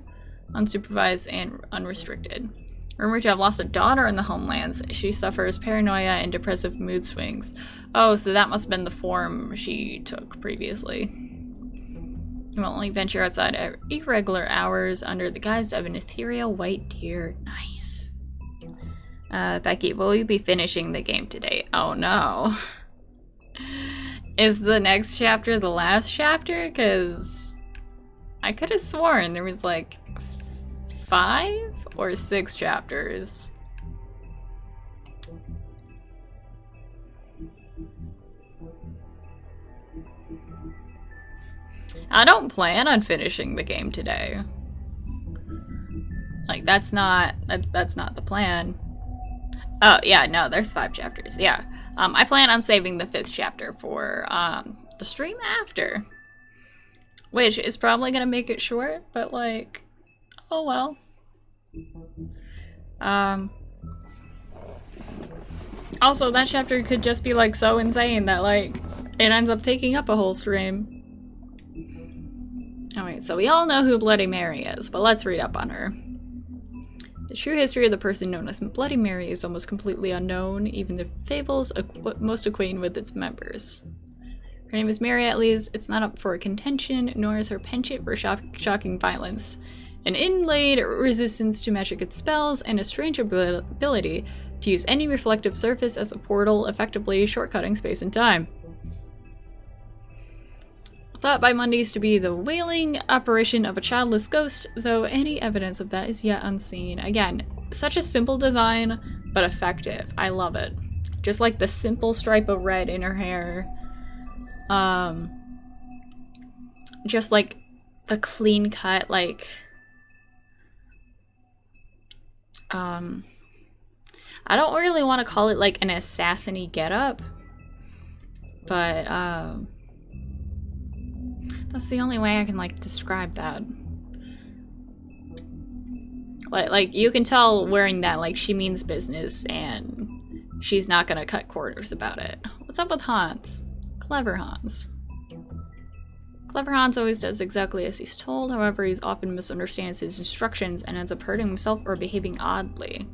[SPEAKER 1] unsupervised and unrestricted. Rumored to have lost a daughter in the homelands, she suffers paranoia and depressive mood swings. Oh, so that must have been the form she took previously. You will only venture outside at irregular hours under the guise of an ethereal white deer. Nice. Becky, will you be finishing the game today? Oh no. Is the next chapter the last chapter? Because I could have sworn there was like 5 or 6 chapters. I don't plan on finishing the game today. Like, that's not the plan. Oh, yeah, no, there's 5 chapters, yeah. I plan on saving the 5th chapter for, the stream after. Which is probably gonna make it short, but, like, oh well. Also, that chapter could just be, like, so insane that, like, it ends up taking up a whole stream. Alright, so we all know who Bloody Mary is, but let's read up on her. The true history of the person known as Bloody Mary is almost completely unknown, even the fables most acquainted with its members. Her name is Mary, at least. It's not up for contention, nor is her penchant for shocking violence. An inlaid resistance to magic spells, and a strange ability to use any reflective surface as a portal, effectively shortcutting space and time. Thought by Mondays to be the wailing apparition of a childless ghost, though any evidence of that is yet unseen. Again, such a simple design, but effective. I love it. Just like the simple stripe of red in her hair. Just like the clean cut, like, I don't really want to call it like an assassin-y getup, but, that's the only way I can, like, describe that. Like, you can tell wearing that, like, she means business, and she's not gonna cut corners about it. What's up with Hans? Clever Hans. Clever Hans always does exactly as he's told, however, he often misunderstands his instructions and ends up hurting himself or behaving oddly.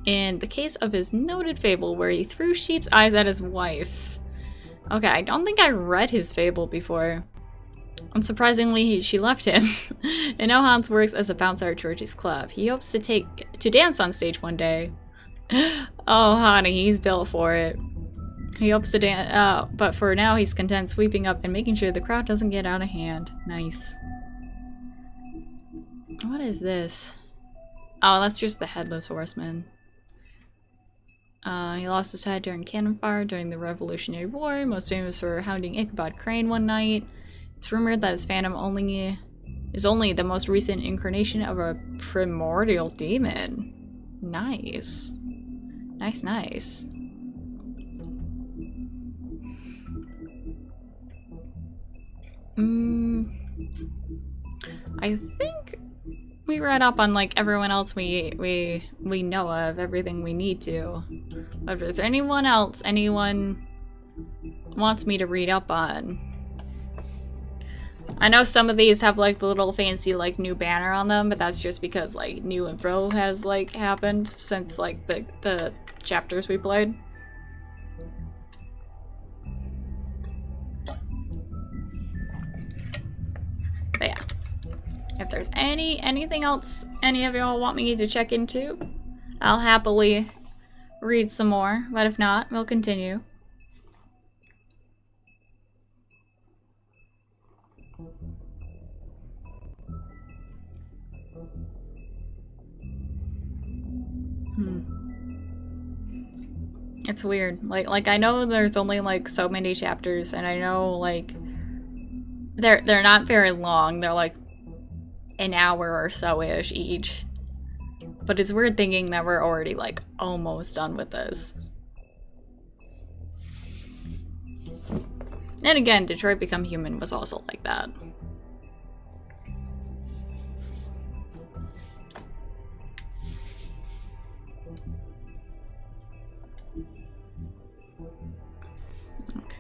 [SPEAKER 1] In the case of his noted fable, where he threw sheep's eyes at his wife. Okay, I don't think I read his fable before. Unsurprisingly, she left him, and now Hans works as a bouncer at Georgie's club. He hopes to dance on stage one day. Oh, honey, he's built for it. He hopes to dance, but for now he's content sweeping up and making sure the crowd doesn't get out of hand. Nice. What is this? Oh, that's just the Headless Horseman. He lost his head during cannon fire during the Revolutionary War, most famous for hounding Ichabod Crane one night. It's rumored that his phantom is only the most recent incarnation of a primordial demon. Nice. Nice, nice. I think we read up on, like, everyone else we know of, everything we need to. But if there's anyone else anyone wants me to read up on. I know some of these have, like, the little fancy, like, new banner on them, but that's just because, like, new info has, like, happened since, like, the chapters we played. But yeah. If there's anything else any of y'all want me to check into, I'll happily read some more, but if not, we'll continue. It's weird. Like I know there's only, like, so many chapters, and I know, like, they're not very long. They're like an hour or so-ish each. But it's weird thinking that we're already, like, almost done with this. And again, Detroit Become Human was also like that.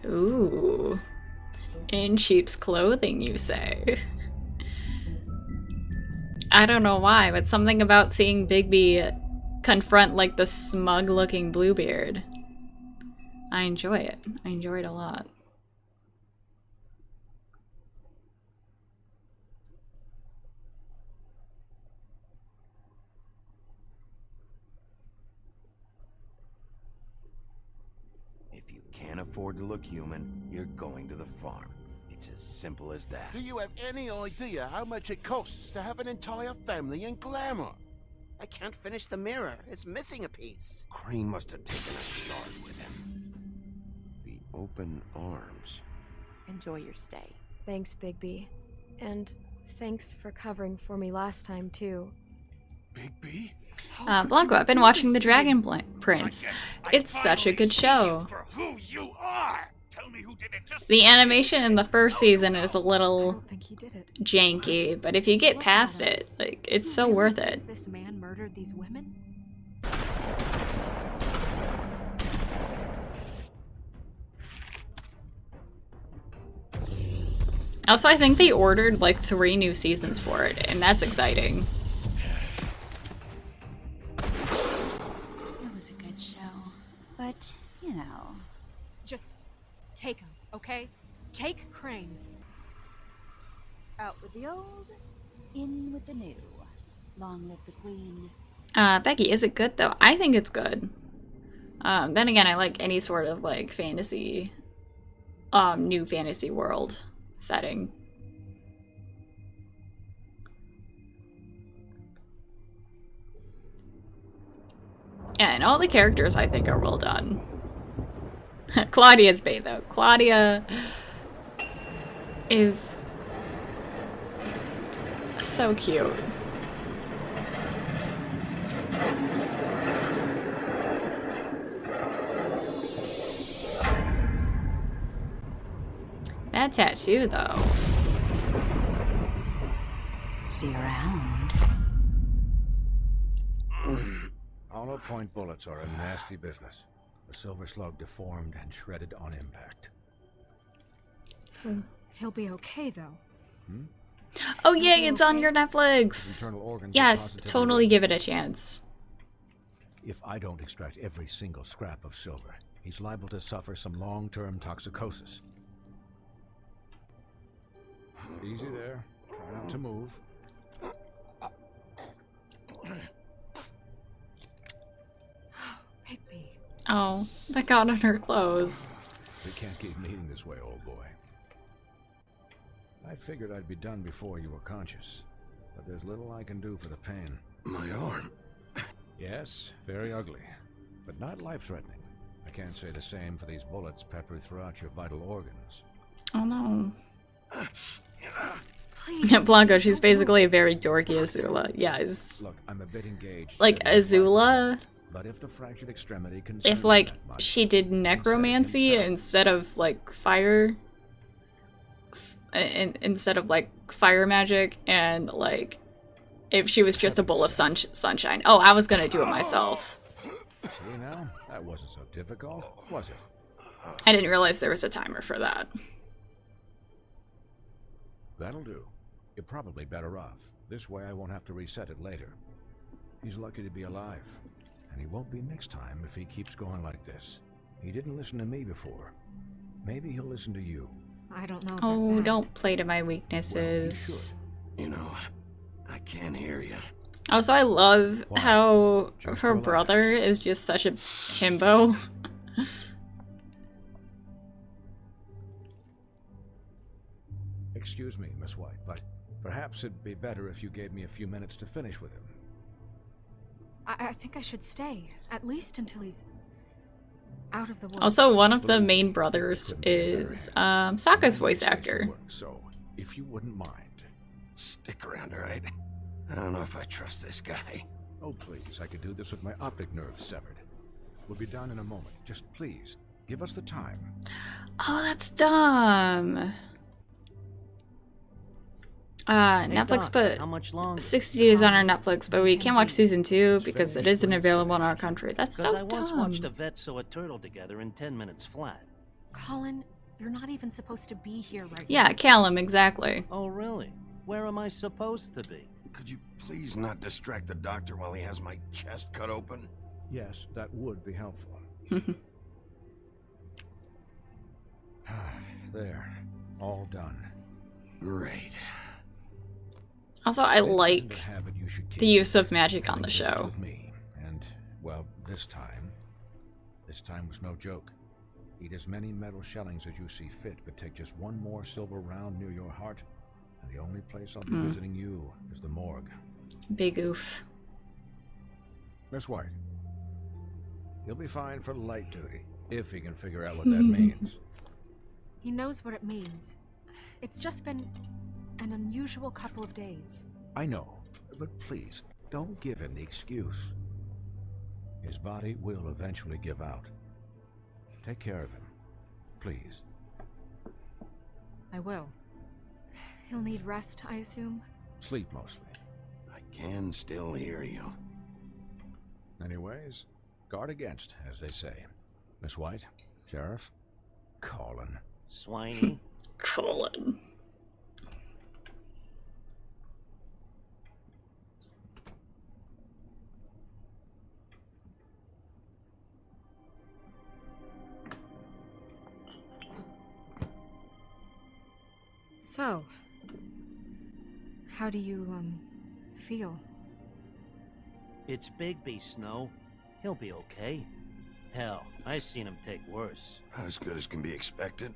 [SPEAKER 1] Ooh. In sheep's clothing, you say? I don't know why, but something about seeing Bigby confront, like, the smug-looking Bluebeard. I enjoy it. I enjoy it a lot.
[SPEAKER 4] afford to look human, you're going to the farm. It's as simple as that.
[SPEAKER 18] Do you have any idea how much it costs to have an entire family in Glamour?
[SPEAKER 13] I can't finish the mirror. It's missing a piece.
[SPEAKER 4] Crane must have taken a shard with him. The open arms.
[SPEAKER 10] Enjoy your stay.
[SPEAKER 5] Thanks, Bigby. And thanks for covering for me last time, too.
[SPEAKER 18] Bigby?
[SPEAKER 1] Blanco, I've been watching The Dragon Prince. It's such a good show.
[SPEAKER 18] For who you are. Tell me who did it. Just
[SPEAKER 1] The animation in the first season is a
[SPEAKER 5] I
[SPEAKER 1] little
[SPEAKER 5] don't think he did it.
[SPEAKER 1] janky, but if you get past it, like, it's so worth it.
[SPEAKER 5] This man murdered these women?
[SPEAKER 1] Also, I think they ordered like 3 new seasons for it, and that's exciting.
[SPEAKER 6] It was a good show. But, you know.
[SPEAKER 5] Just take him, okay? Take Crane.
[SPEAKER 6] Out with the old, in with the new. Long live the queen.
[SPEAKER 1] Becky, is it good though? I think it's good. Then again, I like any sort of like fantasy, new fantasy world setting. Yeah, and all the characters I think are well done. Claudia's bae though. Claudia is so cute. That tattoo, though.
[SPEAKER 6] See you around.
[SPEAKER 12] Hollow point bullets are a nasty business. The silver slug deformed and shredded on impact.
[SPEAKER 5] He'll be okay, though.
[SPEAKER 1] Oh yay, it's on your Netflix!
[SPEAKER 12] Internal organs are
[SPEAKER 1] Yes,
[SPEAKER 12] positively
[SPEAKER 1] totally give it a chance.
[SPEAKER 12] If I don't extract every single scrap of silver, he's liable to suffer some long-term toxicosis. Easy there. Try not to move.
[SPEAKER 5] Bigby.
[SPEAKER 1] Oh, that got on her clothes.
[SPEAKER 12] We can't keep meeting this way, old boy. I figured I'd be done before you were conscious, but there's little I can do for the pain.
[SPEAKER 4] My arm.
[SPEAKER 12] Yes, very ugly, but not life-threatening. I can't say the same for these bullets peppered throughout your vital organs.
[SPEAKER 1] Oh no. Blanco, she's basically a very dorky Azula. Yeah, it's...
[SPEAKER 12] Look, I'm a bit engaged.
[SPEAKER 1] Like, Azula...
[SPEAKER 12] But if the fractured extremity
[SPEAKER 1] If, like, she did necromancy instead of, like, fire... instead of, like, fire magic, and, like, if she was just a bowl of sunshine. Oh, I was gonna do it myself.
[SPEAKER 12] See now? That wasn't so difficult, was it?
[SPEAKER 1] I didn't realize there was a timer for that.
[SPEAKER 12] That'll do. You're probably better off. This way I won't have to reset it later. He's lucky to be alive. And he won't be next time if he keeps going like this. He didn't listen to me before. Maybe he'll listen to you.
[SPEAKER 5] I don't know.
[SPEAKER 1] Oh, don't play to my weaknesses.
[SPEAKER 4] You know, I can't hear you.
[SPEAKER 1] Also, I love how her brother is just such a himbo.
[SPEAKER 12] Excuse me, Miss White, but perhaps it'd be better if you gave me a few minutes to finish with him.
[SPEAKER 5] I think I should stay, at least until he's out of the woods.
[SPEAKER 1] Also, one of the main brothers is Sokka's voice actor.
[SPEAKER 12] So, if you wouldn't mind.
[SPEAKER 4] Stick around, all right? I don't know if I trust this guy.
[SPEAKER 12] Oh, please, I could do this with my optic nerve severed. We'll be done in a moment. Just please, give us the time.
[SPEAKER 1] Oh, that's dumb. Netflix put
[SPEAKER 22] how much longer?
[SPEAKER 1] 60 days on our Netflix, but we can't watch season 2 because it isn't available in our country. That's so
[SPEAKER 22] I once
[SPEAKER 1] dumb.
[SPEAKER 22] watched a vet sew a turtle together in 10 minutes flat.
[SPEAKER 5] Colin, you're not even supposed to be here right now.
[SPEAKER 1] Yeah, Callum, exactly.
[SPEAKER 22] Oh, really? Where am I supposed to be?
[SPEAKER 4] Could you please not distract the doctor while he has my chest cut open?
[SPEAKER 12] Yes, that would be helpful. There. All done.
[SPEAKER 4] Great.
[SPEAKER 1] Also, I like the use of magic on the show.
[SPEAKER 12] And, well, this time was no joke. Eat as many metal shellings as you see fit, but take just one more silver round near your heart, and the only place I'll be visiting you is the morgue.
[SPEAKER 1] Big oof.
[SPEAKER 12] Miss White, he'll be fine for light duty, if he can figure out what that means.
[SPEAKER 5] He knows what it means. It's just been an unusual couple of days.
[SPEAKER 12] I know, but please, don't give him the excuse. His body will eventually give out. Take care of him, please.
[SPEAKER 5] I will. He'll need rest, I assume?
[SPEAKER 12] Sleep, mostly.
[SPEAKER 4] I can still hear you.
[SPEAKER 12] Anyways, guard against, as they say. Miss White, Sheriff, Colin.
[SPEAKER 22] Swiney.
[SPEAKER 1] Colin.
[SPEAKER 5] So, how do you, feel?
[SPEAKER 22] It's Bigby, Snow. He'll be okay. Hell, I seen him take worse.
[SPEAKER 4] Not as good as can be expected,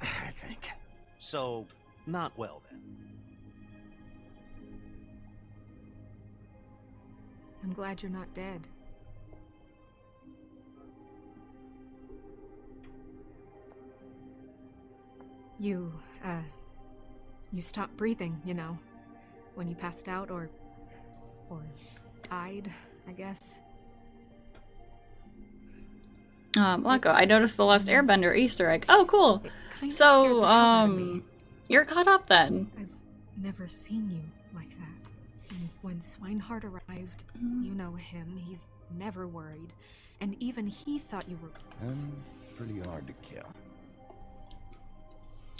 [SPEAKER 4] I think.
[SPEAKER 22] So, not well then.
[SPEAKER 5] I'm glad you're not dead. You stopped breathing, you know, when you passed out or died, I guess.
[SPEAKER 1] Blanco, I noticed the Last Airbender Easter egg. Oh, cool. So, you're caught up then.
[SPEAKER 5] I've never seen you like that. And when Swinehart arrived, you know him, he's never worried. And even he thought you were...
[SPEAKER 4] pretty hard to kill.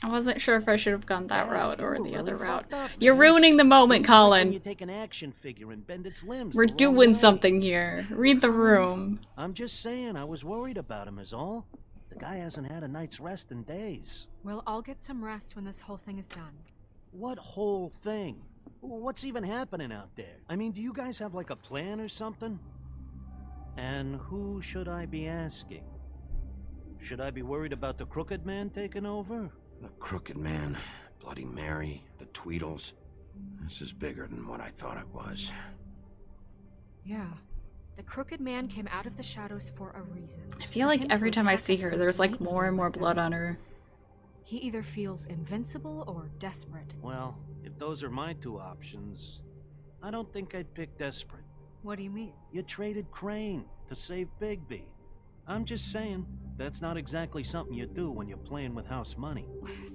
[SPEAKER 1] I wasn't sure if I should have gone that route or the other route. You're ruining the moment, Colin.
[SPEAKER 22] You take an action figure and bend its limbs.
[SPEAKER 1] We're doing something here. Read the room.
[SPEAKER 22] I'm just saying, I was worried about him is all. The guy hasn't had a night's rest in days.
[SPEAKER 5] We'll all get some rest when this whole thing is done.
[SPEAKER 22] What whole thing? What's even happening out there? I mean, do you guys have like a plan or something? And who should I be asking? Should I be worried about the Crooked Man taking over?
[SPEAKER 4] The Crooked Man, Bloody Mary, the Tweedles. This is bigger than what I thought it was.
[SPEAKER 5] Yeah. The Crooked Man came out of the shadows for a reason.
[SPEAKER 1] I feel like every time I see her, there's like more and more blood on her.
[SPEAKER 5] He either feels invincible or desperate.
[SPEAKER 22] Well, if those are my two options, I don't think I'd pick desperate.
[SPEAKER 5] What do you mean?
[SPEAKER 22] You traded Crane to save Bigby. I'm just saying, that's not exactly something you do when you're playing with house money.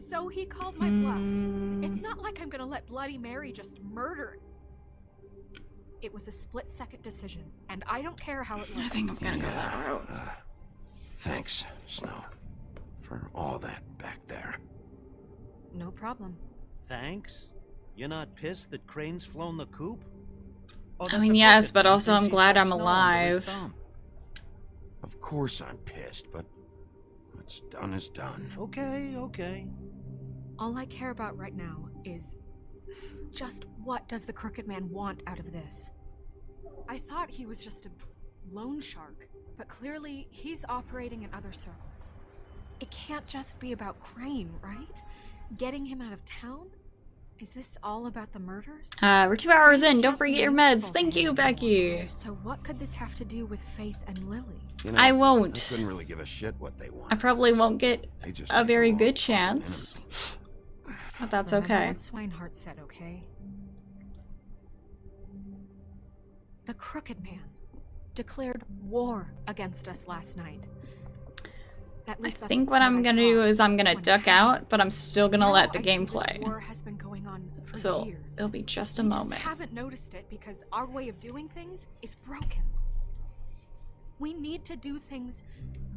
[SPEAKER 5] So he called my bluff. It's not like I'm gonna let Bloody Mary just murder. It was a split-second decision, and I don't care how it looks.
[SPEAKER 1] I think I'm gonna go that route.
[SPEAKER 4] Thanks, Snow, for all that back there.
[SPEAKER 5] No problem.
[SPEAKER 22] Thanks? You're not pissed that Crane's flown the coop?
[SPEAKER 1] I mean, yes, but also I'm glad I'm alive.
[SPEAKER 4] Of course I'm pissed, but what's done is done.
[SPEAKER 22] Okay.
[SPEAKER 5] All I care about right now is just what does the Crooked Man want out of this? I thought he was just a loan shark, but clearly he's operating in other circles. It can't just be about Crane, right? Getting him out of town? Is this all about the murders?
[SPEAKER 1] We're 2 hours in. Don't forget your meds. Thank you, Becky.
[SPEAKER 5] So what could this have to do with Faith and Lily?
[SPEAKER 4] You know,
[SPEAKER 1] I won't.
[SPEAKER 4] I couldn't really give a shit what they want.
[SPEAKER 1] I probably won't get a very good chance. But that's okay.
[SPEAKER 5] What Swinehart said, okay? The Crooked Man declared war against us last night. At least
[SPEAKER 1] I think what I'm gonna do is I'm gonna duck out, but I'm still gonna let the game play.
[SPEAKER 5] War has been going on for
[SPEAKER 1] So
[SPEAKER 5] years.
[SPEAKER 1] it'll be just a
[SPEAKER 5] We
[SPEAKER 1] moment.
[SPEAKER 5] Just haven't noticed it because our way of doing things is broken. We need to do things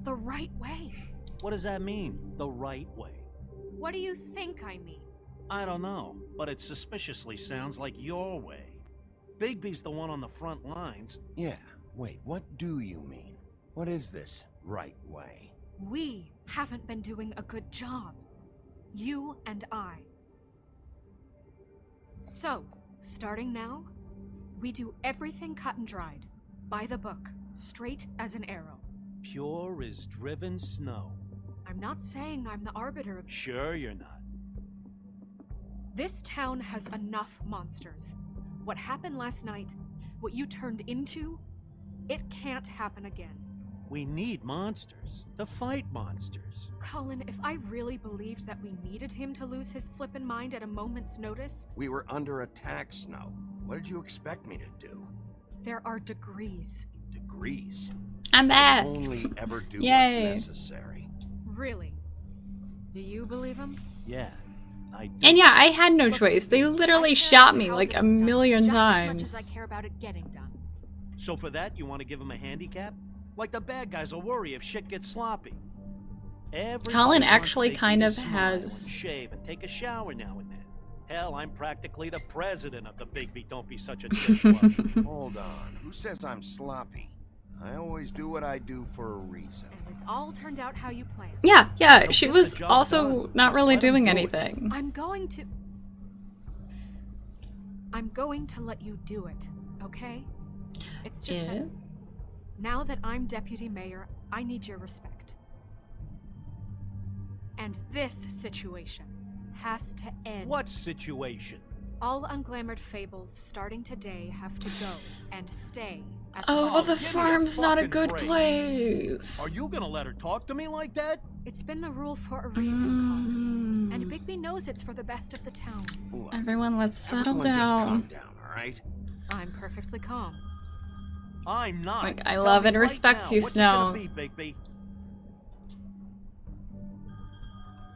[SPEAKER 5] the right way.
[SPEAKER 22] What does that mean, the right way?
[SPEAKER 5] What do you think I mean?
[SPEAKER 22] I don't know, but it suspiciously sounds like your way. Bigby's the one on the front lines.
[SPEAKER 4] Yeah, wait, what do you mean? What is this right way?
[SPEAKER 5] We haven't been doing a good job. You and I. So, starting now, we do everything cut and dried. By the book. Straight as an arrow.
[SPEAKER 22] Pure as driven snow.
[SPEAKER 5] I'm not saying I'm the arbiter of...
[SPEAKER 22] Sure you're not.
[SPEAKER 5] This town has enough monsters. What happened last night, what you turned into, it can't happen again.
[SPEAKER 22] We need monsters. To fight monsters.
[SPEAKER 5] Colin, if I really believed that we needed him to lose his flippin' mind at a moment's notice...
[SPEAKER 4] We were under attack, Snow. What did you expect me to do?
[SPEAKER 5] There are degrees.
[SPEAKER 4] Degrees?
[SPEAKER 1] I'm back.
[SPEAKER 4] Only ever do
[SPEAKER 1] Yay.
[SPEAKER 4] what's necessary.
[SPEAKER 5] Really? Do you believe him?
[SPEAKER 22] Yeah, I do.
[SPEAKER 1] And yeah, I had no choice. They literally shot me like a million
[SPEAKER 5] Just
[SPEAKER 1] times.
[SPEAKER 5] as much as I care about it getting done.
[SPEAKER 22] So for that, you want to give him a handicap? Like the bad guys will worry if shit gets sloppy. Everybody
[SPEAKER 1] Colin
[SPEAKER 22] wants
[SPEAKER 1] actually
[SPEAKER 22] Bigby
[SPEAKER 1] kind
[SPEAKER 22] to
[SPEAKER 1] of
[SPEAKER 22] smile and
[SPEAKER 1] has...
[SPEAKER 22] shave and take a shower now and then. Hell, I'm practically the president of the Bigby Don't Be Such a Dick Club.
[SPEAKER 4] Hold on. Who says I'm sloppy? I always do what I do for a reason.
[SPEAKER 5] And it's all turned out how you planned.
[SPEAKER 1] Yeah, she was also not really doing anything.
[SPEAKER 5] I'm going to let you do it, okay? It's just that now that I'm deputy mayor, I need your respect. And this situation has to end.
[SPEAKER 22] What situation?
[SPEAKER 5] All unglamored fables starting today have to go and stay at
[SPEAKER 1] Oh, the farm's not a good place.
[SPEAKER 22] Are you gonna let her talk to me like that?
[SPEAKER 5] It's been the rule for a reason, Colin. And Bigby knows it's for the best of the town.
[SPEAKER 1] Everyone, let's settle
[SPEAKER 4] Everyone just calm
[SPEAKER 1] down.
[SPEAKER 4] down, all right?
[SPEAKER 5] I'm perfectly calm.
[SPEAKER 22] I'm not.
[SPEAKER 1] Like, I
[SPEAKER 22] Tell
[SPEAKER 1] love
[SPEAKER 22] me
[SPEAKER 1] and
[SPEAKER 22] right
[SPEAKER 1] respect
[SPEAKER 22] now,
[SPEAKER 1] you,
[SPEAKER 22] what's it gonna
[SPEAKER 1] Snow.
[SPEAKER 22] be, Bigby?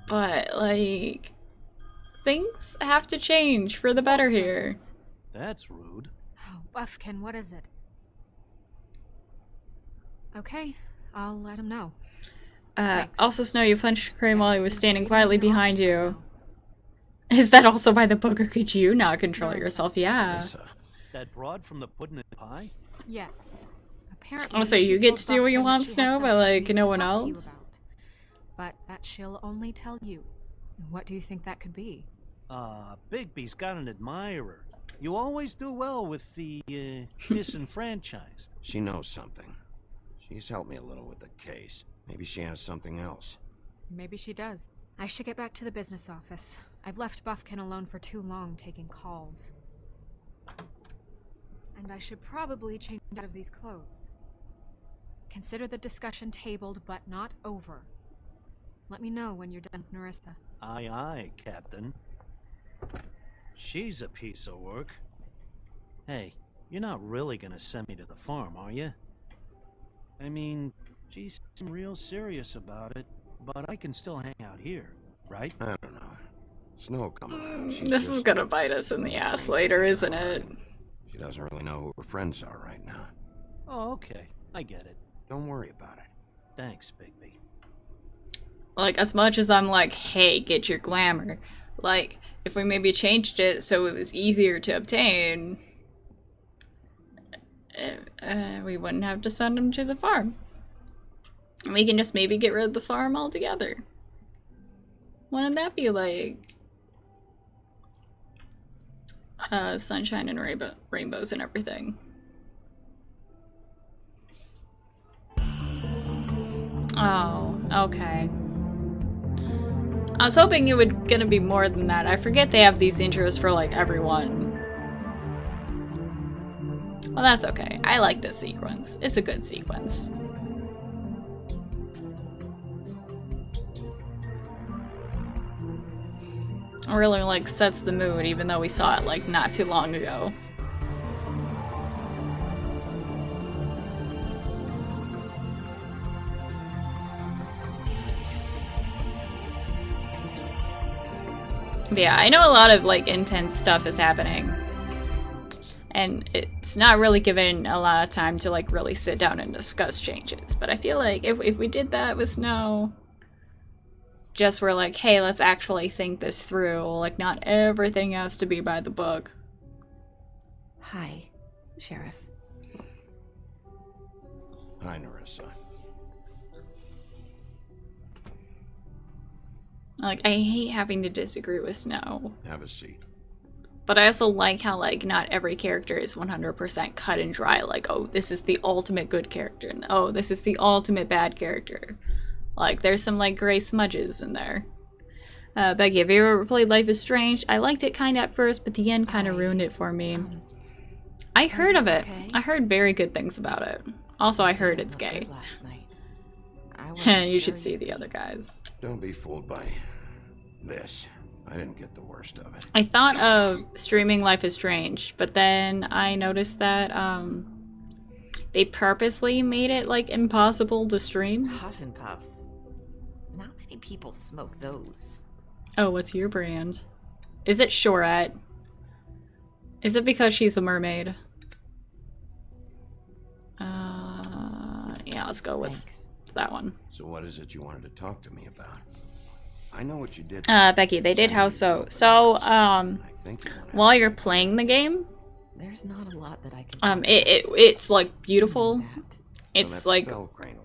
[SPEAKER 1] But, like, things have to change for the better here.
[SPEAKER 22] That's rude.
[SPEAKER 5] Oh, Buffkin, what is it? Okay, I'll let him know.
[SPEAKER 1] Also, Snow, you punched Cream while he was standing quietly behind you. Is that also by the book, or could you not control yourself? Yeah.
[SPEAKER 22] That broad from the pudding and pie?
[SPEAKER 5] Yes. Apparently,
[SPEAKER 1] Oh, so you
[SPEAKER 5] she
[SPEAKER 1] get
[SPEAKER 5] told
[SPEAKER 1] to do what you
[SPEAKER 5] Buffkin
[SPEAKER 1] want,
[SPEAKER 5] she has
[SPEAKER 1] Snow, but,
[SPEAKER 5] something she
[SPEAKER 1] like,
[SPEAKER 5] needs
[SPEAKER 1] no
[SPEAKER 5] to
[SPEAKER 1] one
[SPEAKER 5] talk to you
[SPEAKER 1] else?
[SPEAKER 5] about. But that she'll only tell you. What do you think that could be?
[SPEAKER 22] Bigby's got an admirer. You always do well with the, disenfranchised.
[SPEAKER 4] She knows something. She's helped me a little with the case. Maybe she has something else.
[SPEAKER 5] Maybe she does. I should get back to the business office. I've left Buffkin alone for too long taking calls. And I should probably change out of these clothes. Consider the discussion tabled but not over. Let me know when you're done with Narissa.
[SPEAKER 22] Aye, aye, Captain. She's a piece of work. Hey, you're not really gonna send me to the farm, are you? I mean, she seems real serious about it, but I can still hang out here, right?
[SPEAKER 4] I don't know. Snow come around.
[SPEAKER 1] This is gonna bite us in the ass later, isn't it?
[SPEAKER 4] She doesn't really know who her friends are right now.
[SPEAKER 22] Oh, okay. I get it.
[SPEAKER 4] Don't worry about it.
[SPEAKER 22] Thanks, Bigby.
[SPEAKER 1] Like, as much as I'm like, hey, get your glamour. Like, if we maybe changed it so it was easier to obtain, we wouldn't have to send him to the farm. We can just maybe get rid of the farm altogether. Wouldn't that be like sunshine and rainbows and everything? Oh, okay. I was hoping it would gonna be more than that. I forget they have these intros for like everyone. Well, that's okay. I like this sequence. It's a good sequence. It really like sets the mood, even though we saw it like not too long ago. But yeah, I know a lot of like intense stuff is happening. And it's not really given a lot of time to like really sit down and discuss changes. But I feel like if we did that with Snow, just we're like, hey, let's actually think this through. Like, not everything has to be by the book.
[SPEAKER 10] Hi, Sheriff.
[SPEAKER 4] Hi, Narissa.
[SPEAKER 1] Like, I hate having to disagree with Snow.
[SPEAKER 4] Have a seat.
[SPEAKER 1] But I also like how, like, not every character is 100% cut and dry. Like, oh, this is the ultimate good character. And, oh, this is the ultimate bad character. Like, there's some, like, gray smudges in there. Becky, have you ever played Life is Strange? I liked it kind of at first, but the end kind of ruined it for me. I heard of it.
[SPEAKER 10] Okay?
[SPEAKER 1] I heard very good things about it. Also, I heard it's gay.
[SPEAKER 10] Last night.
[SPEAKER 1] You should see the other guys.
[SPEAKER 4] Don't be fooled by this. I didn't get the worst of it.
[SPEAKER 1] I thought of streaming Life is Strange, but then I noticed that they purposely made it like impossible to stream.
[SPEAKER 10] Puff and Puffs. Not many people smoke those.
[SPEAKER 1] Oh, what's your brand? Is it Shorette? Is it because she's a mermaid? Yeah, let's go with that one.
[SPEAKER 4] So what is it you wanted to talk to me about? I know what you did.
[SPEAKER 1] Becky, they did how so. So, while you're playing the game,
[SPEAKER 10] there's not a lot that I can
[SPEAKER 1] it's like beautiful. It's like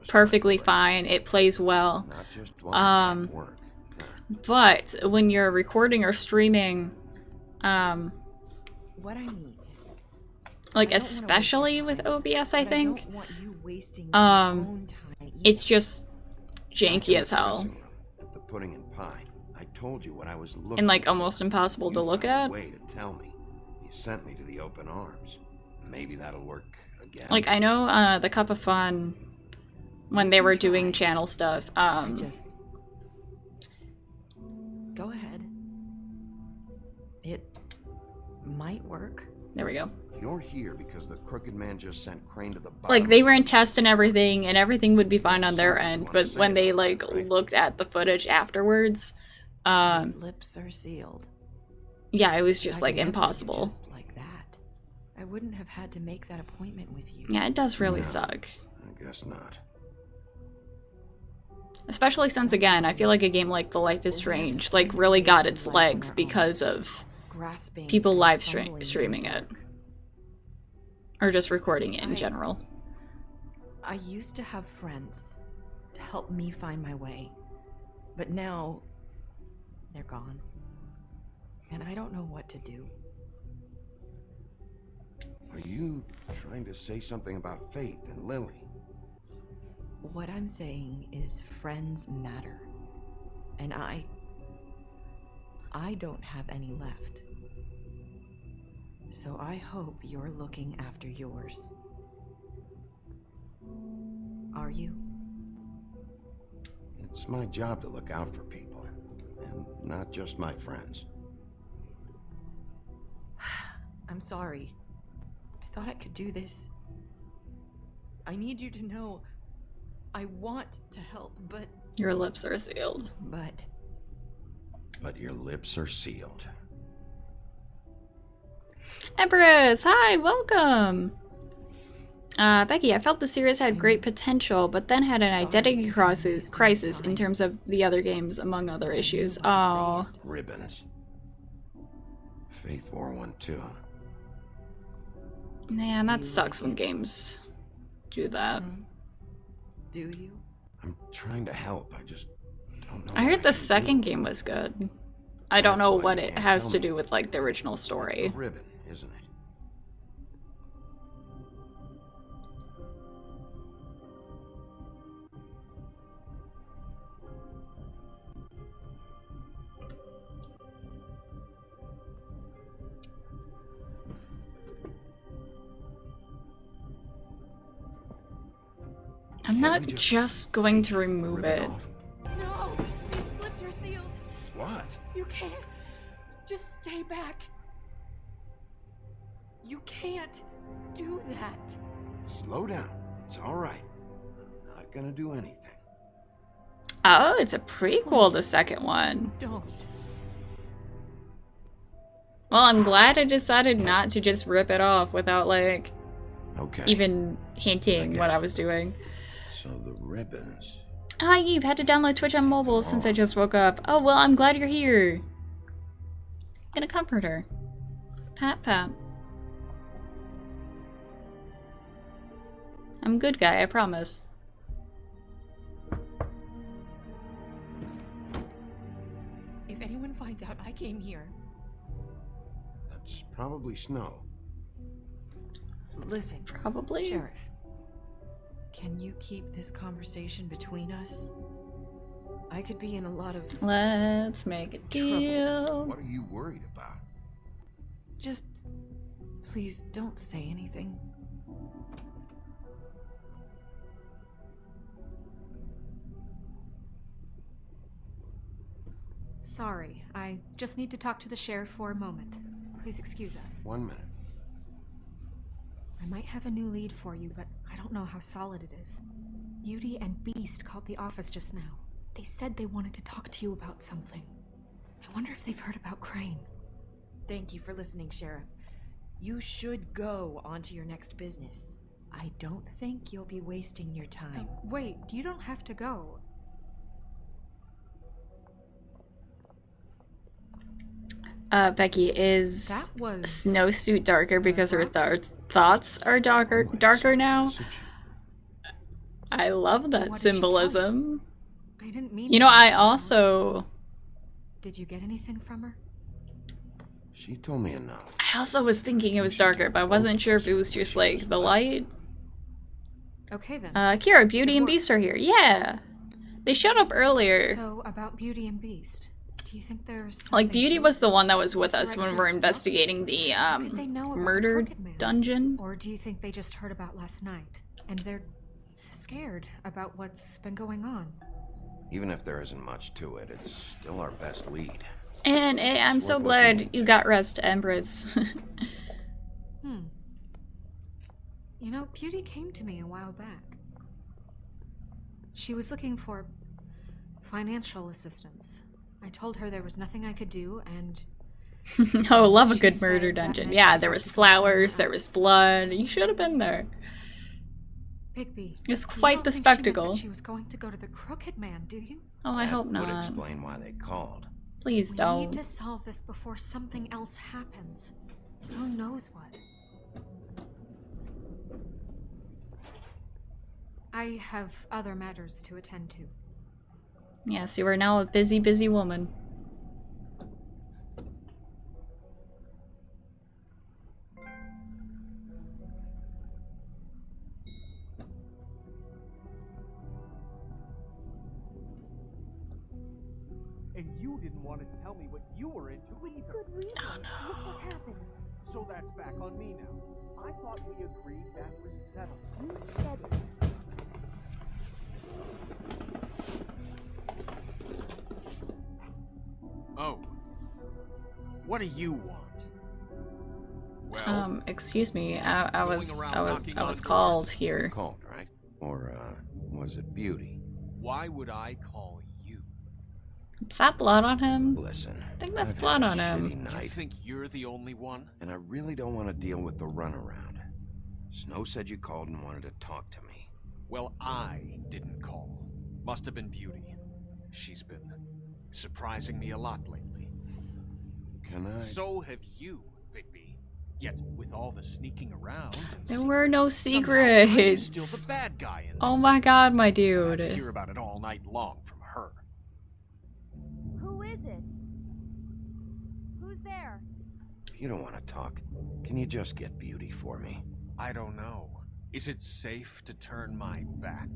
[SPEAKER 1] perfectly fine. It plays well. But when you're recording or streaming,
[SPEAKER 10] what I need is,
[SPEAKER 1] like especially with OBS, I think, it's just janky as hell.
[SPEAKER 4] The pudding and pie. I told you what I was looking
[SPEAKER 1] And like almost impossible to look at.
[SPEAKER 4] Way to tell me. You sent me to the open arms. Maybe that'll work again.
[SPEAKER 1] Like I know the Cup of Fun when they were doing channel stuff.
[SPEAKER 10] Go ahead. It might work.
[SPEAKER 1] There we go.
[SPEAKER 4] You're here because the crooked man just sent Crane to the bottom.
[SPEAKER 1] Like they were in test and everything would be fine on their end, but when they like looked at the footage afterwards,
[SPEAKER 10] His lips are sealed.
[SPEAKER 1] Yeah, it was just like impossible.
[SPEAKER 10] Just like that. I wouldn't have had to make that appointment with you.
[SPEAKER 1] Yeah, it does really suck.
[SPEAKER 4] I guess not.
[SPEAKER 1] Especially since, again, I feel like a game like The Life is Strange like really got its legs because of people live streaming it. Or just recording it in general.
[SPEAKER 10] I used to have friends to help me find my way. But now, they're gone. And I don't know what to do.
[SPEAKER 4] Are you trying to say something about Faith and Lily?
[SPEAKER 10] What I'm saying is friends matter. And I don't have any left. So I hope you're looking after yours. Are you?
[SPEAKER 4] It's my job to look out for people. And not just my friends.
[SPEAKER 10] I'm sorry. I thought I could do this. I need you to know I want to help, but...
[SPEAKER 1] Your lips are sealed.
[SPEAKER 4] But your lips are sealed.
[SPEAKER 1] Empress, hi, welcome! Becky, I felt the series had great potential, but then had an identity crisis in terms of the other games, among other issues. Oh.
[SPEAKER 4] Ribbons. Faith wore one too.
[SPEAKER 1] Man, that sucks when games do that.
[SPEAKER 10] Do you?
[SPEAKER 4] I'm trying to help, I just don't know.
[SPEAKER 1] I heard the second game was good. I don't know what it has to do with, like, the original story.
[SPEAKER 4] It's the ribbon, isn't it?
[SPEAKER 1] I'm not just going to remove it.
[SPEAKER 5] No! Lips are sealed.
[SPEAKER 4] What?
[SPEAKER 5] You can't. Just stay back. You can't do that.
[SPEAKER 4] Slow down. It's all right. I'm not gonna do anything.
[SPEAKER 1] Oh, it's a prequel, the second one.
[SPEAKER 5] Don't.
[SPEAKER 1] Well, I'm glad I decided not to just rip it off without, like, even hinting what I was doing.
[SPEAKER 4] So the ribbons.
[SPEAKER 1] Hi, you've had to download Twitch on mobile since I just woke up. Oh, well, I'm glad you're here. I'm gonna comfort her. Pat, pat. I'm a good guy, I promise.
[SPEAKER 5] If anyone finds out I came here...
[SPEAKER 4] That's probably Snow.
[SPEAKER 10] Listen,
[SPEAKER 1] probably.
[SPEAKER 10] Sheriff, can you keep this conversation between us? I could be in a lot of...
[SPEAKER 1] Let's make a deal.
[SPEAKER 19] What are you worried about?
[SPEAKER 10] Just... please don't say anything.
[SPEAKER 5] Sorry, I just need to talk to the sheriff for a moment. Please excuse us.
[SPEAKER 19] 1 minute.
[SPEAKER 5] I might have a new lead for you, but I don't know how solid it is. Beauty and Beast called the office just now. They said they wanted to talk to you about something. I wonder if they've heard about Crane.
[SPEAKER 10] Thank you for listening, Sheriff. You should go on to your next business. I don't think you'll be wasting your time.
[SPEAKER 5] Wait, you don't have to go.
[SPEAKER 1] Becky, is Snowsuit darker because her thoughts are darker now? I love that symbolism.
[SPEAKER 5] I didn't mean.
[SPEAKER 1] You know, I also...
[SPEAKER 5] Did you get anything from her?
[SPEAKER 19] She told me enough.
[SPEAKER 1] I also was thinking it was darker, but I wasn't sure if it was just like the light.
[SPEAKER 5] Okay then.
[SPEAKER 1] Kira, Beauty and Beast are here. Yeah! They showed up earlier.
[SPEAKER 5] So, about Beauty and Beast. Do you think there's
[SPEAKER 1] like, Beauty was the one that was with us when we were investigating the, murder dungeon.
[SPEAKER 5] Or do you think they just heard about last night, and they're scared about what's been going on?
[SPEAKER 4] Even if there isn't much to it, it's still our best lead.
[SPEAKER 1] And I'm so glad you got rest, Empress.
[SPEAKER 5] You know, Beauty came to me a while back. She was looking for financial assistance. I told her there was nothing I could do, and...
[SPEAKER 1] Oh, love a good murder dungeon. Yeah, there was flowers, there was blood. You should have been there.
[SPEAKER 5] Bigby,
[SPEAKER 1] it's quite the spectacle.
[SPEAKER 5] She was going to go to the Crooked Man, do you?
[SPEAKER 1] Oh, I hope not.
[SPEAKER 4] That would explain why they called.
[SPEAKER 1] Please don't.
[SPEAKER 5] We need to solve this before something else happens. Who knows what? I have other matters to attend to.
[SPEAKER 1] Yes, you are now a busy, busy woman.
[SPEAKER 11] And you didn't want to tell me what you were into either.
[SPEAKER 7] Good reason.
[SPEAKER 1] Oh no.
[SPEAKER 7] Look what happened.
[SPEAKER 11] So that's back on me now. I thought we agreed that was settled.
[SPEAKER 7] You said it.
[SPEAKER 11] Oh. What do you want? Well,
[SPEAKER 1] excuse me. I was called here.
[SPEAKER 4] Called, right? Or was it Beauty?
[SPEAKER 11] Why would I call you?
[SPEAKER 1] Is that blood on him?
[SPEAKER 4] Listen,
[SPEAKER 1] I think that's
[SPEAKER 4] I've
[SPEAKER 1] blood
[SPEAKER 4] had
[SPEAKER 1] on
[SPEAKER 4] a
[SPEAKER 1] him.
[SPEAKER 4] shitty night,
[SPEAKER 11] You think you're the only one?
[SPEAKER 4] and I really don't want to deal with the runaround. Snow said you called and wanted to talk to me.
[SPEAKER 11] Well, I didn't call. Must have been Beauty. She's been surprising me a lot lately.
[SPEAKER 4] Can I?
[SPEAKER 11] So have you, Bigby. Yet, with all the sneaking around and
[SPEAKER 1] There were no
[SPEAKER 11] somehow I'm
[SPEAKER 1] secrets.
[SPEAKER 11] still the bad guy in this.
[SPEAKER 1] Oh my god, my
[SPEAKER 11] I
[SPEAKER 1] dude.
[SPEAKER 11] hear about it all night long from her.
[SPEAKER 7] Who is it? Who's there?
[SPEAKER 4] If you don't want to talk, can you just get Beauty for me?
[SPEAKER 11] I don't know. Is it safe to turn my back?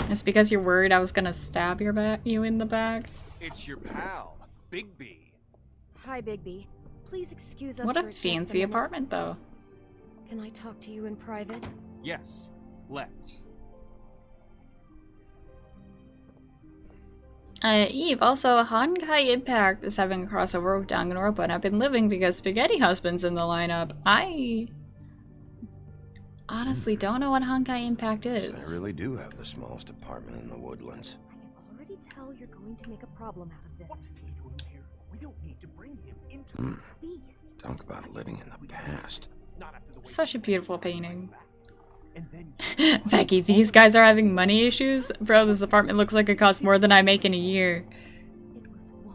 [SPEAKER 1] It's because you're worried I was gonna stab you in the back.
[SPEAKER 11] It's your pal, Bigby.
[SPEAKER 14] Hi, Bigby. Please excuse us
[SPEAKER 1] What a
[SPEAKER 14] for just
[SPEAKER 1] fancy
[SPEAKER 14] minute.
[SPEAKER 1] apartment, though.
[SPEAKER 14] Can I talk to you in private?
[SPEAKER 11] Yes, let's.
[SPEAKER 1] Eve, also, Honkai Impact is having a crossover with Danganronpa, and I've been living because Spaghetti Husband's in the lineup. I honestly don't know what Honkai Impact is.
[SPEAKER 4] I really do have the smallest apartment in the Woodlands.
[SPEAKER 14] I can already tell you're going to make a problem out of this.
[SPEAKER 11] What's he doing here? We don't need to bring him into
[SPEAKER 14] Beast.
[SPEAKER 4] Talk about living in the past.
[SPEAKER 1] Such a beautiful painting. Becky, these guys are having money issues? Bro, this apartment looks like it costs more than I make in a year.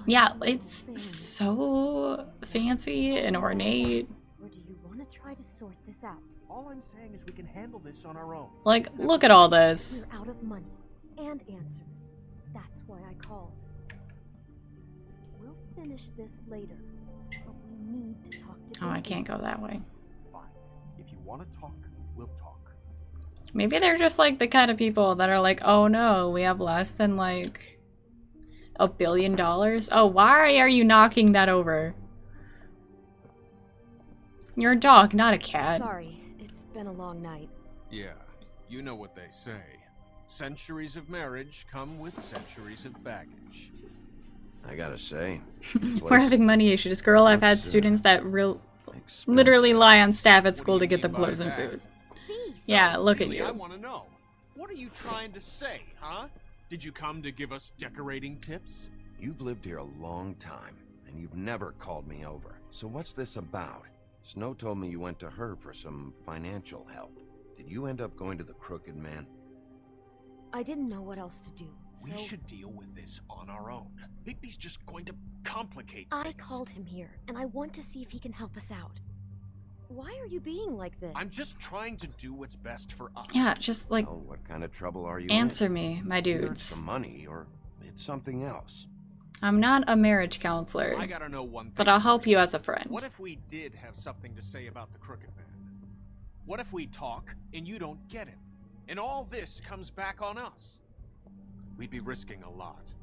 [SPEAKER 1] Yeah, it's so fancy and ornate.
[SPEAKER 14] Or do you want to try to sort this out?
[SPEAKER 11] All I'm saying is we can handle this on our own.
[SPEAKER 1] Like, look at all this.
[SPEAKER 14] We're out of money and answers. That's why I called. We'll finish this later, but we need to talk to
[SPEAKER 1] Oh, I
[SPEAKER 14] Bigby.
[SPEAKER 1] can't go that way.
[SPEAKER 11] Fine. If you want to talk, we'll talk.
[SPEAKER 1] Maybe they're just like the kind of people that are like, oh no, we have less than like $1 billion. Oh, why are you knocking that over? You're a dog, not a cat.
[SPEAKER 15] Sorry, it's been a long night.
[SPEAKER 11] Yeah, you know what they say. Centuries of marriage come with centuries of baggage.
[SPEAKER 4] I gotta say,
[SPEAKER 1] We're having money issues. Girl, I've had students that literally lie on staff at school to get the blows and food. Yeah, look at
[SPEAKER 11] Really, I
[SPEAKER 1] you.
[SPEAKER 11] want to know. What are you trying to say, huh? Did you come to give us decorating tips?
[SPEAKER 4] You've lived here a long time, and you've never called me over. So what's this about? Snow told me you went to her for some financial help. Did you end up going to the Crooked Man?
[SPEAKER 15] I didn't know what else to do, so...
[SPEAKER 11] We should deal with this on our own. Bigby's just going to complicate things.
[SPEAKER 15] I called him here, and I want to see if he can help us out. Why are you being like this?
[SPEAKER 11] I'm just trying to do what's best for us.
[SPEAKER 1] Yeah, just like
[SPEAKER 4] Well, what kind of trouble are you
[SPEAKER 1] answer
[SPEAKER 4] in?
[SPEAKER 1] me, my
[SPEAKER 4] Either it's
[SPEAKER 1] dudes.
[SPEAKER 4] the money or it's something else.
[SPEAKER 1] I'm not a marriage counselor,
[SPEAKER 11] I gotta know one thing.
[SPEAKER 1] but I'll help you as a friend.
[SPEAKER 11] What if we did have something to say about the Crooked Man? What if we talk and you don't get him? And all this comes back on us? We'd be risking a lot.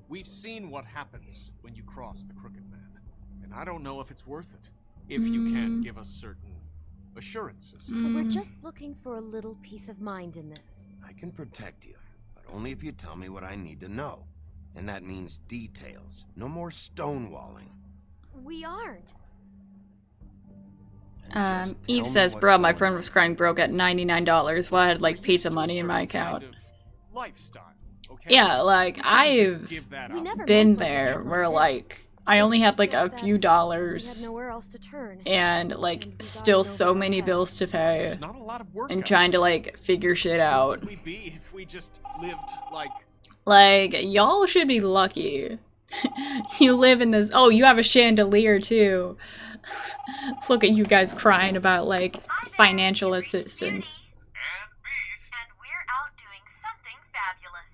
[SPEAKER 11] We've seen what happens when you cross the Crooked Man, and I don't know if it's worth it. If you can't give us certain assurances.
[SPEAKER 15] We're just looking for a little peace of mind in this.
[SPEAKER 4] I can protect you, but only if you tell me what I need to know. And that means details. No more stonewalling.
[SPEAKER 15] We aren't.
[SPEAKER 1] Eve says, bro, my friend was crying broke at $99 while I had like pizza money in my account.
[SPEAKER 11] Lifestyle, okay?
[SPEAKER 1] Yeah, like I've been there where like I only had like a few dollars
[SPEAKER 15] Nowhere else to turn.
[SPEAKER 1] and like still so many bills to pay and trying to like figure shit out.
[SPEAKER 11] We'd be if we just lived
[SPEAKER 1] Like y'all should be lucky. You live in this. Oh, you have a chandelier too. Look at you guys crying about like financial assistance.
[SPEAKER 17] And we're out doing something fabulous.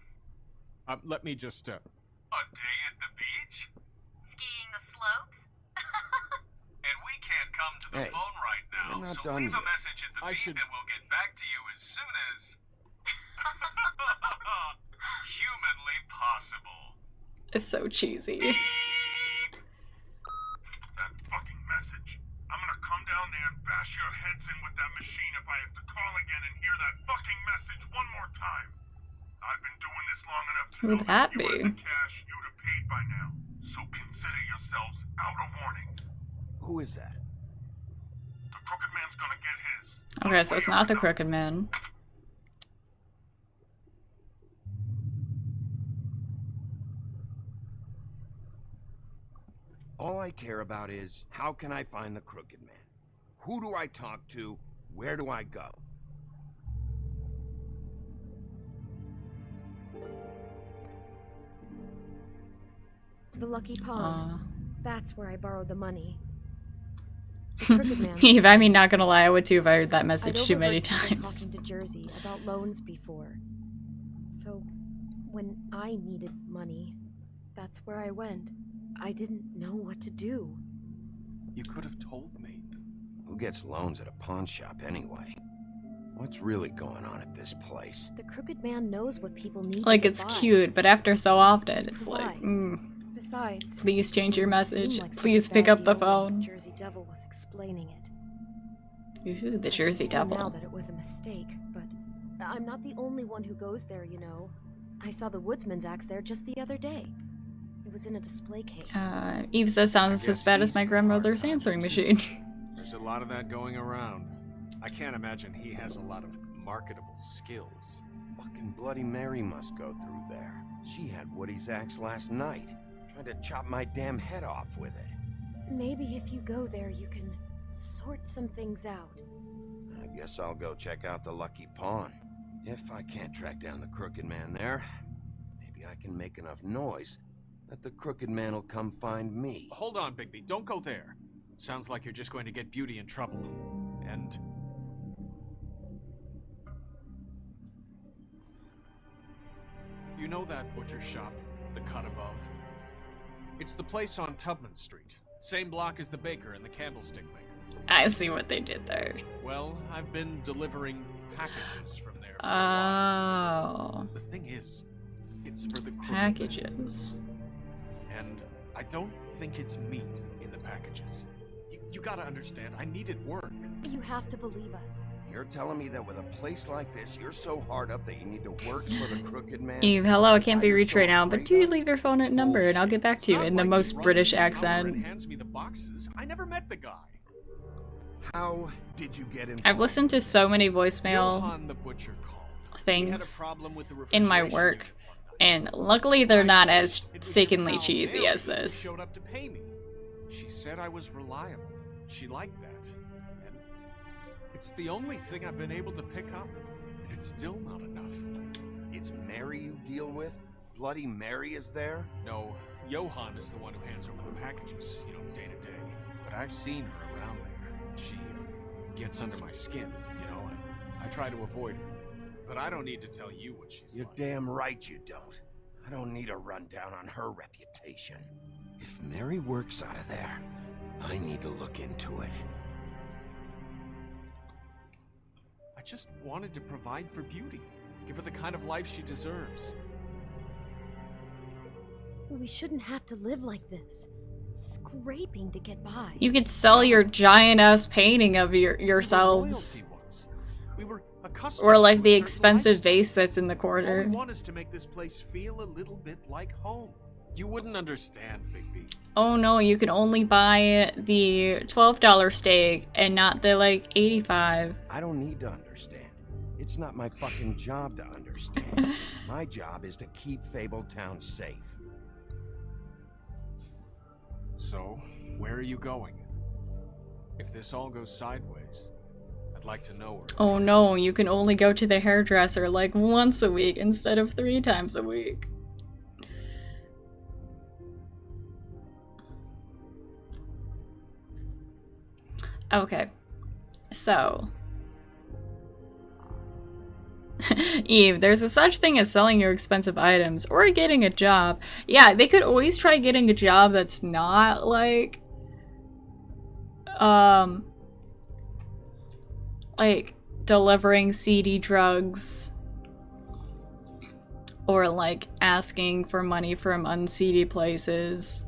[SPEAKER 11] Let me just
[SPEAKER 17] A day at the beach? Skiing the slopes? And we can't come to the
[SPEAKER 4] Hey,
[SPEAKER 17] phone right now,
[SPEAKER 4] we're not
[SPEAKER 17] so
[SPEAKER 4] done
[SPEAKER 17] leave a
[SPEAKER 4] yet.
[SPEAKER 17] message at the beep and we'll get back to you as soon as... humanly possible.
[SPEAKER 1] It's so cheesy.
[SPEAKER 18] That fucking message. I'm gonna come down there and bash your heads in with that machine if I have to call again and hear that fucking message one more time. I've been doing this long enough to
[SPEAKER 1] Who'd
[SPEAKER 18] know
[SPEAKER 1] that
[SPEAKER 18] if you
[SPEAKER 1] be?
[SPEAKER 18] had the cash, you'd have paid by now. So consider yourselves out of warnings.
[SPEAKER 4] Who is that?
[SPEAKER 18] The Crooked Man's gonna get his.
[SPEAKER 1] Okay, so it's not the Crooked Man.
[SPEAKER 4] All I care about is, how can I find the Crooked Man? Who do I talk to? Where do I go?
[SPEAKER 15] The Lucky Pond. That's where I borrowed the money.
[SPEAKER 1] Eve, I mean, not gonna lie, I would too if I heard that
[SPEAKER 15] I'd
[SPEAKER 1] message too many
[SPEAKER 15] overheard people
[SPEAKER 1] times.
[SPEAKER 15] talking to Jersey about loans before. So, when I needed money, that's where I went. I didn't know what to do.
[SPEAKER 11] You could have told me.
[SPEAKER 4] Who gets loans at a pawn shop anyway? What's really going on at this place?
[SPEAKER 15] The Crooked Man knows what people need.
[SPEAKER 1] Like,
[SPEAKER 15] to
[SPEAKER 1] it's
[SPEAKER 15] buy.
[SPEAKER 1] cute, but after so often, it's like,
[SPEAKER 15] Besides,
[SPEAKER 1] please change your message.
[SPEAKER 15] seemed like such a
[SPEAKER 1] Please
[SPEAKER 15] bad
[SPEAKER 1] pick up the
[SPEAKER 15] deal when
[SPEAKER 1] phone.
[SPEAKER 15] Jersey Devil was explaining it.
[SPEAKER 1] Ooh, the
[SPEAKER 15] I
[SPEAKER 1] Jersey
[SPEAKER 15] can see now
[SPEAKER 1] Devil.
[SPEAKER 15] that it was a mistake, but I'm not the only one who goes there, you know. I saw the Woodsman's axe there just the other day. It was in a display case.
[SPEAKER 1] Eve says sounds as bad as my grandmother's answering machine.
[SPEAKER 11] There's a lot of that going around. I can't imagine he has a lot of marketable skills.
[SPEAKER 4] Fucking Bloody Mary must go through there. She had Woody's axe last night. Tried to chop my damn head off with it.
[SPEAKER 15] Maybe if you go there, you can sort some things out.
[SPEAKER 4] I guess I'll go check out the Lucky Pawn. If I can't track down the Crooked Man there, maybe I can make enough noise that the Crooked Man will come find me.
[SPEAKER 11] Hold on, Bigby. Don't go there. Sounds like you're just going to get Beauty in trouble. And... You know that butcher shop, the cut above? It's the place on Tubman Street. Same block as the baker and the candlestick maker.
[SPEAKER 1] I see what they did there.
[SPEAKER 11] Well, I've been delivering packages from there for a while.
[SPEAKER 1] Oh.
[SPEAKER 11] The thing is, it's for the crooked
[SPEAKER 1] Packages.
[SPEAKER 11] man. And I don't think it's meat in the packages. You gotta understand, I needed work.
[SPEAKER 14] You have to believe us.
[SPEAKER 19] You're telling me that with a place like this, you're so hard up that you need to work for the crooked man?
[SPEAKER 1] Eve, hello, I can't be reached right now, but do leave your phone and number and I'll get back to you in the most British accent.
[SPEAKER 11] Hands me the boxes. I never met the guy.
[SPEAKER 19] How did you get in?
[SPEAKER 1] I've listened to so many voicemail
[SPEAKER 11] Johann the butcher called.
[SPEAKER 1] things in my work, and luckily they're not as sickenly cheesy as this.
[SPEAKER 11] Showed up to pay me. She said I was reliable. She liked that. And it's the only thing I've been able to pick up, and it's still not enough.
[SPEAKER 19] It's Mary you deal with? Bloody Mary is there?
[SPEAKER 11] No, Johann is the one who hands over the packages, day to day. But I've seen her around there. She gets under my skin, I try to avoid her. But I don't need to tell you what she's
[SPEAKER 19] You're
[SPEAKER 11] like.
[SPEAKER 19] damn right you don't. I don't need a rundown on her reputation. If Mary works out of there, I need to look into it.
[SPEAKER 11] I just wanted to provide for Beauty. Give her the kind of life she deserves.
[SPEAKER 14] We shouldn't have to live like this. Scraping to get by.
[SPEAKER 1] You could sell your giant ass painting of yourselves.
[SPEAKER 11] We were accustomed
[SPEAKER 1] Or like
[SPEAKER 11] to
[SPEAKER 1] the
[SPEAKER 11] a certain
[SPEAKER 1] expensive
[SPEAKER 11] lifestyle.
[SPEAKER 1] vase that's in the
[SPEAKER 11] All
[SPEAKER 1] corner.
[SPEAKER 11] we want is to make this place feel a little bit like home. You wouldn't understand, Bigby.
[SPEAKER 1] Oh no, you can only buy the $12 steak and not the like 85.
[SPEAKER 19] I don't need to understand. It's not my fucking job to understand. My job is to keep Fabletown safe.
[SPEAKER 11] So, where are you going? If this all goes sideways, I'd like to know where it's
[SPEAKER 1] Oh no, you can only go to the hairdresser like once a week instead of 3 times a week. Okay, so Eve, there's a such thing as selling your expensive items or getting a job. Yeah, they could always try getting a job that's not like delivering seedy drugs or like asking for money from unseedy places.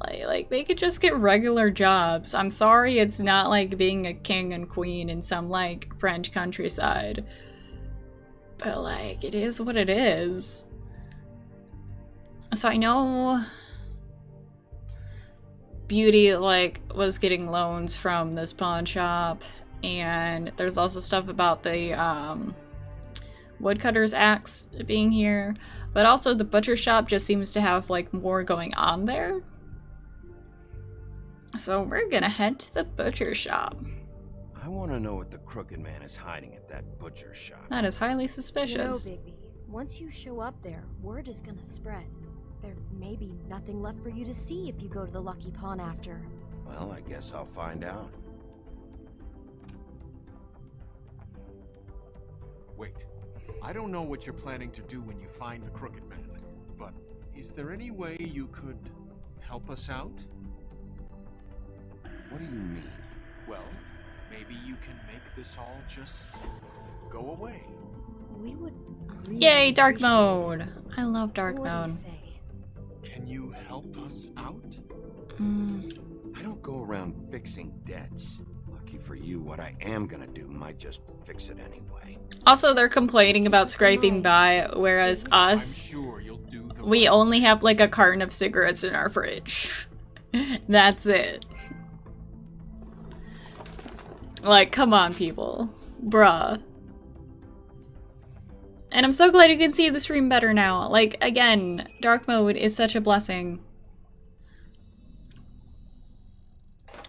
[SPEAKER 1] Like they could just get regular jobs. I'm sorry it's not like being a king and queen in some like French countryside. But like it is what it is. So I know Beauty like was getting loans from this pawn shop, and there's also stuff about the woodcutter's axe being here, but also the butcher shop just seems to have like more going on there. So we're gonna head to the butcher shop.
[SPEAKER 19] I want to know what the crooked man is hiding at that butcher shop.
[SPEAKER 1] That is highly suspicious.
[SPEAKER 14] You know, Bigby, once you show up there, word is gonna spread. There may be nothing left for you to see if you go to the Lucky Pawn after.
[SPEAKER 19] Well, I guess I'll find out.
[SPEAKER 11] Wait, I don't know what you're planning to do when you find the crooked man, but is there any way you could help us out?
[SPEAKER 19] What do you mean?
[SPEAKER 11] Well, maybe you can make this all just go away.
[SPEAKER 14] We would really
[SPEAKER 1] Yay, dark
[SPEAKER 14] appreciate
[SPEAKER 1] mode!
[SPEAKER 14] it.
[SPEAKER 1] I love dark
[SPEAKER 14] What do
[SPEAKER 1] mode.
[SPEAKER 14] you say?
[SPEAKER 11] Can you help us out?
[SPEAKER 19] I don't go around fixing debts. Lucky for you, what I am gonna do might just fix it anyway.
[SPEAKER 1] Also, they're complaining about scraping by, whereas us, we only have like a carton of cigarettes in our fridge. That's it. Like, come on, people. Bruh. And I'm so glad you can see the stream better now. Like, again, dark mode is such a blessing.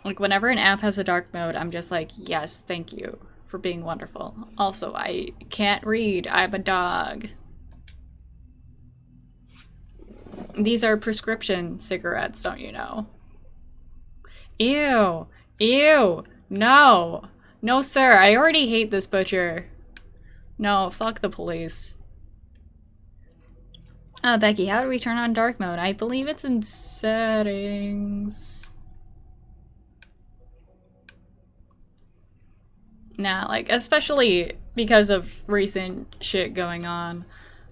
[SPEAKER 1] Like, whenever an app has a dark mode, I'm just like, yes, thank you for being wonderful. Also, I can't read. I'm a dog. These are prescription cigarettes, don't you know? Ew. Ew. No. No, sir. I already hate this butcher. No, fuck the police. Becky, how do we turn on dark mode? I believe it's in settings. Nah, like, especially because of recent shit going on.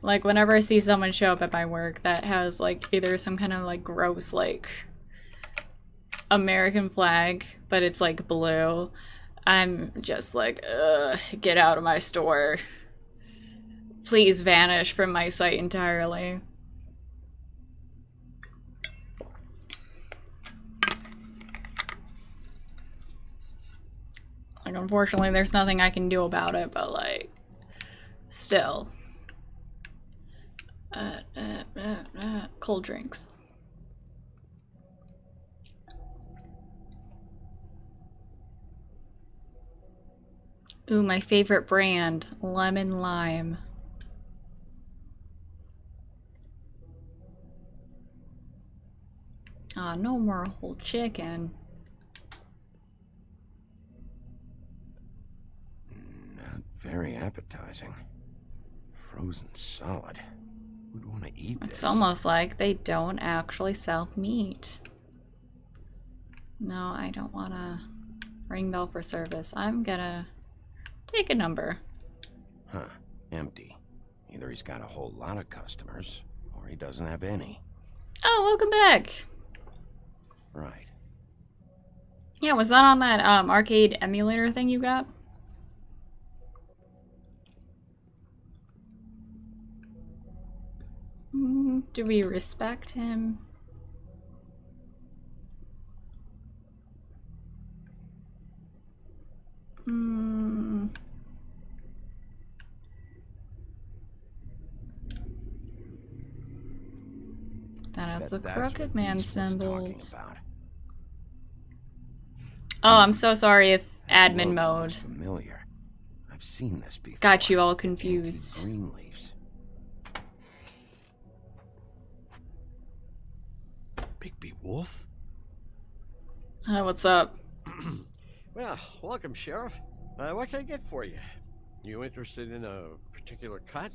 [SPEAKER 1] Like, whenever I see someone show up at my work that has, like, either some kind of, like, gross, like, American flag, but it's, like, blue, I'm just like, ugh, get out of my store. Please vanish from my site entirely. Like, unfortunately, there's nothing I can do about it, but, like, still. Cold drinks. Ooh, my favorite brand, lemon lime. Ah, no more whole chicken.
[SPEAKER 4] Not very appetizing. Frozen solid. Who'd want to eat this?
[SPEAKER 1] It's almost like they don't actually sell meat. No, I don't want to ring bell for service. I'm gonna take a number.
[SPEAKER 4] Huh. Empty. Either he's got a whole lot of customers, or he doesn't have any.
[SPEAKER 1] Oh, welcome back!
[SPEAKER 4] Right.
[SPEAKER 1] Yeah, was that on that arcade emulator thing you got? Do we respect him? That has the Crooked Man symbols. Oh, I'm so sorry if admin mode
[SPEAKER 4] Familiar. I've seen this before.
[SPEAKER 1] got you all confused.
[SPEAKER 4] Green leaves.
[SPEAKER 3] Bigby Wolf?
[SPEAKER 1] Hi, what's up?
[SPEAKER 3] Well, welcome, Sheriff. What can I get for you? You interested in a particular cut?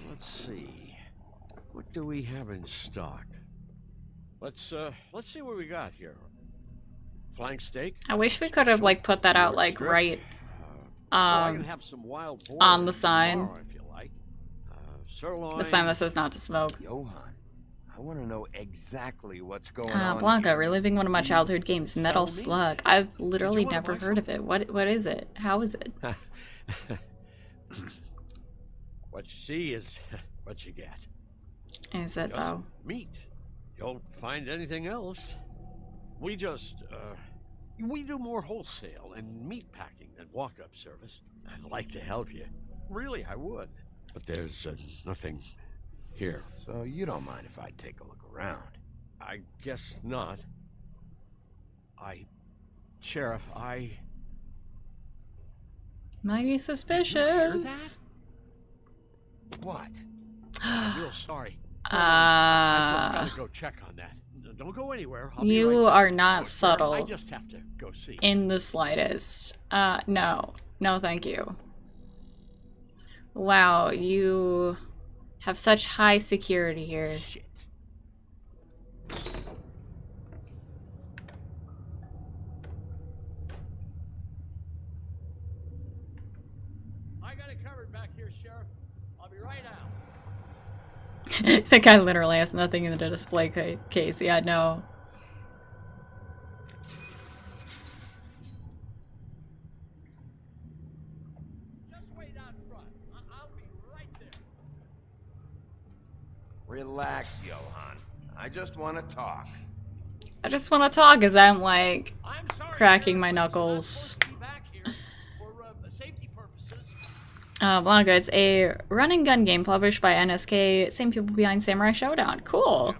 [SPEAKER 3] Let's see. What do we have in stock? Let's see what we got here. Flank steak.
[SPEAKER 1] I wish we could have like put that out like right on the sign. The sign that says not to smoke.
[SPEAKER 4] Johan, I want to know exactly what's going on.
[SPEAKER 1] Blanca, reliving one of my childhood games, Metal Slug. I've literally never heard of it. What is it? How is it?
[SPEAKER 3] What you see is what you get.
[SPEAKER 1] Is it though?
[SPEAKER 3] Meat. You don't find anything else. We do more wholesale and meat packing than walk-up service. I'd like to help you. Really, I would. But there's nothing here.
[SPEAKER 4] So you don't mind if I take a look around?
[SPEAKER 3] I guess not. Sheriff,
[SPEAKER 1] Mighty suspicious.
[SPEAKER 3] What? I'm real sorry. I just gotta go check on that. Don't go anywhere.
[SPEAKER 1] You are not subtle.
[SPEAKER 3] I just have to go see.
[SPEAKER 1] In the slightest. No. No, thank you. Wow, you have such high security here.
[SPEAKER 3] Shit. I got it covered back here, Sheriff. I'll be right out.
[SPEAKER 1] The guy literally has nothing in the display case. Yeah, no.
[SPEAKER 4] Relax, Johan. I just want to talk.
[SPEAKER 1] I just want to talk as I'm like cracking my knuckles. Blanca, it's a run and gun game published by NSK, same people behind Samurai Showdown. Cool.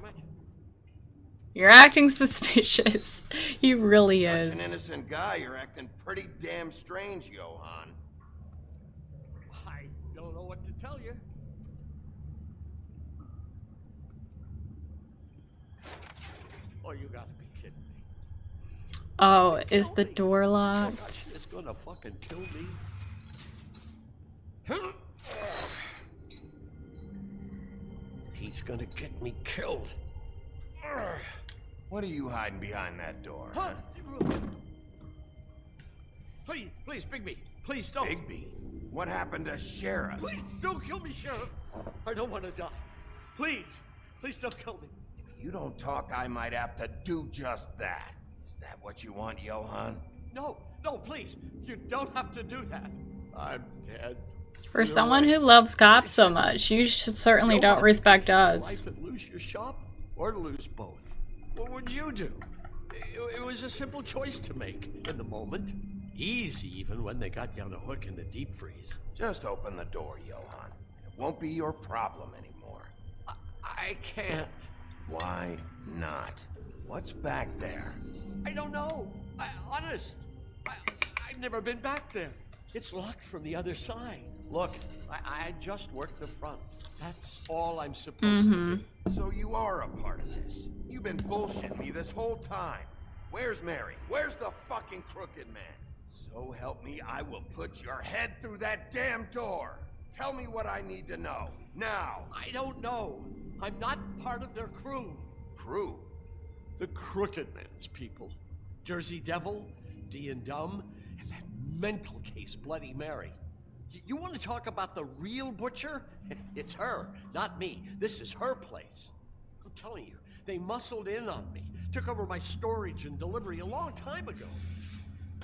[SPEAKER 1] You're acting suspicious. He really is.
[SPEAKER 4] Such an innocent guy, you're acting pretty damn strange, Johan.
[SPEAKER 3] I don't know what to tell you. Oh, you gotta be kidding me.
[SPEAKER 1] Oh, is the door locked?
[SPEAKER 3] It's gonna fucking kill me. He's gonna get me killed.
[SPEAKER 19] What are you hiding behind that door? Huh?
[SPEAKER 3] Please, please, Bigby, please don't.
[SPEAKER 19] Bigby? What happened to Sheriff?
[SPEAKER 3] Please don't kill me, Sheriff. I don't want to die. Please, please don't kill me.
[SPEAKER 19] If you don't talk, I might have to do just that. Is that what you want, Johan?
[SPEAKER 3] No, no, please. You don't have to do that. I'm dead.
[SPEAKER 1] For someone who loves cops so much, you certainly don't respect us.
[SPEAKER 3] Life and lose your shop, or lose both. What would you do? It was a simple choice to make in the moment. Easy, even when they got you on a hook in the deep freeze.
[SPEAKER 19] Just open the door, Johan. It won't be your problem anymore.
[SPEAKER 3] I can't.
[SPEAKER 19] Why not? What's back there?
[SPEAKER 3] I don't know. Honest. I've never been back there. It's locked from the other side. Look, I just worked the front. That's all I'm supposed to do.
[SPEAKER 19] So you are a part of this. You've been bullshitting me this whole time. Where's Mary? Where's the fucking crooked man? So help me, I will put your head through that damn door. Tell me what I need to know. Now.
[SPEAKER 3] I don't know. I'm not part of their crew.
[SPEAKER 19] Crew?
[SPEAKER 3] The Crooked Man's people. Jersey Devil, D and Dumb, and that mental case Bloody Mary. You want to talk about the real butcher? It's her, not me. This is her place. I'm telling you, they muscled in on me, took over my storage and delivery a long time ago.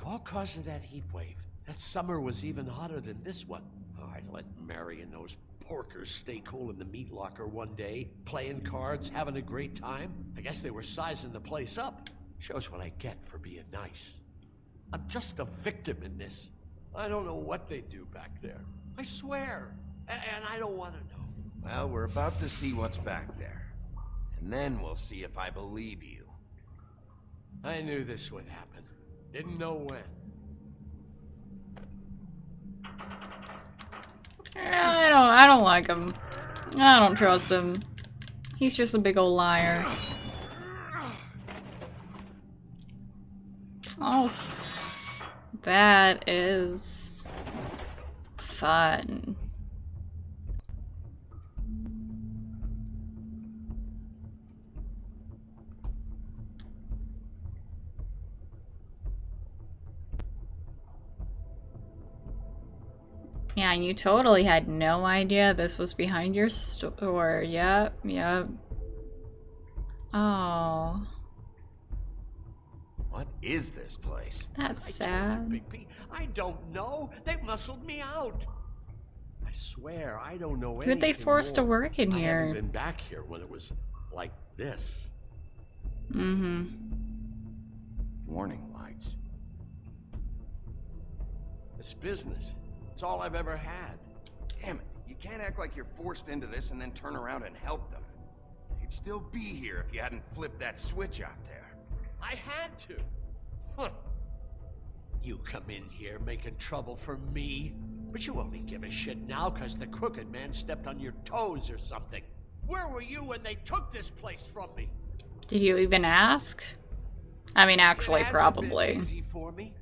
[SPEAKER 3] All cause of that heat wave. That summer was even hotter than this one. Oh, I let Mary and those porkers stay cool in the meat locker one day, playing cards, having a great time. I guess they were sizing the place up. Shows what I get for being nice. I'm just a victim in this. I don't know what they do back there. I swear. And I don't want to know.
[SPEAKER 19] Well, we're about to see what's back there. And then we'll see if I believe you.
[SPEAKER 3] I knew this would happen. Didn't know when.
[SPEAKER 1] I don't like him. I don't trust him. He's just a big old liar. Oh, that is fun. Yeah, and you totally had no idea this was behind your store. Yep, yep. Oh.
[SPEAKER 19] What is this place?
[SPEAKER 1] That's sad.
[SPEAKER 3] I told you, Bigby, I don't know. They muscled me out. I swear, I don't know anything.
[SPEAKER 1] Who'd they force to work in here?
[SPEAKER 3] I haven't been back here when it was like this.
[SPEAKER 1] Mm-hmm.
[SPEAKER 19] Warning lights.
[SPEAKER 3] It's business. It's all I've ever had.
[SPEAKER 19] Damn it. You can't act like you're forced into this and then turn around and help them. You'd still be here if you hadn't flipped that switch out there.
[SPEAKER 3] I had to. Huh. You come in here making trouble for me, but you only give a shit now because the Crooked Man stepped on your toes or something. Where were you when they took this place from me?
[SPEAKER 1] Did you even ask? I mean, actually, probably.
[SPEAKER 3] Easy for me.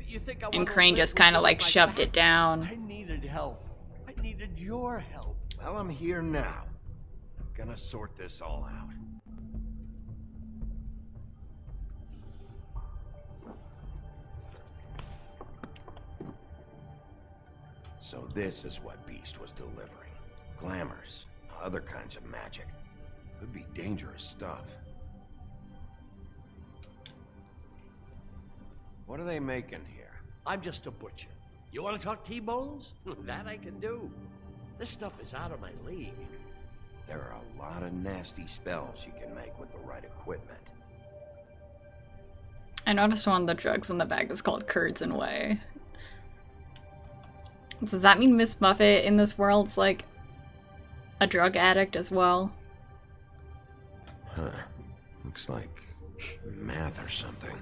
[SPEAKER 3] You think I
[SPEAKER 1] and Crane just kind of like shoved it down.
[SPEAKER 3] I needed help. I needed your help.
[SPEAKER 19] Well, I'm here now. I'm gonna sort this all out. So this is what Beast was delivering. Glamours, other kinds of magic. Could be dangerous stuff. What are they making here?
[SPEAKER 3] I'm just a butcher. You want to talk T-bones? That I can do. This stuff is out of my league.
[SPEAKER 19] There are a lot of nasty spells you can make with the right equipment.
[SPEAKER 1] I noticed one of the drugs in the bag is called Curds and Whey. Does that mean Miss Muffet in this world's like a drug addict as well?
[SPEAKER 19] Huh. Looks like math or something.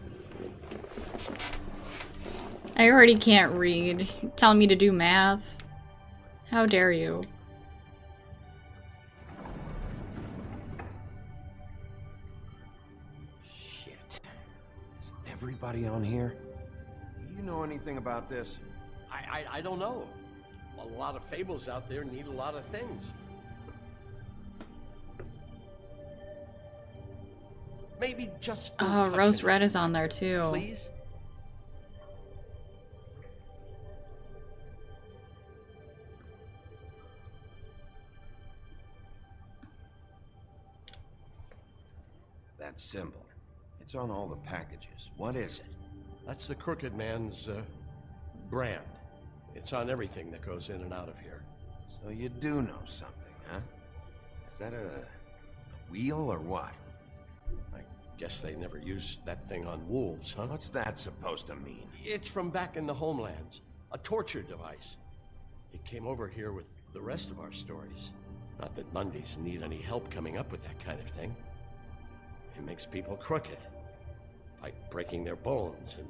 [SPEAKER 1] I already can't read. You're telling me to do math? How dare you?
[SPEAKER 19] Shit. Is everybody on here? Do you know anything about this?
[SPEAKER 3] I don't know. A lot of fables out there need a lot of things. Maybe just don't
[SPEAKER 1] Oh,
[SPEAKER 3] touch
[SPEAKER 1] Rose
[SPEAKER 3] anything.
[SPEAKER 1] Red is on there too.
[SPEAKER 3] Please?
[SPEAKER 19] That symbol. It's on all the packages. What is it?
[SPEAKER 3] That's the Crooked Man's brand. It's on everything that goes in and out of here.
[SPEAKER 19] So you do know something, huh? Is that a wheel or what?
[SPEAKER 3] I guess they never used that thing on wolves, huh?
[SPEAKER 19] What's that supposed to mean?
[SPEAKER 3] It's from back in the homelands. A torture device. It came over here with the rest of our stories. Not that Mundies need any help coming up with that kind of thing. It makes people crooked. By breaking their bones and...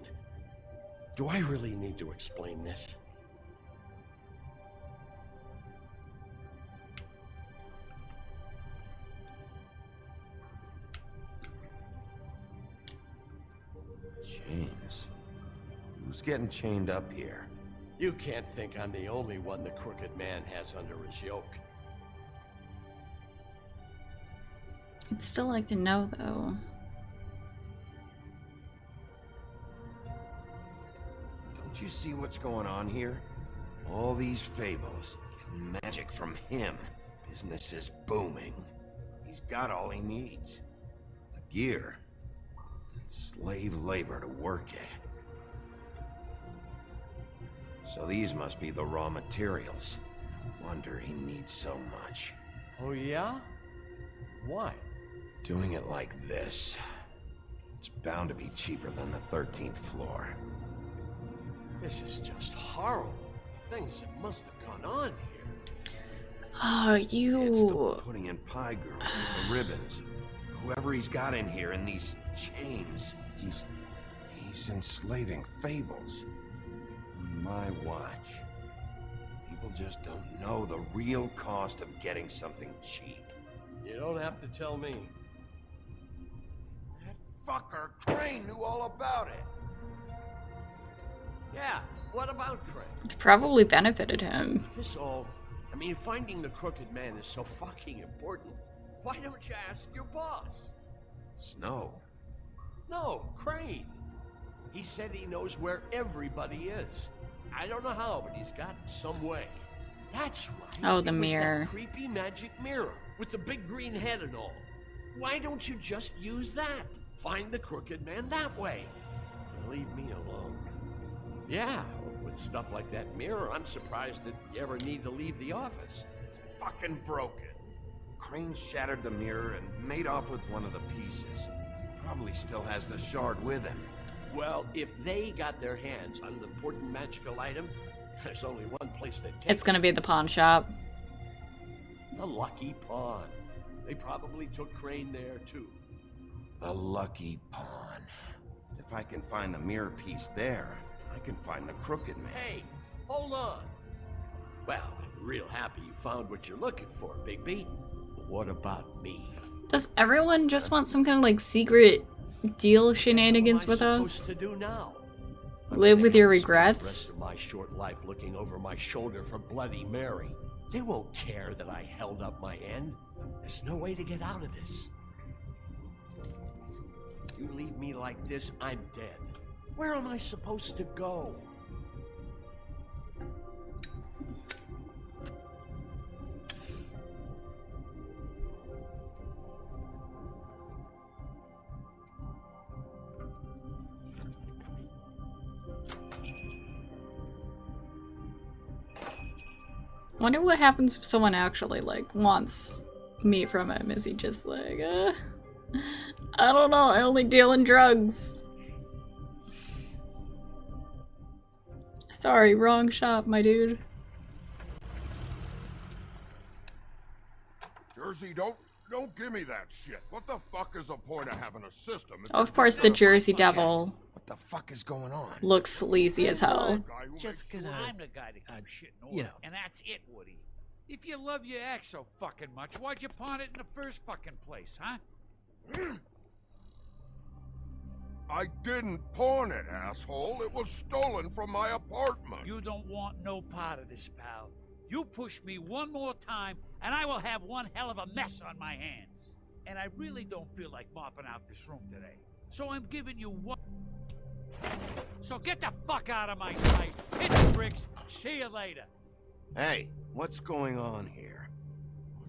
[SPEAKER 3] Do I really need to explain this?
[SPEAKER 19] Chains. Who's getting chained up here?
[SPEAKER 3] You can't think I'm the only one the Crooked Man has under his yoke.
[SPEAKER 1] I'd still like to know, though.
[SPEAKER 19] Don't you see what's going on here? All these fables, getting magic from him. Business is booming. He's got all he needs. The gear. Slave labor to work it. So these must be the raw materials. No wonder he needs so much.
[SPEAKER 3] Oh yeah? Why?
[SPEAKER 19] Doing it like this. It's bound to be cheaper than the 13th floor.
[SPEAKER 3] This is just horrible. Things that must have gone on here.
[SPEAKER 1] Oh, you...
[SPEAKER 19] It's the putting in pie girls with the ribbons. Whoever he's got in here in these chains, he's enslaving fables. On my watch. People just don't know the real cost of getting something cheap.
[SPEAKER 3] You don't have to tell me.
[SPEAKER 19] That fucker Crane knew all about it.
[SPEAKER 3] Yeah, what about Crane?
[SPEAKER 1] It probably benefited him.
[SPEAKER 3] This all... I mean, finding the Crooked Man is so fucking important. Why don't you ask your boss?
[SPEAKER 19] Snow?
[SPEAKER 3] No, Crane. He said he knows where everybody is. I don't know how, but he's got some way. That's right.
[SPEAKER 1] Oh, the
[SPEAKER 3] It was
[SPEAKER 1] mirror.
[SPEAKER 3] that creepy magic mirror with the big green head and all. Why don't you just use that? Find the Crooked Man that way. And leave me alone. Yeah, with stuff like that mirror, I'm surprised that you ever need to leave the office.
[SPEAKER 19] It's fucking broken. Crane shattered the mirror and made off with one of the pieces. Probably still has the shard with him.
[SPEAKER 3] Well, if they got their hands on an important magical item, there's only one place they'd take
[SPEAKER 1] It's gonna be the pawn shop.
[SPEAKER 3] The Lucky Pawn. They probably took Crane there, too.
[SPEAKER 19] The Lucky Pawn. If I can find the mirror piece there, I can find the Crooked Man.
[SPEAKER 3] Hey, hold on. Well, I'm real happy you found what you're looking for, Bigby. But what about me?
[SPEAKER 1] Does everyone just want some kind of like secret deal shenanigans with
[SPEAKER 3] What am I
[SPEAKER 1] us?
[SPEAKER 3] supposed to do now?
[SPEAKER 1] Live with your
[SPEAKER 3] The rest
[SPEAKER 1] regrets?
[SPEAKER 3] of my short life looking over my shoulder for Bloody Mary. They won't care that I held up my end. There's no way to get out of this. You leave me like this, I'm dead. Where am I supposed to go?
[SPEAKER 1] Wonder what happens if someone actually like wants meat from him. Is he just like, I don't know, I only deal in drugs. Sorry, wrong shop, my dude.
[SPEAKER 18] Jersey, don't give me that shit. What the fuck is the point of having a system?
[SPEAKER 1] Oh, of course, the Jersey Devil
[SPEAKER 19] What the fuck is going on?
[SPEAKER 1] looks sleazy as hell.
[SPEAKER 21] Just gonna...
[SPEAKER 9] I'm the guy that keeps shit in order,
[SPEAKER 21] you know.
[SPEAKER 9] and that's it, Woody. If you love your ex so fucking much, why'd you pawn it in the first fucking place, huh?
[SPEAKER 18] I didn't pawn it, asshole. It was stolen from my apartment.
[SPEAKER 9] You don't want no part of this, pal. You push me one more time, and I will have one hell of a mess on my hands. and I really don't feel like mopping out this room today. So I'm giving you one. So get the fuck out of my sight. Hit the bricks. See you later.
[SPEAKER 19] Hey, what's going on here?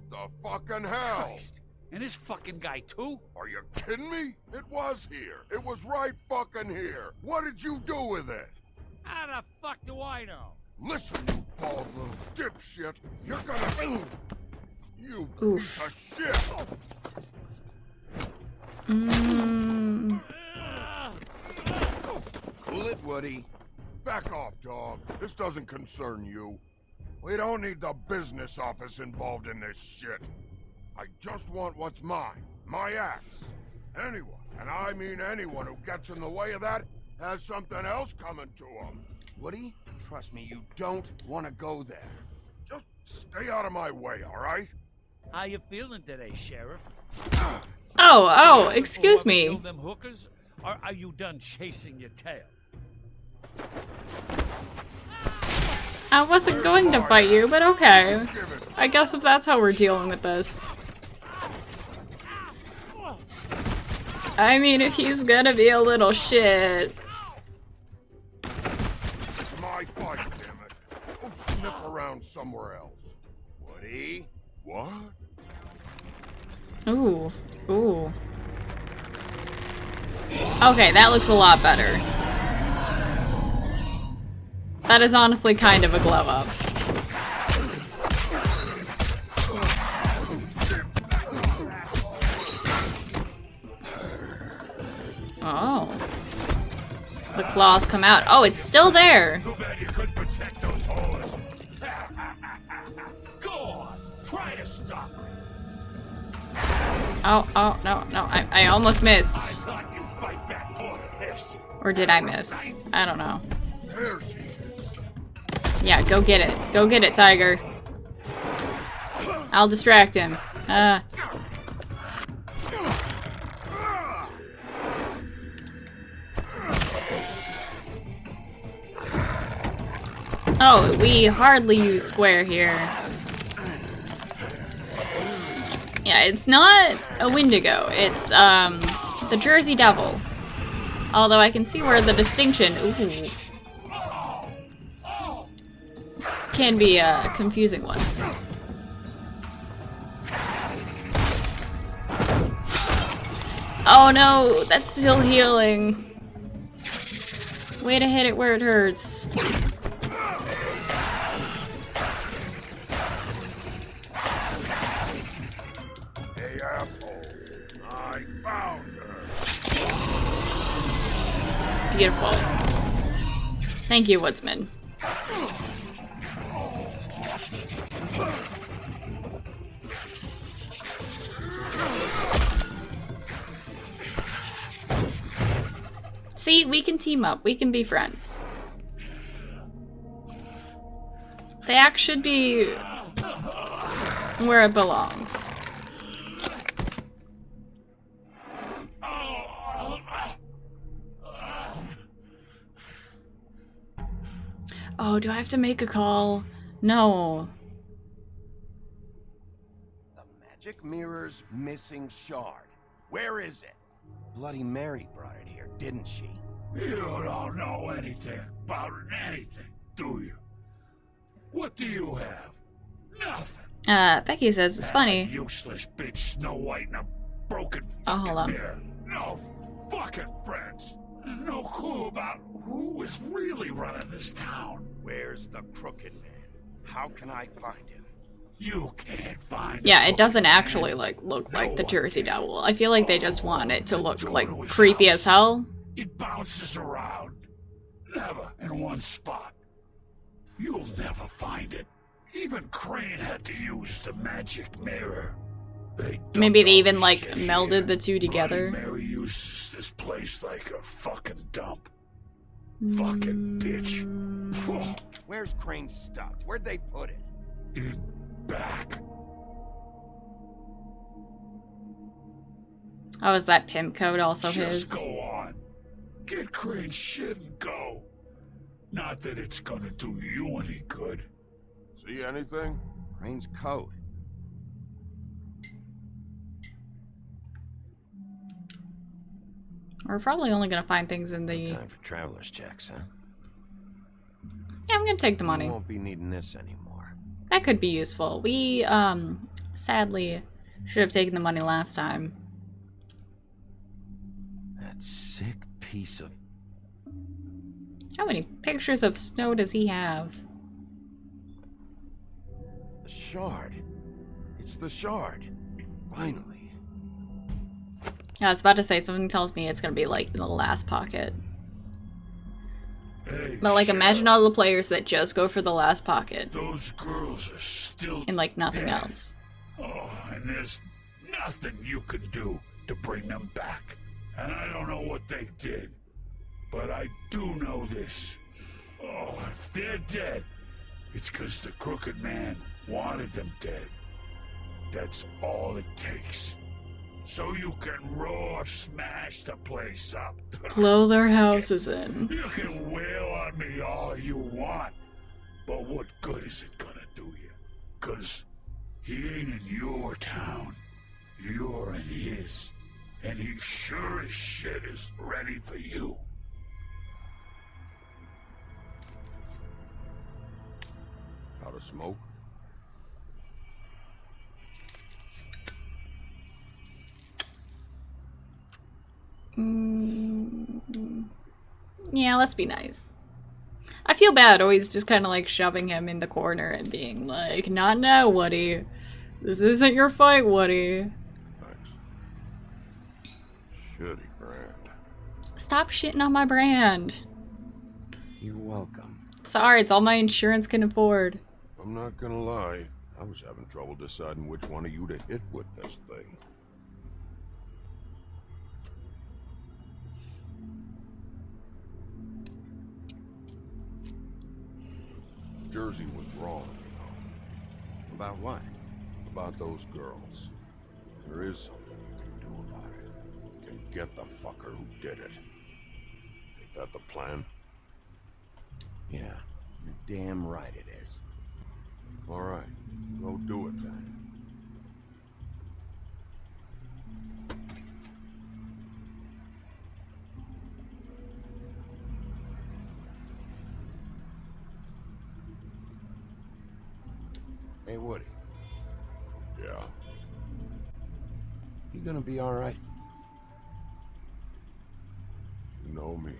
[SPEAKER 19] What the fucking hell?
[SPEAKER 9] Christ. And this fucking guy too?
[SPEAKER 18] Are you kidding me? It was here. It was right fucking here. What did you do with it?
[SPEAKER 9] How the fuck do I know?
[SPEAKER 18] Listen, you bald little dipshit. You're gonna... You
[SPEAKER 1] Oof.
[SPEAKER 18] piece of shit.
[SPEAKER 19] Cool it, Woody.
[SPEAKER 18] Back off, dog. This doesn't concern you. We don't need the business office involved in this shit. I just want what's mine. My axe. Anyone, and I mean anyone who gets in the way of that has something else coming to them.
[SPEAKER 19] Woody, trust me, you don't want to go there.
[SPEAKER 18] Just stay out of my way, all right?
[SPEAKER 9] How you feeling today, Sheriff?
[SPEAKER 1] Oh, excuse me.
[SPEAKER 9] Kill them hookers, or are you done chasing your tail?
[SPEAKER 1] I wasn't going to fight you, but okay. I guess if that's how we're dealing with this. I mean, if he's gonna be a little shit.
[SPEAKER 18] My fight, damn it. Go sniff around somewhere else.
[SPEAKER 19] Woody?
[SPEAKER 18] What?
[SPEAKER 1] Ooh. Ooh. Okay, that looks a lot better. That is honestly kind of a glove up. Oh. The claws come out. Oh, it's still there.
[SPEAKER 18] Too bad you couldn't protect those whores. Go on. Try to stop them.
[SPEAKER 1] Oh, no. I almost missed.
[SPEAKER 18] I thought you'd fight back more than this.
[SPEAKER 1] Or did I miss? I don't know.
[SPEAKER 18] There she is.
[SPEAKER 1] Yeah, go get it. Go get it, Tiger. I'll distract him. Oh, we hardly use square here. Yeah, it's not a Wendigo. It's, the Jersey Devil. Although I can see where the distinction... Ooh. Can be a confusing one. Oh no, that's still healing. Way to hit it where it hurts.
[SPEAKER 18] Hey, asshole. I found her.
[SPEAKER 1] Beautiful. Thank you, Woodsman. See, we can team up. We can be friends. The axe should be where it belongs. Oh, do I have to make a call? No.
[SPEAKER 19] The magic mirror's missing shard. Where is it? Bloody Mary brought it here, didn't she?
[SPEAKER 18] You don't know anything about anything, do you? What do you have? Nothing.
[SPEAKER 1] Becky says it's funny.
[SPEAKER 18] Useless bitch Snow White and a broken
[SPEAKER 1] hold on.
[SPEAKER 18] mirror. No fucking friends. No clue about who was really running this town.
[SPEAKER 19] Where's the Crooked Man? How can I find him?
[SPEAKER 18] You can't find
[SPEAKER 1] Yeah, it doesn't actually look like the Jersey Devil. I feel like they just want it to look like creepy as hell.
[SPEAKER 18] It bounces around. Never in one spot. You'll never find it. Even Crane had to use the magic mirror.
[SPEAKER 1] Maybe they even like melded the two together.
[SPEAKER 18] Mary uses this place like a fucking dump. Fucking bitch.
[SPEAKER 19] Where's Crane's stuff? Where'd they put it?
[SPEAKER 18] In back.
[SPEAKER 1] Oh, is that pimp code also his?
[SPEAKER 18] Just go on. Get Crane's shit and go. Not that it's gonna do you any good.
[SPEAKER 19] See anything? Crane's coat.
[SPEAKER 1] We're probably only gonna find things in the...
[SPEAKER 4] Time for traveler's checks, huh?
[SPEAKER 1] Yeah, I'm gonna take the money.
[SPEAKER 4] You won't be needing this anymore.
[SPEAKER 1] That could be useful. We, sadly should have taken the money last time.
[SPEAKER 4] That sick piece of...
[SPEAKER 1] How many pictures of snow does he have?
[SPEAKER 4] The shard. It's the shard. Finally.
[SPEAKER 1] I was about to say, something tells me it's gonna be like in the last pocket.
[SPEAKER 8] Hey,
[SPEAKER 1] But like, imagine all the players that just go for the last pocket.
[SPEAKER 8] Those girls are still
[SPEAKER 1] And like nothing
[SPEAKER 8] dead.
[SPEAKER 1] else.
[SPEAKER 8] Oh, and there's nothing you could do to bring them back. And I don't know what they did, but I do know this. Oh, if they're dead, it's because the Crooked Man wanted them dead. That's all it takes. So you can raw smash the place up.
[SPEAKER 1] Blow their houses in.
[SPEAKER 8] You can wail on me all you want, but what good is it gonna do you? 'Cause he ain't in your town. You're in his. And he sure as shit is ready for you.
[SPEAKER 18] Out of smoke?
[SPEAKER 1] Yeah, let's be nice. I feel bad always just kind of like shoving him in the corner and being like, not now, Woody. This isn't your fight, Woody.
[SPEAKER 18] Shitty brand.
[SPEAKER 1] Stop shitting on my brand.
[SPEAKER 4] You're welcome.
[SPEAKER 1] Sorry, it's all my insurance can afford.
[SPEAKER 18] I'm not gonna lie. I was having trouble deciding which one of you to hit with this thing. Jersey was wrong, you know.
[SPEAKER 4] About what?
[SPEAKER 18] About those girls. There is something you can do about it. You can get the fucker who did it. Ain't that the plan?
[SPEAKER 4] Yeah, you're damn right it is.
[SPEAKER 18] All right, go do it then.
[SPEAKER 4] Hey, Woody.
[SPEAKER 18] Yeah?
[SPEAKER 4] You gonna be all right?
[SPEAKER 18] You know me.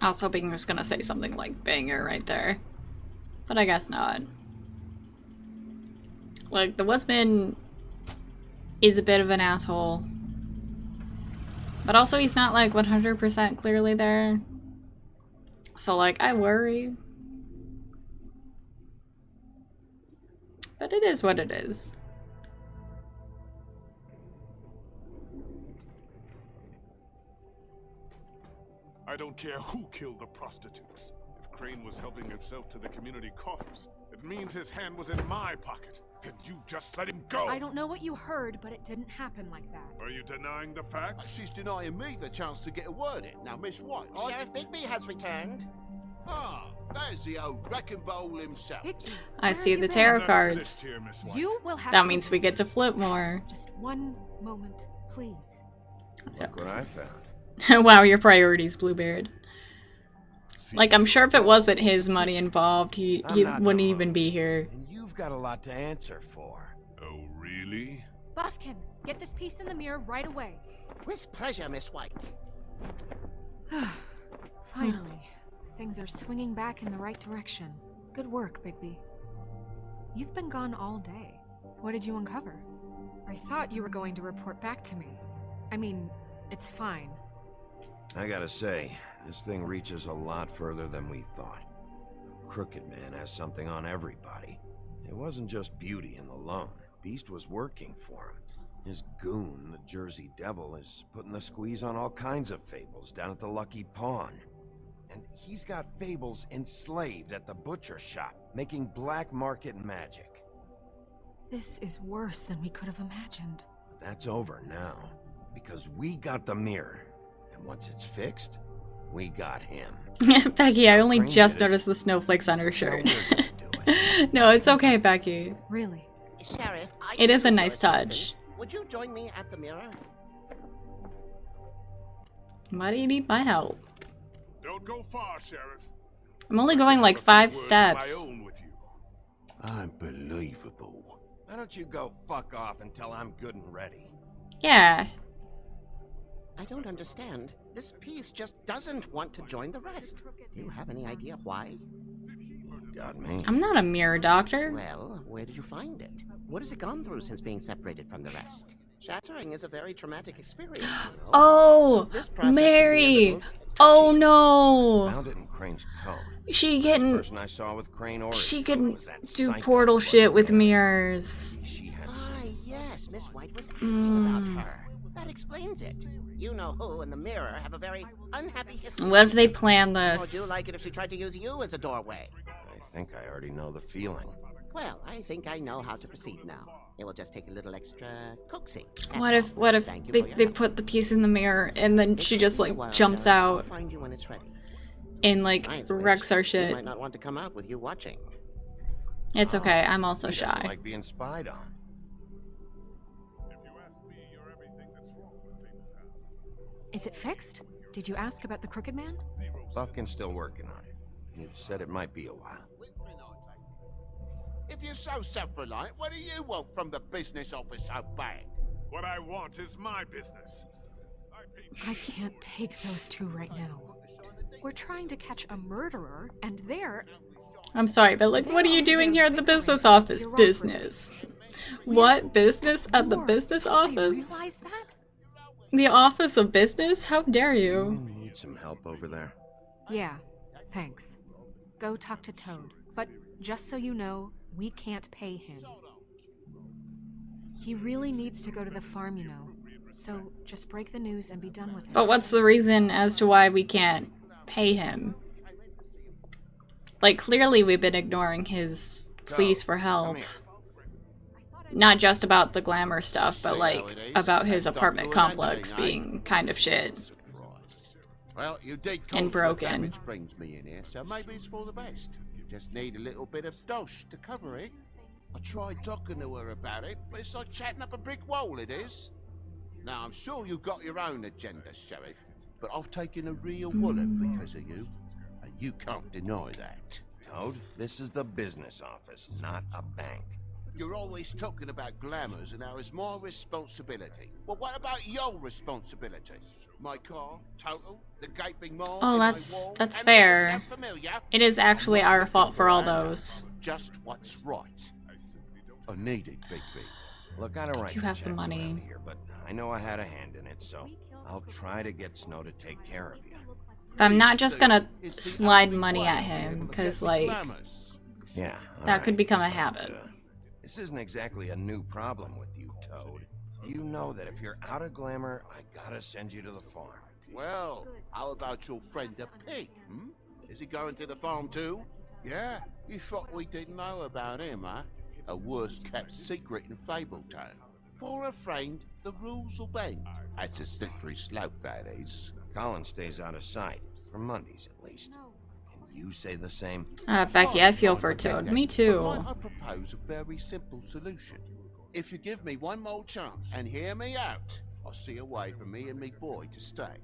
[SPEAKER 1] I was hoping he was gonna say something like banger right there. But I guess not. Like, the woodsman is a bit of an asshole. But also he's not like 100% clearly there. So like, I worry. But it is what it is.
[SPEAKER 20] I don't care who killed the prostitutes. If Crane was helping himself to the community coffers, it means his hand was in my pocket, and you just let him go!
[SPEAKER 5] I don't know what you heard, but it didn't happen like that.
[SPEAKER 20] Are you denying the facts?
[SPEAKER 23] She's denying me the chance to get a word in. Now, Miss White,
[SPEAKER 13] Sheriff Bigby has returned.
[SPEAKER 23] Ah, there's the old wrecking bowl himself.
[SPEAKER 1] I see the tarot cards.
[SPEAKER 5] You will have
[SPEAKER 1] That
[SPEAKER 5] to
[SPEAKER 1] means we get to flip more.
[SPEAKER 5] Just one moment, please.
[SPEAKER 4] Look what I found.
[SPEAKER 1] Wow, your priorities, Bluebeard. Like, I'm sure if it wasn't his money involved, he wouldn't even be here.
[SPEAKER 4] And you've got a lot to answer for.
[SPEAKER 20] Oh, really?
[SPEAKER 5] Buffkin, get this piece in the mirror right away.
[SPEAKER 13] With pleasure, Miss White.
[SPEAKER 5] Finally, things are swinging back in the right direction. Good work, Bigby. You've been gone all day. What did you uncover? I thought you were going to report back to me. I mean, it's fine.
[SPEAKER 4] I gotta say, this thing reaches a lot further than we thought. Crooked Man has something on everybody. It wasn't just Beauty and the Lone. Beast was working for him. His goon, the Jersey Devil, is putting the squeeze on all kinds of fables down at the Lucky Pawn. And he's got fables enslaved at the butcher shop, making black market magic.
[SPEAKER 5] This is worse than we could have imagined.
[SPEAKER 4] But that's over now, because we got the mirror. And once it's fixed, we got him.
[SPEAKER 1] Becky, I only just noticed the snowflakes on her shirt. No, it's okay, Becky.
[SPEAKER 5] Really?
[SPEAKER 13] Sheriff,
[SPEAKER 1] It is a nice touch.
[SPEAKER 13] Would you join me at the mirror?
[SPEAKER 1] Why do you need my help?
[SPEAKER 20] Don't go far, Sheriff.
[SPEAKER 1] I'm only going like 5
[SPEAKER 20] Words of
[SPEAKER 1] steps.
[SPEAKER 20] my own with you.
[SPEAKER 19] Unbelievable.
[SPEAKER 4] Why don't you go fuck off until I'm good and ready?
[SPEAKER 1] Yeah.
[SPEAKER 13] I don't understand. This piece just doesn't want to join the rest. Do you have any idea why?
[SPEAKER 4] Got me.
[SPEAKER 1] I'm not a mirror doctor.
[SPEAKER 13] Well, where did you find it? What has it gone through since being separated from the rest? Shattering is a very traumatic experience.
[SPEAKER 1] Oh,
[SPEAKER 13] So this process can be a
[SPEAKER 1] Mary.
[SPEAKER 13] little
[SPEAKER 1] Oh no.
[SPEAKER 4] Found it in Crane's code.
[SPEAKER 1] She
[SPEAKER 4] The
[SPEAKER 1] can.
[SPEAKER 4] person I saw with Crane or
[SPEAKER 1] She can
[SPEAKER 4] was that
[SPEAKER 1] do
[SPEAKER 4] psycho
[SPEAKER 1] portal
[SPEAKER 4] blood
[SPEAKER 1] shit with
[SPEAKER 4] guy.
[SPEAKER 1] mirrors.
[SPEAKER 4] She had
[SPEAKER 13] Ah, yes, Miss White was asking about her. That explains it. You know who and the mirror have a very unhappy history.
[SPEAKER 1] What if they plan
[SPEAKER 13] Or
[SPEAKER 1] this?
[SPEAKER 13] do you like it if she tried to use you as a doorway?
[SPEAKER 4] I think I already know the feeling.
[SPEAKER 13] Well, I think I know how to proceed now. It will just take a little extra coaxing.
[SPEAKER 1] What if they put the piece in the mirror and then she just like jumps
[SPEAKER 13] I'll
[SPEAKER 1] out
[SPEAKER 13] find you when it's ready.
[SPEAKER 1] and like
[SPEAKER 13] Besides
[SPEAKER 1] wrecks our
[SPEAKER 13] which, you
[SPEAKER 1] shit?
[SPEAKER 13] might not want to come out with you watching.
[SPEAKER 1] It's okay. I'm also
[SPEAKER 4] He doesn't
[SPEAKER 1] shy.
[SPEAKER 4] like being spied on.
[SPEAKER 5] Is it fixed? Did you ask about the Crooked Man?
[SPEAKER 4] Buffkin's still working on it. He said it might be a while.
[SPEAKER 23] If you're so self-reliant, what do you want from the business office so bad?
[SPEAKER 20] What I want is my business.
[SPEAKER 5] I can't take those two right now. We're trying to catch a murderer, and they're...
[SPEAKER 1] I'm sorry, but like, what are you doing here at the business office? Business. What business at the business office?
[SPEAKER 5] Realize that?
[SPEAKER 1] The office of business? How dare you?
[SPEAKER 4] Need some help over there?
[SPEAKER 5] Yeah, thanks. Go talk to Toad. But just so you know, we can't pay him. He really needs to go to the farm, you know. So just break the news and be done with it.
[SPEAKER 1] But what's the reason as to why we can't pay him? Like, clearly we've been ignoring his pleas for help. Not just about the glamour stuff, but like about his apartment complex being kind of shit.
[SPEAKER 23] Well, you did
[SPEAKER 1] and broken.
[SPEAKER 23] Which brings me in here, so maybe it's for the best. Just need a little bit of dosh to cover it. I tried talking to her about it, but it's like chatting up a brick wall, it is. Now, I'm sure you've got your own agenda, Sheriff, but I've taken a real wallop because of you, and you can't deny that.
[SPEAKER 4] Toad, this is the business office, not a bank.
[SPEAKER 23] You're always talking about glamours and how it's my responsibility. Well, what about your responsibility? My car, total, the gaping maw.
[SPEAKER 1] Oh, that's fair. It is actually our fault for all those.
[SPEAKER 23] Just what's right. I need it, Big B.
[SPEAKER 4] Look, I don't write
[SPEAKER 1] You
[SPEAKER 4] the
[SPEAKER 1] have the
[SPEAKER 4] checks
[SPEAKER 1] money.
[SPEAKER 4] around here, but I know I had a hand in it, so I'll try to get Snow to take care of you.
[SPEAKER 1] But I'm not just gonna slide money at him, because like,
[SPEAKER 4] Yeah,
[SPEAKER 1] that could become a habit.
[SPEAKER 4] This isn't exactly a new problem with you, Toad. You know that if you're out of glamour, I gotta send you to the farm.
[SPEAKER 23] Well, how about your friend the pig, hmm? Is he going to the farm too? Yeah, you thought we didn't know about him, huh? A worst-kept secret in Fabletown. For a friend, the rules will bend. That's a slippery slope, that is.
[SPEAKER 4] Colin stays out of sight, for Mondays at least. Can you say the same?
[SPEAKER 1] Becky, I feel for Toad. Me too.
[SPEAKER 23] Might I propose a very simple solution? If you give me one more chance and hear me out, I'll see a way for me and me boy to stay.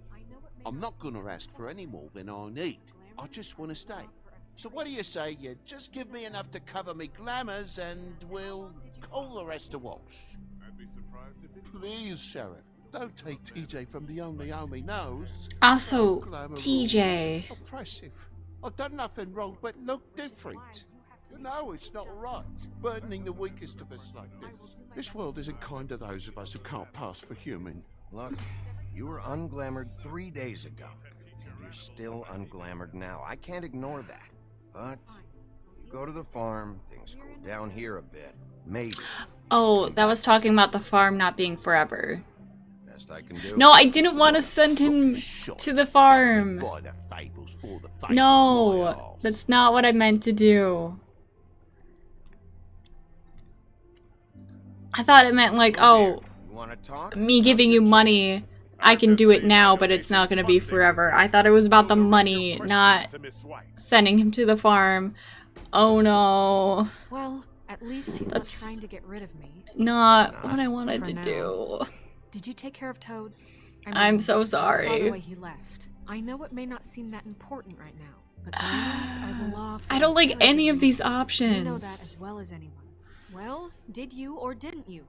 [SPEAKER 23] I'm not gonna ask for any more than I need. I just want to stay. So what do you say you just give me enough to cover me glamours and we'll call the rest a wash?
[SPEAKER 20] I'd be surprised if it...
[SPEAKER 23] Please, Sheriff, don't take TJ from the only home he knows.
[SPEAKER 1] Also,
[SPEAKER 23] Glamour
[SPEAKER 1] TJ.
[SPEAKER 23] rules. Oppressive. I've done nothing wrong but look different. You know it's not right, burdening the weakest of us like this. This world isn't kind to those of us who can't pass for human.
[SPEAKER 4] Look, you were unglamored 3 days ago, and you're still unglamored now. I can't ignore that. But you go to the farm, things cool down here a bit. Maybe.
[SPEAKER 1] Oh, that was talking about the farm not being forever.
[SPEAKER 4] Best I can do.
[SPEAKER 1] No, I didn't want to send him to the farm. No, that's not what I meant to do. I thought it meant like, oh, me giving you money, I can do it now, but it's not going to be forever. I thought it was about the money, not sending him to the farm. Oh no.
[SPEAKER 5] Well, at least he's not trying to get rid of me.
[SPEAKER 1] Not what I wanted to do.
[SPEAKER 5] Did you take care of Toad?
[SPEAKER 1] I'm so
[SPEAKER 5] I saw the
[SPEAKER 1] sorry.
[SPEAKER 5] way he left. I know it may not seem that important right now, but glamours are the law.
[SPEAKER 1] I don't like any of these
[SPEAKER 5] You know that
[SPEAKER 1] options.
[SPEAKER 5] as well as anyone. Well, did you or didn't you?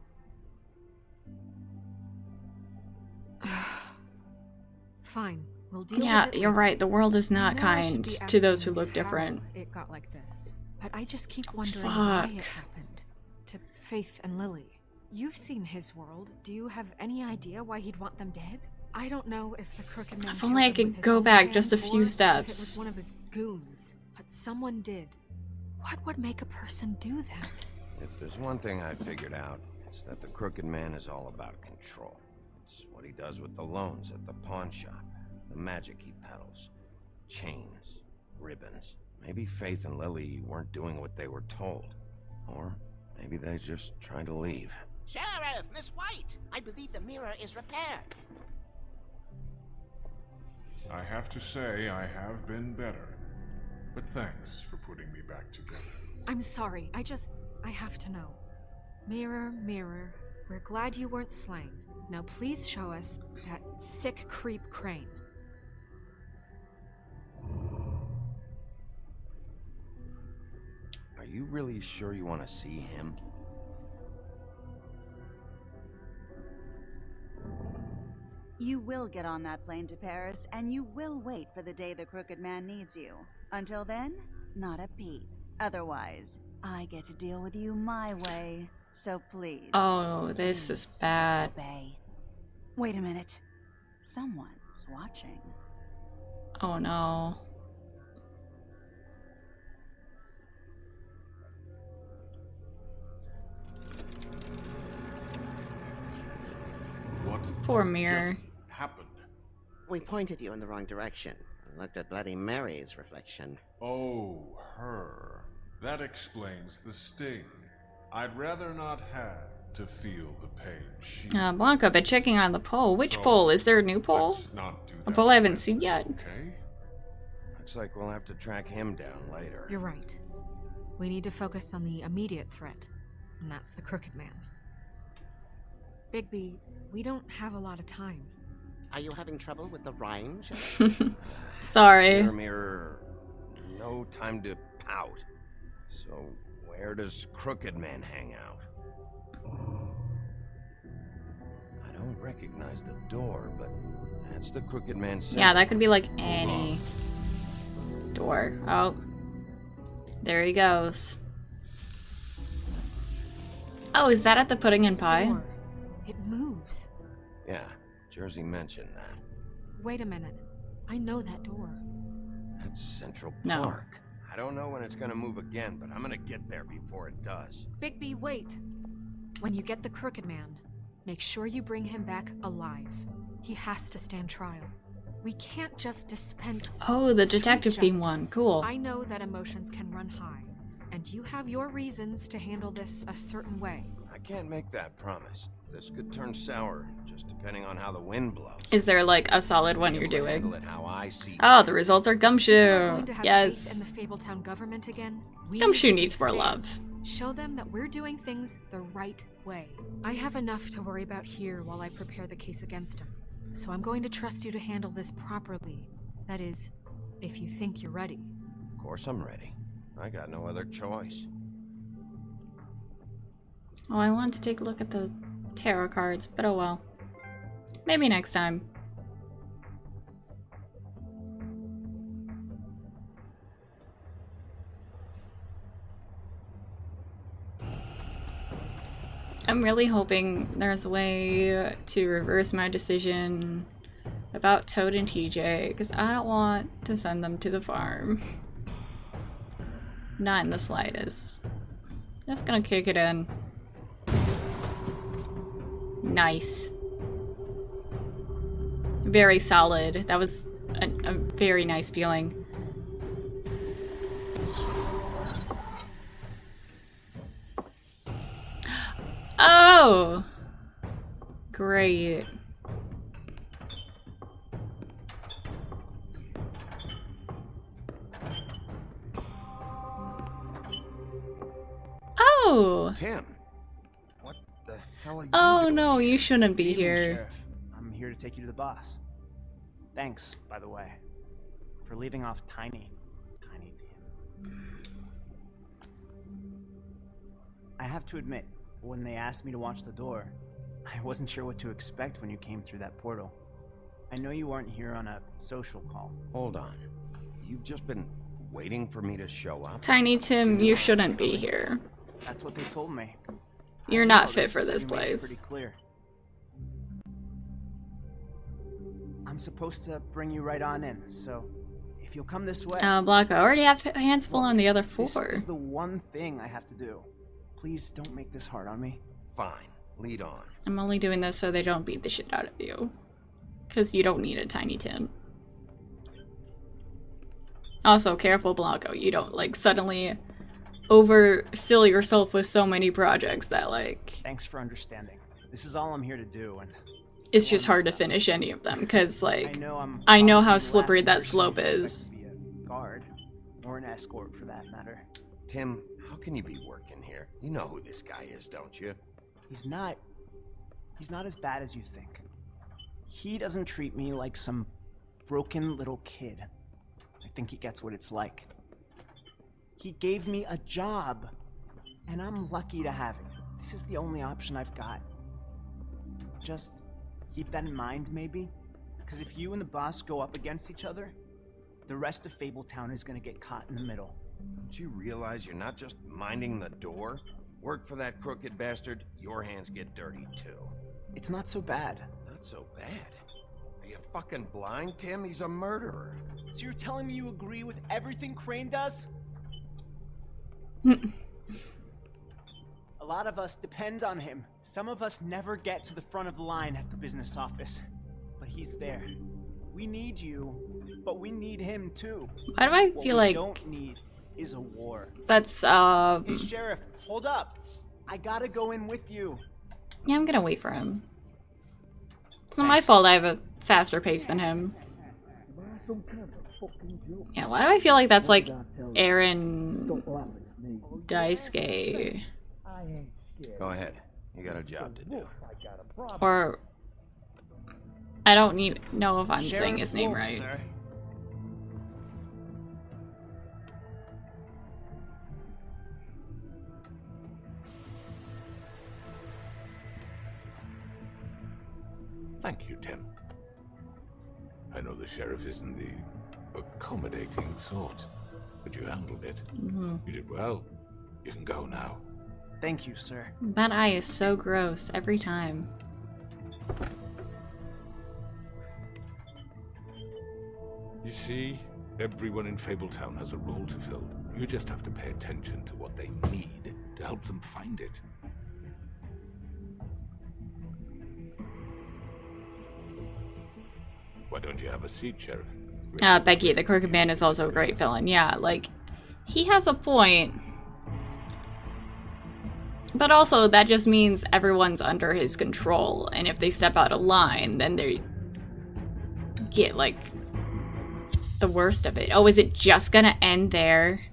[SPEAKER 5] Fine, we'll deal
[SPEAKER 1] Yeah,
[SPEAKER 5] with it
[SPEAKER 1] you're
[SPEAKER 5] later.
[SPEAKER 1] right. The world is not
[SPEAKER 5] I know I should
[SPEAKER 1] kind
[SPEAKER 5] be
[SPEAKER 1] to those who
[SPEAKER 5] asking
[SPEAKER 1] look
[SPEAKER 5] how
[SPEAKER 1] different.
[SPEAKER 5] it got like this, but I just keep wondering why
[SPEAKER 1] Fuck.
[SPEAKER 5] it happened to Faith and Lily. You've seen his world. Do you have any idea why he'd want them dead? I don't know if the Crooked Man
[SPEAKER 1] If only I
[SPEAKER 5] killed them
[SPEAKER 1] could
[SPEAKER 5] with his
[SPEAKER 1] go
[SPEAKER 5] own
[SPEAKER 1] back
[SPEAKER 5] hand
[SPEAKER 1] just a
[SPEAKER 5] or
[SPEAKER 1] few
[SPEAKER 5] if it was
[SPEAKER 1] steps.
[SPEAKER 5] one of his goons, but someone did. What would make a person do that?
[SPEAKER 4] If there's one thing I figured out, it's that the Crooked Man is all about control. It's what he does with the loans at the pawn shop, the magic he peddles, chains, ribbons. Maybe Faith and Lily weren't doing what they were told. Or maybe they're just trying to leave.
[SPEAKER 13] Sheriff, Miss White, I believe the mirror is repaired.
[SPEAKER 2] I have to say I have been better. But thanks for putting me back together.
[SPEAKER 5] I'm sorry, I have to know. Mirror, mirror, we're glad you weren't slain. Now please show us that sick creep Crane.
[SPEAKER 4] Are you really sure you want to see him?
[SPEAKER 6] You will get on that plane to Paris, and you will wait for the day the Crooked Man needs you. Until then, not a peep. Otherwise, I get to deal with you my way. So please.
[SPEAKER 1] Oh, this is bad.
[SPEAKER 6] Disobey. Wait a minute. Someone's watching.
[SPEAKER 1] Oh no.
[SPEAKER 2] What
[SPEAKER 1] Poor mirror.
[SPEAKER 2] just happened?
[SPEAKER 13] We pointed you in the wrong direction and looked at Bloody Mary's reflection.
[SPEAKER 2] Oh, her. That explains the sting. I'd rather not have to feel the pain she...
[SPEAKER 1] Blanca, been checking on the poll. Which
[SPEAKER 2] So,
[SPEAKER 1] poll? Is there a new poll?
[SPEAKER 2] let's not do
[SPEAKER 1] A
[SPEAKER 2] that
[SPEAKER 1] poll I haven't
[SPEAKER 2] again,
[SPEAKER 1] seen yet.
[SPEAKER 2] Okay?
[SPEAKER 4] Looks like we'll have to track him down later.
[SPEAKER 5] You're right. We need to focus on the immediate threat, and that's the Crooked Man. Bigby, we don't have a lot of time.
[SPEAKER 13] Are you having trouble with the rhyme, Sheriff?
[SPEAKER 1] Sorry.
[SPEAKER 4] Mirror, mirror, no time to pout. So, where does Crooked Man hang out? I don't recognize the door, but that's the Crooked Man symbol.
[SPEAKER 1] Yeah, that could be like any door. Oh. There he goes. Oh, is that at the Pudding and Pie?
[SPEAKER 5] Door. It moves.
[SPEAKER 4] Yeah, Jersey mentioned that.
[SPEAKER 5] Wait a minute. I know that door.
[SPEAKER 4] That's Central
[SPEAKER 1] No.
[SPEAKER 4] Park. I don't know when it's gonna move again, but I'm gonna get there before it does.
[SPEAKER 5] Bigby, wait. When you get the Crooked Man, make sure you bring him back alive. He has to stand trial. We can't just dispense.
[SPEAKER 1] Oh, the
[SPEAKER 5] street
[SPEAKER 1] detective theme
[SPEAKER 5] justice.
[SPEAKER 1] one. Cool.
[SPEAKER 5] I know that emotions can run high, and you have your reasons to handle this a certain way.
[SPEAKER 4] I can't make that promise. This could turn sour, just depending on how the wind blows.
[SPEAKER 1] Is there like a solid one
[SPEAKER 4] Be
[SPEAKER 1] you're
[SPEAKER 4] able to
[SPEAKER 1] doing?
[SPEAKER 4] handle it how I see
[SPEAKER 1] Oh,
[SPEAKER 4] fit.
[SPEAKER 1] the results are
[SPEAKER 5] We're
[SPEAKER 1] Gumshoe.
[SPEAKER 5] going to have
[SPEAKER 1] Yes.
[SPEAKER 5] faith in the Fabletown government again. We
[SPEAKER 1] Gumshoe
[SPEAKER 5] need to be
[SPEAKER 1] needs more
[SPEAKER 5] fair.
[SPEAKER 1] love.
[SPEAKER 5] Show them that we're doing things the right way. I have enough to worry about here while I prepare the case against him. So I'm going to trust you to handle this properly. That is, if you think you're ready.
[SPEAKER 4] Of course I'm ready. I got no other choice.
[SPEAKER 1] Oh, I wanted to take a look at the tarot cards, but oh well. Maybe next time. I'm really hoping there's a way to reverse my decision about Toad and TJ, because I don't want to send them to the farm. Not in the slightest. Just gonna kick it in. Nice. Very solid. That was a very nice feeling. Oh! Great. Oh!
[SPEAKER 4] Tim, what the hell are you
[SPEAKER 1] Oh
[SPEAKER 4] doing?
[SPEAKER 1] no, you shouldn't be
[SPEAKER 21] Evening,
[SPEAKER 1] here.
[SPEAKER 21] Sheriff. I'm
[SPEAKER 12] here to take you to the boss. Thanks, by the way, for leaving off Tiny Tim. I have to admit, when they asked me to watch the door, I wasn't sure what to expect when you came through that portal. I know you weren't here on a social call.
[SPEAKER 4] Hold on. You've just been waiting for me to show up?
[SPEAKER 1] Tiny Tim, you shouldn't be here.
[SPEAKER 12] That's what they told me.
[SPEAKER 1] You're not fit for this place.
[SPEAKER 12] Pretty clear. I'm supposed to bring you right on in, so if you'll come this way.
[SPEAKER 1] Blanca, I already have hands full on the other 4.
[SPEAKER 12] This is the one thing I have to do. Please don't make this hard on me.
[SPEAKER 4] Fine. Lead on.
[SPEAKER 1] I'm only doing this so they don't beat the shit out of you. Because you don't need a Tiny Tim. Also, careful, Blanco. You don't, like, suddenly overfill yourself with so many projects that, like...
[SPEAKER 12] Thanks for understanding. This is all I'm here to do, and...
[SPEAKER 1] It's just hard to finish any of them, because, like... I know how slippery that slope is.
[SPEAKER 12] To be a guard, or an escort, for that matter.
[SPEAKER 4] Tim, how can you be working here? You know who this guy is, don't you?
[SPEAKER 12] He's not as bad as you think. He doesn't treat me like some broken little kid. I think he gets what it's like. He gave me a job, and I'm lucky to have it. This is the only option I've got. Just keep that in mind, maybe? Because if you and the boss go up against each other, the rest of Fabletown is gonna get caught in the middle.
[SPEAKER 4] Don't you realize you're not just minding the door? Work for that crooked bastard, your hands get dirty too.
[SPEAKER 12] It's not so bad.
[SPEAKER 4] Not so bad? Are you fucking blind, Tim? He's a murderer.
[SPEAKER 12] So you're telling me you agree with everything Crane does? A lot of us depend on him. Some of us never get to the front of the line at the business office. But he's there. We need you, but we need him too.
[SPEAKER 1] Why do I feel like...
[SPEAKER 12] What we don't need is a war.
[SPEAKER 1] That's,
[SPEAKER 12] Hey, Sheriff, hold up. I gotta go in with you.
[SPEAKER 1] Yeah, I'm gonna wait for him. It's not my fault I have a faster pace than him. Yeah, why do I feel like that's like Aaron Daisuke?
[SPEAKER 4] Go ahead. You got a job to do.
[SPEAKER 1] Or... I don't even know if I'm
[SPEAKER 12] Sheriff
[SPEAKER 1] saying his name
[SPEAKER 12] Wolf,
[SPEAKER 1] right.
[SPEAKER 12] Sir.
[SPEAKER 8] Thank you, Tim. I know the sheriff isn't the accommodating sort, but you handled it.
[SPEAKER 1] Mhm.
[SPEAKER 8] You did well. You can go now.
[SPEAKER 12] Thank you, sir.
[SPEAKER 1] That eye is so gross every time.
[SPEAKER 8] You see, everyone in Fabletown has a role to fill. You just have to pay attention to what they need to help them find it. Why don't you have a seat, Sheriff?
[SPEAKER 1] Becky, the Crooked Man is also a great villain. Yeah, like, he has a point. But also, that just means everyone's under his control, and if they step out of line, then they get, like, the worst of it. Oh, is it just gonna end there?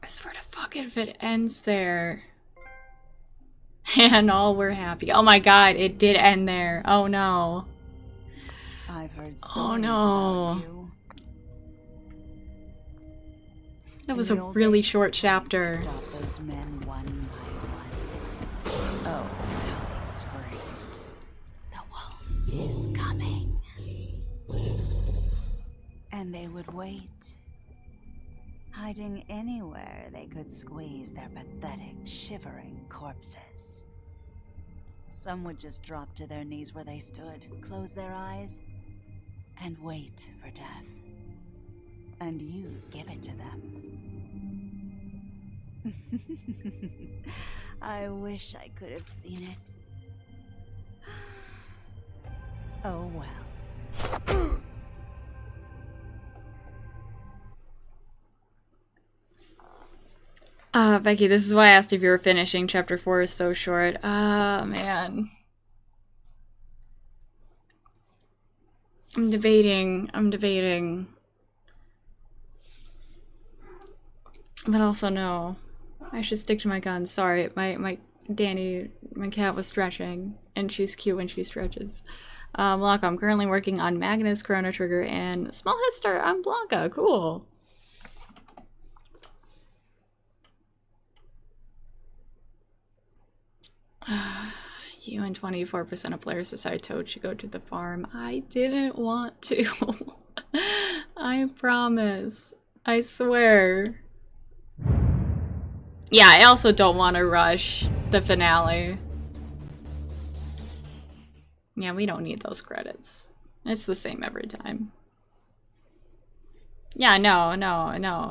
[SPEAKER 1] I swear to fucking if it ends there. And all we're happy. Oh my god, it did end there. Oh no.
[SPEAKER 6] I've heard stories
[SPEAKER 1] Oh no.
[SPEAKER 6] about you.
[SPEAKER 1] That was a really short chapter.
[SPEAKER 6] Got those men one by one. Oh, how they screamed. The wolf is coming. And they would wait, hiding anywhere they could squeeze their pathetic, shivering corpses. Some would just drop to their knees where they stood, close their eyes, and wait for death. And you give it to them. I wish I could have seen it. Oh well.
[SPEAKER 1] Becky, this is why I asked if you were finishing. Chapter 4 is so short. Man. I'm debating. But also no. I should stick to my guns. Sorry, my Danny, my cat, was stretching, and she's cute when she stretches. Blanca, I'm currently working on Magnus, Chrono Trigger, and small head start on Blanca. Cool. You and 24% of players decided Toad should go to the farm. I didn't want to. I promise. I swear. Yeah, I also don't want to rush the finale. Yeah, we don't need those credits. It's the same every time. Yeah, no.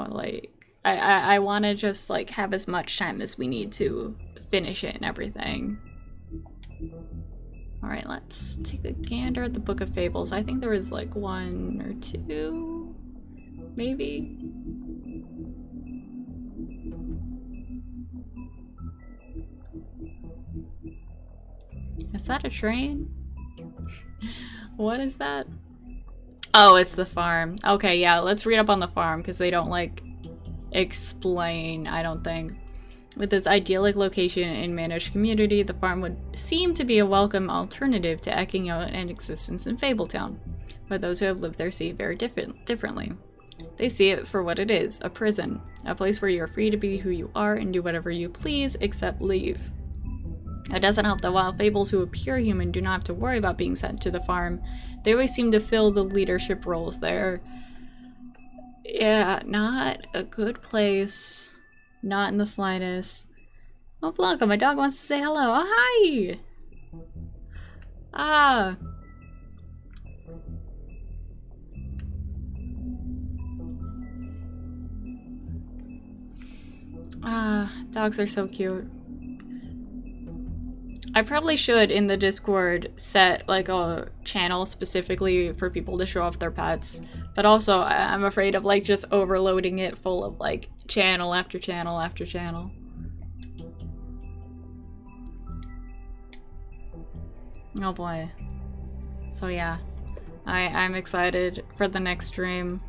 [SPEAKER 1] Like, I want to just, like, have as much time as we need to finish it and everything. Alright, let's take a gander at the Book of Fables. I think there was, like, 1 or 2, maybe? Is that a train? What is that? Oh, it's the farm. Okay, yeah, let's read up on the farm, because they don't, like, explain, I don't think. With its idyllic location and managed community, the farm would seem to be a welcome alternative to eking out an existence in Fabletown. But those who have lived there see it very differently. They see it for what it is, a prison. A place where you're free to be who you are and do whatever you please, except leave. It doesn't help that while Fables who appear human do not have to worry about being sent to the farm, they always seem to fill the leadership roles there. Yeah, not a good place. Not in the slightest. Oh, Blanca, my dog wants to say hello. Oh, hi! Ah. Ah, dogs are so cute. I probably should, in the Discord, set, like, a channel specifically for people to show off their pets. But also, I'm afraid of, like, just overloading it full of, like, channel after channel after channel. Oh boy. So yeah, I'm excited for the next stream.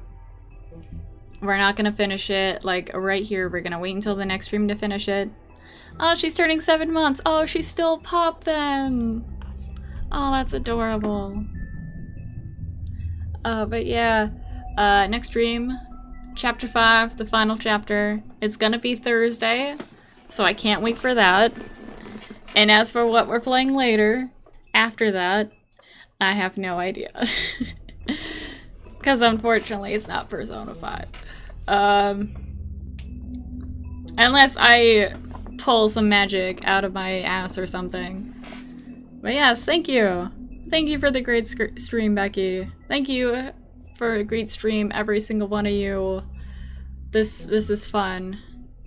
[SPEAKER 1] We're not gonna finish it, like, right here. We're gonna wait until the next stream to finish it. Oh, she's turning 7 months. Oh, she's still Pop then. Oh, that's adorable. But yeah, next stream, chapter 5, the final chapter. It's gonna be Thursday, so I can't wait for that. And as for what we're playing later, after that, I have no idea. Because unfortunately, it's not Persona 5. Unless I pull some magic out of my ass or something. But yes, thank you. Thank you for the great stream, Becky. Thank you for a great stream, every single one of you. This is fun.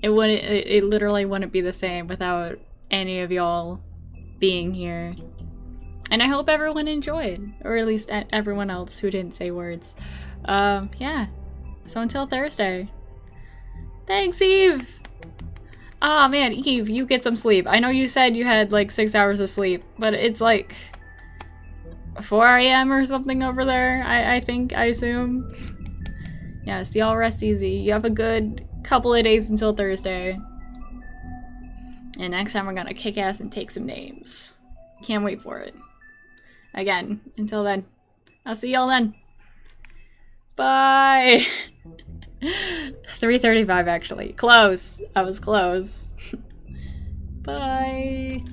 [SPEAKER 1] It literally wouldn't be the same without any of y'all being here. And I hope everyone enjoyed, or at least everyone else who didn't say words. Yeah. So until Thursday. Thanks, Eve! Ah, man, Eve, you get some sleep. I know you said you had like 6 hours of sleep, but it's like 4 AM or something over there, I assume. Yes, y'all rest easy. You have a good couple of days until Thursday. And next time we're gonna kick ass and take some names. Can't wait for it. Again, until then, I'll see y'all then. Bye! 3:35 actually. Close. I was close. Bye.